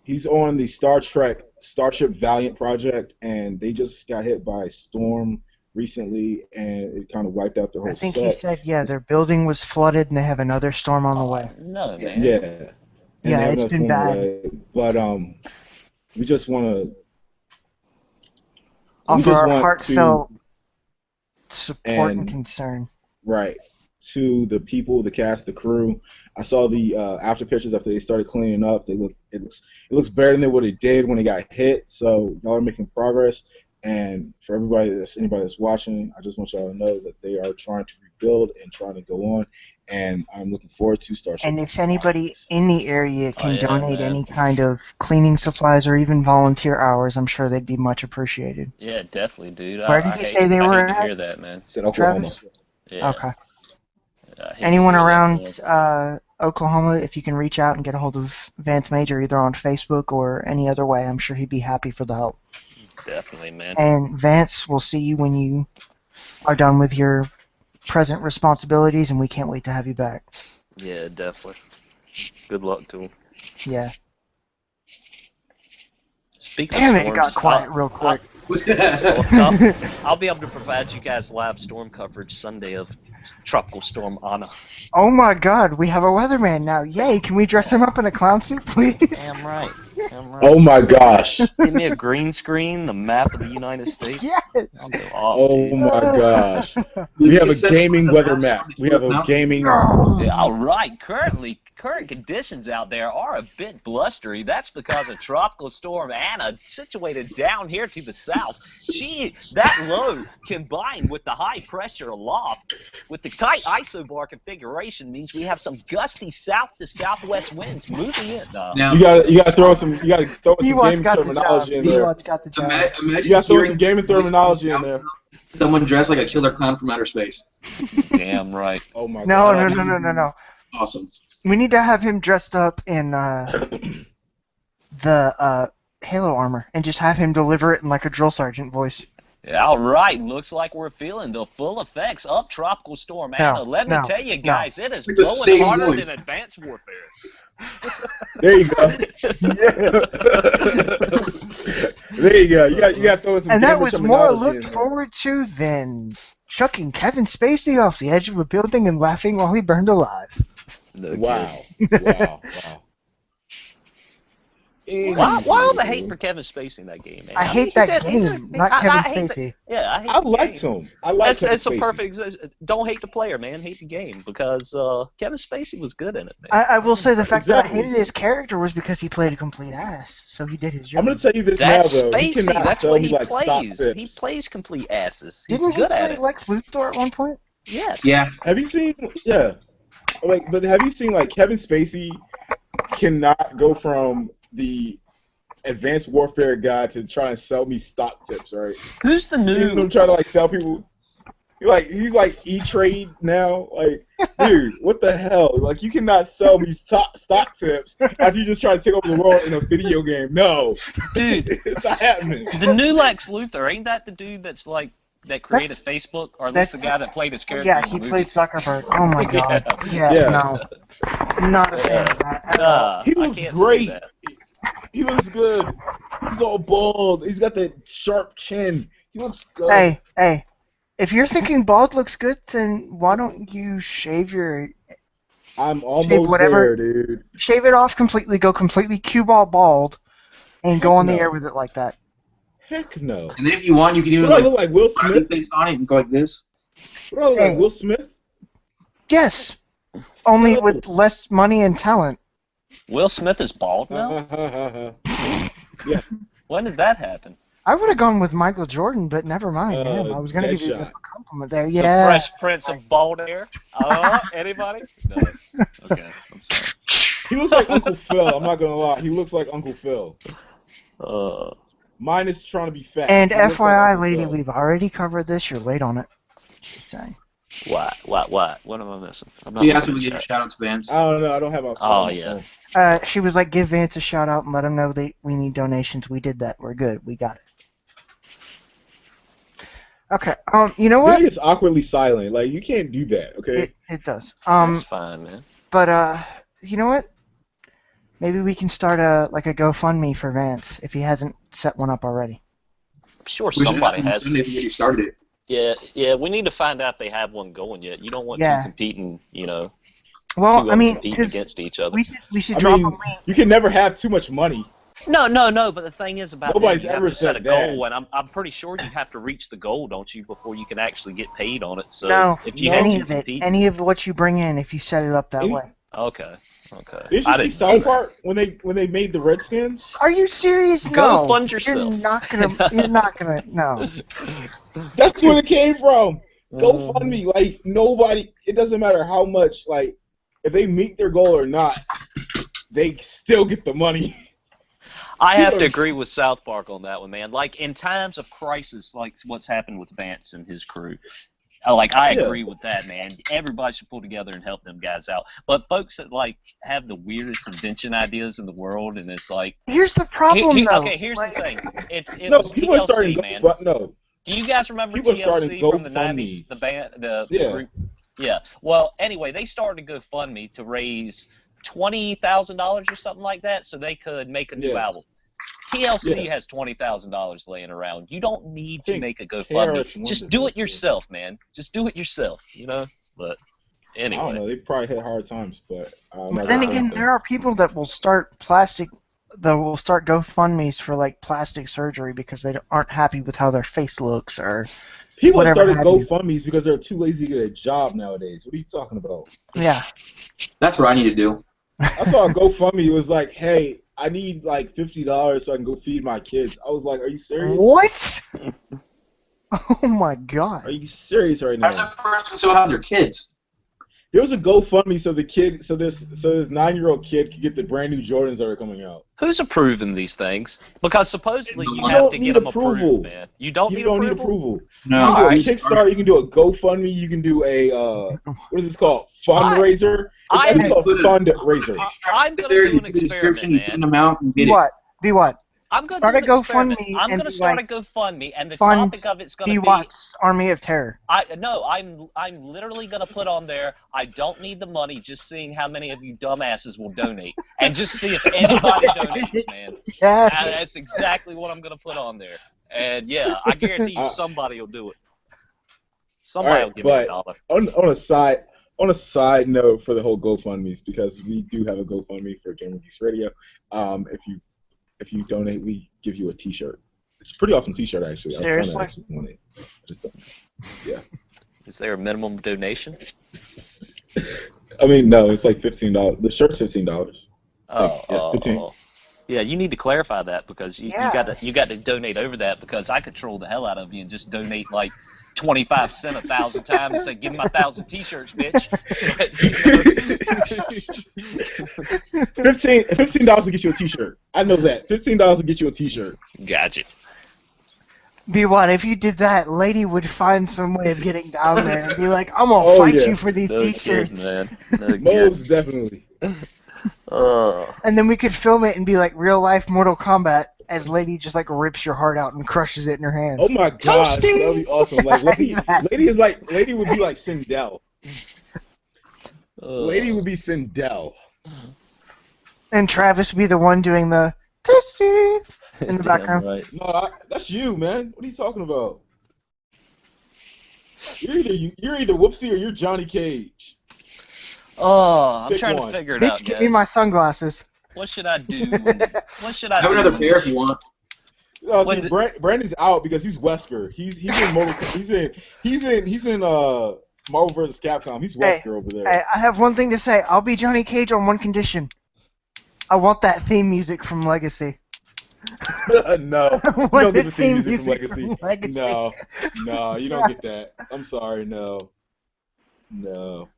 [SPEAKER 1] he's on the Star Trek Starship Valiant project, and they just got hit by a storm recently, and it kind of wiped out the whole
[SPEAKER 2] I think
[SPEAKER 1] set.
[SPEAKER 2] he said, their building was flooded, and they have another storm on the way.
[SPEAKER 3] No, man.
[SPEAKER 1] Yeah.
[SPEAKER 2] Yeah, it's been bad.
[SPEAKER 1] But we just want to
[SPEAKER 2] offer our heartfelt support and concern.
[SPEAKER 1] Right. To the people, the cast, the crew. I saw the after pictures after they started cleaning up. It looks better than what it did when it got hit. So y'all are making progress. And for anybody that's watching, I just want y'all to know that they are trying to rebuild and trying to go on. And I'm looking forward to Starship.
[SPEAKER 2] And if anybody in the area can donate any kind of cleaning supplies or even volunteer hours, I'm sure they'd be much appreciated.
[SPEAKER 3] Yeah, definitely, dude.
[SPEAKER 2] Where did you say they were
[SPEAKER 3] I hate
[SPEAKER 2] at?
[SPEAKER 3] to hear that, man.
[SPEAKER 1] It's in Oklahoma.
[SPEAKER 2] Travis?
[SPEAKER 3] Yeah.
[SPEAKER 2] Okay. Anyone around Oklahoma, if you can reach out and get a hold of Vance Major either on Facebook or any other way, I'm sure he'd be happy for the help.
[SPEAKER 3] Definitely, man.
[SPEAKER 2] And Vance, we'll see you when you are done with your present responsibilities, and we can't wait to have you back.
[SPEAKER 3] Yeah, definitely. Good luck to him.
[SPEAKER 2] Yeah.
[SPEAKER 3] Speaking
[SPEAKER 2] Damn
[SPEAKER 3] of
[SPEAKER 2] it, it got quiet real quick.
[SPEAKER 3] I'll be able to provide you guys live storm coverage Sunday of Tropical Storm Anna.
[SPEAKER 2] Oh my god, we have a weatherman now. Yay, can we dress him up in a clown suit, please?
[SPEAKER 3] Damn right.
[SPEAKER 1] Oh my gosh.
[SPEAKER 3] Give me a green screen, the map of the United States.
[SPEAKER 2] Yes!
[SPEAKER 1] Oh my gosh. We have a gaming weather map. We have a gaming...
[SPEAKER 3] All right, current conditions out there are a bit blustery. That's because of Tropical Storm Anna, situated down here to the south. That low, combined with the high pressure aloft, with the tight isobar configuration, means we have some gusty south to southwest winds moving in.
[SPEAKER 1] You gotta throw some gaming terminology in there.
[SPEAKER 2] Got the job.
[SPEAKER 1] You gotta throw some gaming terminology in there.
[SPEAKER 4] Someone dressed like a killer clown from outer space.
[SPEAKER 3] Damn right.
[SPEAKER 1] Oh my god.
[SPEAKER 2] No.
[SPEAKER 4] Awesome.
[SPEAKER 2] We need to have him dressed up in the Halo armor and just have him deliver it in like a drill sergeant voice.
[SPEAKER 3] All right, looks like we're feeling the full effects of Tropical Storm Anna. Let me tell you guys, it is blowing harder than Advanced Warfare.
[SPEAKER 1] There you go. There you go. You got to throw some.
[SPEAKER 2] And that was more
[SPEAKER 1] terminology
[SPEAKER 2] looked forward to than chucking Kevin Spacey off the edge of a building and laughing while he burned alive.
[SPEAKER 3] No
[SPEAKER 1] wow.
[SPEAKER 3] Why all the hate for Kevin Spacey in that game, man?
[SPEAKER 2] I hate that game, not Kevin Spacey.
[SPEAKER 3] I hate
[SPEAKER 1] I
[SPEAKER 3] the
[SPEAKER 1] liked
[SPEAKER 3] game.
[SPEAKER 1] him. I like Kevin
[SPEAKER 3] It's a
[SPEAKER 1] Spacey.
[SPEAKER 3] perfect. Don't hate the player, man. Hate the game because Kevin Spacey was good in it, man.
[SPEAKER 2] I will say the fact that I
[SPEAKER 1] Exactly.
[SPEAKER 2] hated his character was because he played a complete ass, so he did his job.
[SPEAKER 1] I'm gonna tell you this
[SPEAKER 3] That's
[SPEAKER 1] now, though. He
[SPEAKER 3] Spacey.
[SPEAKER 1] cannot
[SPEAKER 3] That's
[SPEAKER 1] sell
[SPEAKER 3] what
[SPEAKER 1] me
[SPEAKER 3] he
[SPEAKER 1] like stock
[SPEAKER 3] plays.
[SPEAKER 1] tips.
[SPEAKER 3] He plays complete asses. He's
[SPEAKER 2] Didn't he
[SPEAKER 3] good at
[SPEAKER 2] play
[SPEAKER 3] it.
[SPEAKER 2] Lex Luthor at one point?
[SPEAKER 3] Yes.
[SPEAKER 4] Yeah.
[SPEAKER 1] Have you seen? Yeah. Like, but have you seen like Kevin Spacey cannot go from the Advanced Warfare guy to trying to sell me stock tips, right?
[SPEAKER 3] Who's the
[SPEAKER 1] Seeing
[SPEAKER 3] new?
[SPEAKER 1] him try to like sell people. He's like E-Trade now. Like, dude, what the hell? Like, you cannot sell me stock tips after you just try to take over the world in a video game. No,
[SPEAKER 3] Dude,
[SPEAKER 1] it's not happening.
[SPEAKER 3] the new Lex Luthor, ain't that the dude that created Facebook, or at least the guy that played his character?
[SPEAKER 2] Yeah,
[SPEAKER 3] in the
[SPEAKER 2] he
[SPEAKER 3] movie?
[SPEAKER 2] played Zuckerberg. Oh my god. Yeah,
[SPEAKER 1] Yeah.
[SPEAKER 2] no. Not a fan of that at all.
[SPEAKER 1] He
[SPEAKER 3] I
[SPEAKER 1] looks
[SPEAKER 3] can't
[SPEAKER 1] great.
[SPEAKER 3] see that.
[SPEAKER 1] He looks good. He's all bald. He's got that sharp chin. He looks good.
[SPEAKER 2] Hey. If you're thinking bald looks good, then why don't you shave
[SPEAKER 1] I'm almost
[SPEAKER 2] whatever-
[SPEAKER 1] there, dude.
[SPEAKER 2] shave it off completely, go completely cue ball bald, and go
[SPEAKER 1] Heck
[SPEAKER 2] on the
[SPEAKER 1] no.
[SPEAKER 2] air with it like that?
[SPEAKER 1] Heck no.
[SPEAKER 4] And then if you want, you can even
[SPEAKER 1] What do I look like, Will
[SPEAKER 4] smiley
[SPEAKER 1] Smith?
[SPEAKER 4] face on it and go like this.
[SPEAKER 1] What do I look like, Will Smith?
[SPEAKER 2] Yes, only
[SPEAKER 1] No.
[SPEAKER 2] with less money and talent.
[SPEAKER 3] Will Smith is bald now?
[SPEAKER 1] Yeah.
[SPEAKER 3] When did that happen?
[SPEAKER 2] I would have gone with Michael Jordan, but never mind. Damn, I was going to give you a
[SPEAKER 1] Deadshot.
[SPEAKER 2] compliment there.
[SPEAKER 3] The
[SPEAKER 2] Yeah.
[SPEAKER 3] Fresh Prince of Bald Hair? Anybody? No. Okay, I'm sorry.
[SPEAKER 1] He looks like Uncle Phil. I'm not gonna lie. He looks like Uncle Phil. Mine is trying to be fat.
[SPEAKER 2] And
[SPEAKER 1] He looks like
[SPEAKER 2] FYI,
[SPEAKER 1] Uncle
[SPEAKER 2] lady,
[SPEAKER 1] Phil.
[SPEAKER 2] we've already covered this. You're late on it. Just saying.
[SPEAKER 3] What? What am I missing? I'm not
[SPEAKER 4] Yeah,
[SPEAKER 3] looking
[SPEAKER 4] so we
[SPEAKER 3] at
[SPEAKER 4] give a
[SPEAKER 3] chat.
[SPEAKER 4] shout out to Vance.
[SPEAKER 1] I don't know. I don't have a.
[SPEAKER 3] Oh, yeah.
[SPEAKER 2] She was like, give Vance a shout out and let him know that we need donations. We did that. We're good. We got it. Okay. You know what?
[SPEAKER 1] It's awkwardly silent. Like, you can't do that. Okay.
[SPEAKER 2] It does.
[SPEAKER 3] That's fine, man.
[SPEAKER 2] But you know what? Maybe we can start a GoFundMe for Vance if he hasn't set one up already.
[SPEAKER 3] I'm sure
[SPEAKER 4] We should
[SPEAKER 3] somebody
[SPEAKER 4] have
[SPEAKER 3] has.
[SPEAKER 4] some if you already started it.
[SPEAKER 3] Yeah, we need to find out if they have one going yet. You don't want
[SPEAKER 2] Yeah.
[SPEAKER 3] two competing,
[SPEAKER 2] Well,
[SPEAKER 3] two
[SPEAKER 2] I mean,
[SPEAKER 3] competing
[SPEAKER 2] 'cause
[SPEAKER 3] against each other.
[SPEAKER 2] we should
[SPEAKER 1] I
[SPEAKER 2] drop
[SPEAKER 1] mean,
[SPEAKER 2] a link.
[SPEAKER 1] you can never have too much money.
[SPEAKER 3] No, but the thing is about
[SPEAKER 1] Nobody's
[SPEAKER 3] that, you
[SPEAKER 1] ever
[SPEAKER 3] have to set a
[SPEAKER 1] said that.
[SPEAKER 3] goal, and I'm pretty sure you have to reach the goal, don't you, before you can actually get paid on it. So
[SPEAKER 2] No,
[SPEAKER 3] if you
[SPEAKER 2] any
[SPEAKER 3] have
[SPEAKER 2] of
[SPEAKER 3] to
[SPEAKER 2] it,
[SPEAKER 3] compete,
[SPEAKER 2] any of what you bring in, if you set it up that
[SPEAKER 1] Any-
[SPEAKER 2] way.
[SPEAKER 3] okay.
[SPEAKER 1] Did
[SPEAKER 3] I
[SPEAKER 1] you see
[SPEAKER 3] didn't know
[SPEAKER 1] South
[SPEAKER 3] that.
[SPEAKER 1] Park when they made the Redskins?
[SPEAKER 2] Are you serious?
[SPEAKER 3] Go
[SPEAKER 2] No.
[SPEAKER 3] fund yourself.
[SPEAKER 2] You're not gonna. You're not gonna. No.
[SPEAKER 1] That's where it came from.
[SPEAKER 3] Mm.
[SPEAKER 1] GoFundMe. Like, nobody. It doesn't matter how much. Like, if they meet their goal or not, they still get the money.
[SPEAKER 3] I have to
[SPEAKER 1] Yes.
[SPEAKER 3] agree with South Park on that one, man. Like, in times of crisis, like what's happened with Vance and his crew, I agree with that, man. Everybody should pull together and help them guys out. But folks that, have the weirdest invention ideas in the world, and it's like...
[SPEAKER 2] Here's the problem, though.
[SPEAKER 3] Okay, here's
[SPEAKER 2] Like,
[SPEAKER 3] the thing. It
[SPEAKER 1] No,
[SPEAKER 3] was
[SPEAKER 1] people are starting
[SPEAKER 3] TLC, man.
[SPEAKER 1] No.
[SPEAKER 3] Do you guys remember
[SPEAKER 1] People are starting
[SPEAKER 3] TLC from the
[SPEAKER 1] GoFundMes.
[SPEAKER 3] 90s? The band, the
[SPEAKER 1] Yeah.
[SPEAKER 3] group? Yeah. Well, anyway, they started a GoFundMe to raise $20,000 or something like that so they could make a new
[SPEAKER 1] Yeah.
[SPEAKER 3] album. TLC
[SPEAKER 1] Yeah.
[SPEAKER 3] has $20,000 laying around. You don't need to
[SPEAKER 1] think
[SPEAKER 3] make a
[SPEAKER 1] KRS
[SPEAKER 3] GoFundMe. Just
[SPEAKER 1] One
[SPEAKER 3] do
[SPEAKER 1] did
[SPEAKER 3] it yourself, man. Just do it yourself, But
[SPEAKER 1] I don't know.
[SPEAKER 3] anyway.
[SPEAKER 1] They probably had hard times, but
[SPEAKER 2] But then again, there are people that will start GoFundMes for plastic surgery because they aren't happy with how their face looks or
[SPEAKER 1] people have
[SPEAKER 2] whatever
[SPEAKER 1] started
[SPEAKER 2] have you.
[SPEAKER 1] GoFundMes because they're too lazy to get a job nowadays. What are you talking about?
[SPEAKER 2] yeah.
[SPEAKER 4] That's what I need to do.
[SPEAKER 1] I saw a GoFundMe. It was like, hey, I need like $50 so I can go feed my kids. I was like, are you serious?
[SPEAKER 2] What? Oh my god.
[SPEAKER 1] Are you serious right
[SPEAKER 4] How does
[SPEAKER 1] now?
[SPEAKER 4] a person still have their kids?
[SPEAKER 1] There was a GoFundMe so this 9-year-old kid could get the brand new Jordans that are coming out.
[SPEAKER 3] Who's approving these things? Because supposedly you
[SPEAKER 4] You
[SPEAKER 3] have
[SPEAKER 1] don't
[SPEAKER 3] to
[SPEAKER 1] need
[SPEAKER 3] get them
[SPEAKER 1] approval.
[SPEAKER 3] approved, man. You don't
[SPEAKER 1] You
[SPEAKER 3] need
[SPEAKER 1] don't need
[SPEAKER 3] approval?
[SPEAKER 1] approval.
[SPEAKER 4] No.
[SPEAKER 1] You can do a
[SPEAKER 3] Alright.
[SPEAKER 1] Kickstarter. You can do a GoFundMe. You can do a what is this called? Fundraiser.
[SPEAKER 3] I-
[SPEAKER 1] It's called
[SPEAKER 4] Put a-
[SPEAKER 1] fundraiser.
[SPEAKER 3] I'm going to
[SPEAKER 4] There,
[SPEAKER 3] do
[SPEAKER 4] you
[SPEAKER 3] an
[SPEAKER 4] put the
[SPEAKER 3] experiment,
[SPEAKER 4] description, you put
[SPEAKER 3] man.
[SPEAKER 4] them out and
[SPEAKER 2] Be
[SPEAKER 4] get it.
[SPEAKER 2] what? Be what?
[SPEAKER 3] I'm going
[SPEAKER 2] Start
[SPEAKER 3] to
[SPEAKER 2] a
[SPEAKER 3] do an experiment.
[SPEAKER 2] GoFundMe
[SPEAKER 3] I'm
[SPEAKER 2] and
[SPEAKER 3] going to
[SPEAKER 2] be
[SPEAKER 3] start
[SPEAKER 2] like,
[SPEAKER 3] a GoFundMe, and the
[SPEAKER 2] Fund
[SPEAKER 3] topic of it's going to be...
[SPEAKER 2] Bwat's Army of Terror.
[SPEAKER 3] I'm literally going to put on there, I don't need the money, just seeing how many of you dumbasses will donate. And just see if anybody donates, man.
[SPEAKER 2] Yeah.
[SPEAKER 3] And that's exactly what I'm going to put on there. And yeah, I guarantee you somebody will do it. Somebody
[SPEAKER 1] Alright,
[SPEAKER 3] will give me
[SPEAKER 1] but-
[SPEAKER 3] $1.
[SPEAKER 1] On a side note for the whole GoFundMe's, because we do have a GoFundMe for Gaming Geeks Radio. If you if you donate, we give you a T-shirt. It's a pretty awesome T-shirt, actually.
[SPEAKER 2] Seriously?
[SPEAKER 1] I actually want it. I just don't. Yeah.
[SPEAKER 3] Is there a minimum donation?
[SPEAKER 1] I mean, no, it's like $15. The shirt's $15. Yeah, 15.
[SPEAKER 3] Yeah, you need to clarify that because you
[SPEAKER 2] Yeah.
[SPEAKER 3] got to donate over that because I could troll the hell out of you and just donate like 25 cents 1,000 times and say, give me my 1,000 T-shirts, bitch.
[SPEAKER 1] $15 will get you a T-shirt. I know that. $15 will get you a T-shirt.
[SPEAKER 3] Gotcha.
[SPEAKER 2] Bwat, if you did that, Lady would find some way of getting down there and be like, I'm gonna fight you for these
[SPEAKER 3] No
[SPEAKER 2] T-shirts.
[SPEAKER 3] kidding, man. No kidding.
[SPEAKER 1] Most definitely.
[SPEAKER 2] And then we could film it and be like real life Mortal Kombat as Lady just like rips your heart out and crushes it in her hand.
[SPEAKER 1] Oh my god, that would be awesome. Like
[SPEAKER 2] Exactly.
[SPEAKER 1] Lady would be like Sindel. Lady would be Sindel.
[SPEAKER 2] And Travis would be the one doing the testy in the background.
[SPEAKER 3] Right.
[SPEAKER 1] No, that's you, man. What are you talking about? You're either Whoopsie or you're Johnny Cage.
[SPEAKER 3] Oh, I'm
[SPEAKER 1] Pick
[SPEAKER 3] trying
[SPEAKER 1] one.
[SPEAKER 3] to figure it out,
[SPEAKER 2] Bitch, give me
[SPEAKER 3] guys.
[SPEAKER 2] my sunglasses.
[SPEAKER 3] What should I do? What should I
[SPEAKER 4] I have
[SPEAKER 3] do?
[SPEAKER 4] another pair if you want.
[SPEAKER 1] No,
[SPEAKER 3] When
[SPEAKER 1] see, Brandon's out because he's Wesker. He's in Marvel vs. Capcom. He's Wesker over there.
[SPEAKER 2] Hey, I have one thing to say. I'll be Johnny Cage on one condition. I want that theme music from Legacy.
[SPEAKER 1] No,
[SPEAKER 2] I
[SPEAKER 1] you
[SPEAKER 2] want
[SPEAKER 1] don't get
[SPEAKER 2] this
[SPEAKER 1] the theme music from
[SPEAKER 2] music
[SPEAKER 1] Legacy.
[SPEAKER 2] from Legacy.
[SPEAKER 1] No, you don't get that. I'm sorry, no.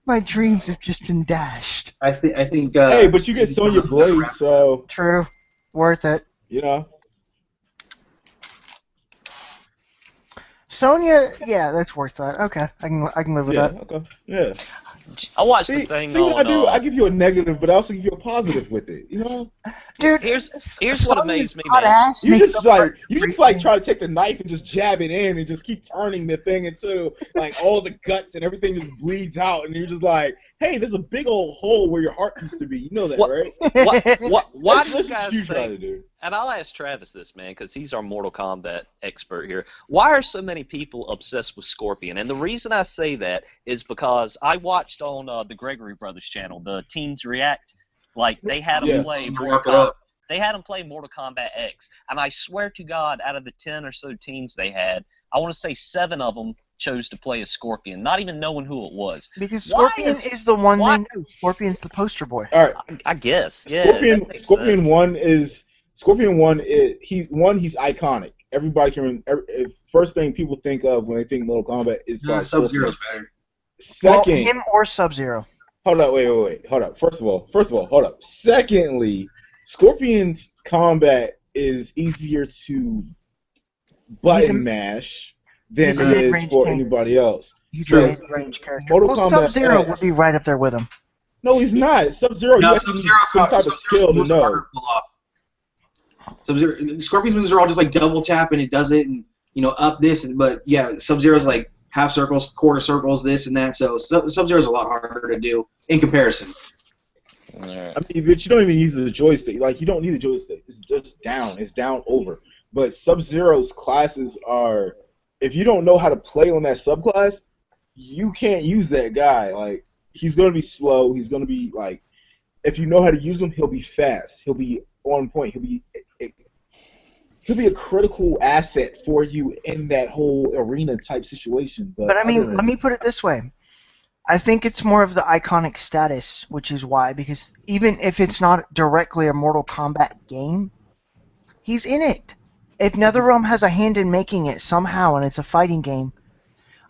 [SPEAKER 2] My dreams have just been dashed.
[SPEAKER 4] I think.
[SPEAKER 1] Hey, but you get Sonya Blade, so
[SPEAKER 2] True. Worth it.
[SPEAKER 1] you know.
[SPEAKER 2] Sonya, yeah, that's worth that. Okay, I can live with
[SPEAKER 1] Yeah,
[SPEAKER 2] that.
[SPEAKER 1] okay, yeah.
[SPEAKER 3] I watched
[SPEAKER 1] See
[SPEAKER 3] the thing
[SPEAKER 1] what I
[SPEAKER 3] on.
[SPEAKER 1] do? I give you a negative, but I also give you a positive with it. You know.
[SPEAKER 2] Dude,
[SPEAKER 3] Here's what
[SPEAKER 2] Sonya's
[SPEAKER 3] amazed me,
[SPEAKER 2] hot
[SPEAKER 3] man.
[SPEAKER 2] ass
[SPEAKER 1] You
[SPEAKER 2] makes
[SPEAKER 1] just
[SPEAKER 2] up for
[SPEAKER 1] like try to take the knife and just jab it in and just keep turning the thing until like all the guts and everything just bleeds out, and you're just like, hey, there's a big old hole where your heart used to be. You know that,
[SPEAKER 3] What-
[SPEAKER 1] right?
[SPEAKER 3] Why
[SPEAKER 1] That's
[SPEAKER 3] do you
[SPEAKER 1] what
[SPEAKER 3] guys
[SPEAKER 1] you try to
[SPEAKER 3] think?
[SPEAKER 1] do.
[SPEAKER 3] And I'll ask Travis this, man, because he's our Mortal Kombat expert here. Why are so many people obsessed with Scorpion? And the reason I say that is because I watched on the Gregory Brothers channel, the Teens React. Like they had him
[SPEAKER 1] Yeah.
[SPEAKER 3] play
[SPEAKER 4] Wrap
[SPEAKER 3] Mortal
[SPEAKER 4] it
[SPEAKER 3] Kombat.
[SPEAKER 4] up.
[SPEAKER 3] They had him play Mortal Kombat X, and I swear to God, out of the 10 or so teams they had, I want to say 7 of them chose to play as Scorpion, not even knowing who it was.
[SPEAKER 2] Because
[SPEAKER 3] Why
[SPEAKER 2] Scorpion
[SPEAKER 3] is-
[SPEAKER 2] is the one
[SPEAKER 3] why-
[SPEAKER 2] they know. Scorpion's the poster boy.
[SPEAKER 1] All right,
[SPEAKER 3] I guess. Yeah,
[SPEAKER 1] Scorpion.
[SPEAKER 3] that makes
[SPEAKER 1] Scorpion
[SPEAKER 3] sense.
[SPEAKER 1] One is he's iconic. Everybody can. First thing people think of when they think Mortal Kombat is
[SPEAKER 4] No,
[SPEAKER 1] probably
[SPEAKER 4] Sub-Zero's
[SPEAKER 1] Scorpion.
[SPEAKER 4] better.
[SPEAKER 1] Second,
[SPEAKER 2] Well, him or Sub-Zero.
[SPEAKER 1] hold up, wait. Hold up. First of all, hold up. Secondly, Scorpion's combat is easier to button mash than
[SPEAKER 2] he's
[SPEAKER 1] it
[SPEAKER 2] a
[SPEAKER 1] is
[SPEAKER 2] mid-range
[SPEAKER 1] for
[SPEAKER 2] tank.
[SPEAKER 1] anybody else.
[SPEAKER 2] He's
[SPEAKER 1] True.
[SPEAKER 2] a mid-range character.
[SPEAKER 1] Mortal
[SPEAKER 2] Well,
[SPEAKER 1] Kombat
[SPEAKER 2] Sub-Zero
[SPEAKER 1] X.
[SPEAKER 2] would be right up there with him.
[SPEAKER 1] No, he's not. Sub-Zero,
[SPEAKER 4] No,
[SPEAKER 1] you actually need
[SPEAKER 4] Sub-Zero,
[SPEAKER 1] some type of
[SPEAKER 4] Sub-Zero's
[SPEAKER 1] skill to
[SPEAKER 4] moves are harder
[SPEAKER 1] know.
[SPEAKER 4] to pull off. Sub-Zero, Scorpion's moves are all just like double tap and it does it, and up this, but yeah, Sub-Zero's like half circles, quarter circles, this and that. So Sub-Zero's a lot harder to do in comparison.
[SPEAKER 1] I mean, but you don't even use the joystick. Like, you don't need the joystick. It's just down. It's down over. But Sub-Zero's classes are, if you don't know how to play on that subclass, you can't use that guy. Like, he's going to be slow. He's going to be, like, if you know how to use him, he'll be fast. He'll be on point. He'll be a critical asset for you in that whole arena type situation.
[SPEAKER 2] But I
[SPEAKER 1] other
[SPEAKER 2] mean,
[SPEAKER 1] than-
[SPEAKER 2] let me put it this way. I think it's more of the iconic status, which is why, because even if it's not directly a Mortal Kombat game, he's in it. If NetherRealm has a hand in making it somehow and it's a fighting game,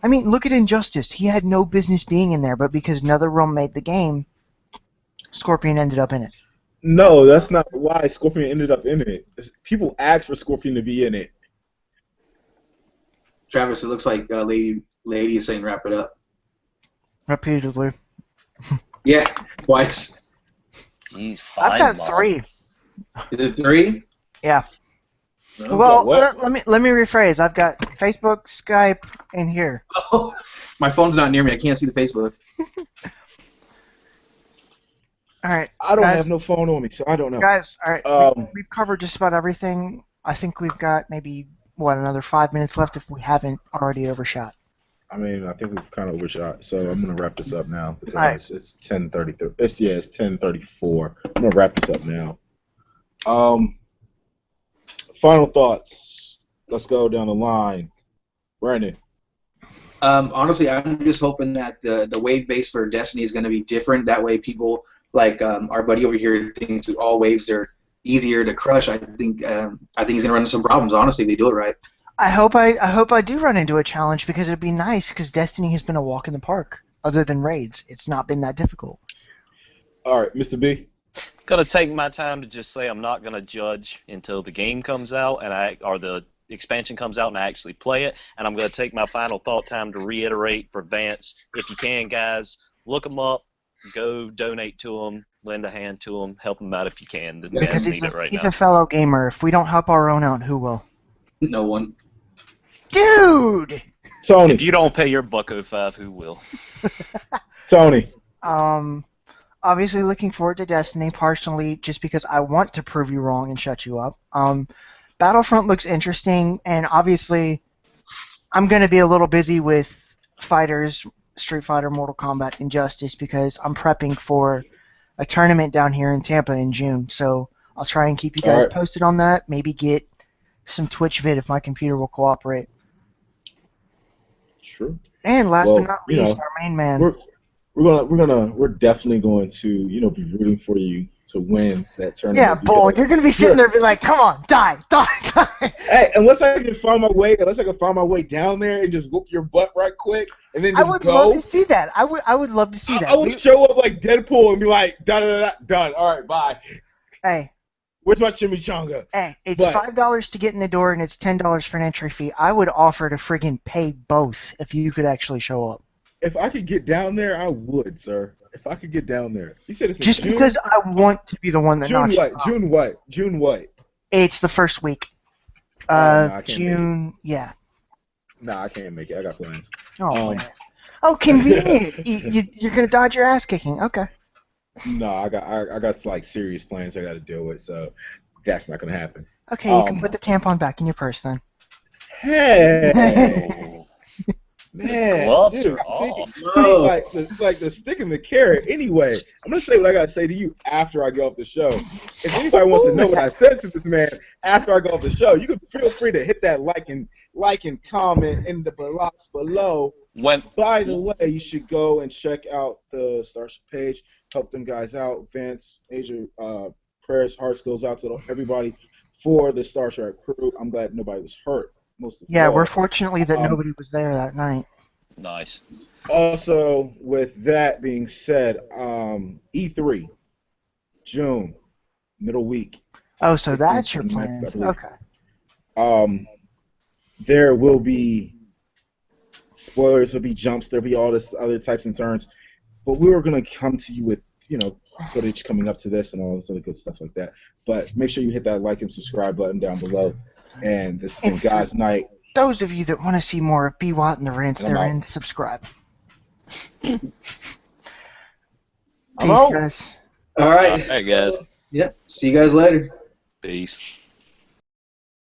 [SPEAKER 2] I mean, look at Injustice. He had no business being in there, but because NetherRealm made the game, Scorpion ended up in it.
[SPEAKER 1] No, that's not why Scorpion ended up in it. People asked for Scorpion to be in it.
[SPEAKER 4] Travis, it looks like Lady is saying wrap it up.
[SPEAKER 2] Repeatedly.
[SPEAKER 4] Yeah, twice.
[SPEAKER 3] Jeez, fine,
[SPEAKER 2] I've got
[SPEAKER 3] Mom.
[SPEAKER 2] 3.
[SPEAKER 4] Is it 3?
[SPEAKER 2] Yeah.
[SPEAKER 4] No.
[SPEAKER 2] Well,
[SPEAKER 1] what?
[SPEAKER 2] let me rephrase. I've got Facebook, Skype, and here.
[SPEAKER 4] Oh, my phone's not near me. I can't see the Facebook.
[SPEAKER 2] All right,
[SPEAKER 1] I don't
[SPEAKER 2] guys,
[SPEAKER 1] have no phone on me, so I don't know.
[SPEAKER 2] Guys, all right,
[SPEAKER 1] Um,
[SPEAKER 2] we've covered just about everything. I think we've got maybe another 5 minutes left if we haven't already overshot.
[SPEAKER 1] I mean, I think we've kind of overshot, so I'm gonna wrap this up now because
[SPEAKER 2] Alright.
[SPEAKER 1] it's 10:33. It's 10:34. I'm gonna wrap this up now. Final thoughts. Let's go down the line. Brandon.
[SPEAKER 4] Honestly, I'm just hoping that the wave base for Destiny is going to be different. That way, people like our buddy over here thinks that all waves are easier to crush. I think he's going to run into some problems. Honestly, if they do it right.
[SPEAKER 2] I hope I do run into a challenge because it'd be nice because Destiny has been a walk in the park. Other than raids, it's not been that difficult.
[SPEAKER 1] All right, Mr. B.
[SPEAKER 3] Gonna take my time to just say I'm not gonna judge until the game comes out or the expansion comes out and I actually play it. And I'm gonna take my final thought time to reiterate for Vance, if you can, guys, look them up, go donate to them, lend a hand to them, help them out if you can. The
[SPEAKER 2] Because
[SPEAKER 3] guys need it right
[SPEAKER 2] he's
[SPEAKER 3] now.
[SPEAKER 2] a fellow gamer. If we don't help our own out, who will?
[SPEAKER 4] No one.
[SPEAKER 2] Dude.
[SPEAKER 1] Tony.
[SPEAKER 3] If you don't pay your $1.05, who will?
[SPEAKER 1] Tony.
[SPEAKER 2] Obviously looking forward to Destiny, partially just because I want to prove you wrong and shut you up. Battlefront looks interesting, and obviously I'm going to be a little busy with Fighters, Street Fighter, Mortal Kombat, Injustice, because I'm prepping for a tournament down here in Tampa in June. So I'll try and keep you guys posted on that, maybe get some Twitch vid if my computer will cooperate.
[SPEAKER 1] True.
[SPEAKER 2] And last but not least, our main man.
[SPEAKER 1] We're definitely going to be rooting for you to win that tournament.
[SPEAKER 2] Yeah, Bull, you're gonna be sitting there and be like, come on, die.
[SPEAKER 1] Hey, unless I can find my way down there and just whoop your butt right quick and then just
[SPEAKER 2] I would love to see that. I would love to see that.
[SPEAKER 1] I would show up like Deadpool and be like, done. All right, bye.
[SPEAKER 2] Hey.
[SPEAKER 1] Where's my chimichanga?
[SPEAKER 2] Hey, it's $5 to get in the door and it's $10 for an entry fee. I would offer to friggin' pay both if you could actually show up.
[SPEAKER 1] If I could get down there, I would, sir. If I could get down there. You said it's
[SPEAKER 2] just
[SPEAKER 1] in June?
[SPEAKER 2] Because I want to be the one that knocks you out.
[SPEAKER 1] June what?
[SPEAKER 2] It's the first week. June, yeah.
[SPEAKER 1] Nah, I can't make it. I got plans.
[SPEAKER 2] Oh, man. Oh, convenient. You're going to dodge your ass kicking. Okay.
[SPEAKER 1] No, I got like serious plans I got to deal with, so that's not going to happen.
[SPEAKER 2] Okay, you can put the tampon back in your purse then.
[SPEAKER 1] Hey. Man,
[SPEAKER 3] Gloves
[SPEAKER 1] dude,
[SPEAKER 3] are off.
[SPEAKER 1] it's like the stick in the carrot. Anyway, I'm gonna say what I gotta say to you after I get off the show. If anybody wants to know what I said to this man after I go off the show, you can feel free to hit that like and comment in the box below. By the way, you should go and check out the Starship page. Help them guys out. Vance, Asia, prayers, hearts goes out to everybody for the Starship crew. I'm glad nobody was hurt.
[SPEAKER 2] We're fortunately that nobody was there that night.
[SPEAKER 3] Nice.
[SPEAKER 1] Also, with that being said, E3, June, middle week.
[SPEAKER 2] Oh, so that's your plans.
[SPEAKER 1] Okay. There will be spoilers, there'll be jumps, there'll be all this other types and turns, but we were going to come to you with, footage coming up to this and all this other good stuff like that. But make sure you hit that like and subscribe button down below. And this has been Guys Night.
[SPEAKER 2] Those of you that want to see more of Bwat and the rants therein, subscribe. Peace, guys.
[SPEAKER 4] All right.
[SPEAKER 3] All right, guys.
[SPEAKER 4] Yep. See you guys later.
[SPEAKER 3] Peace.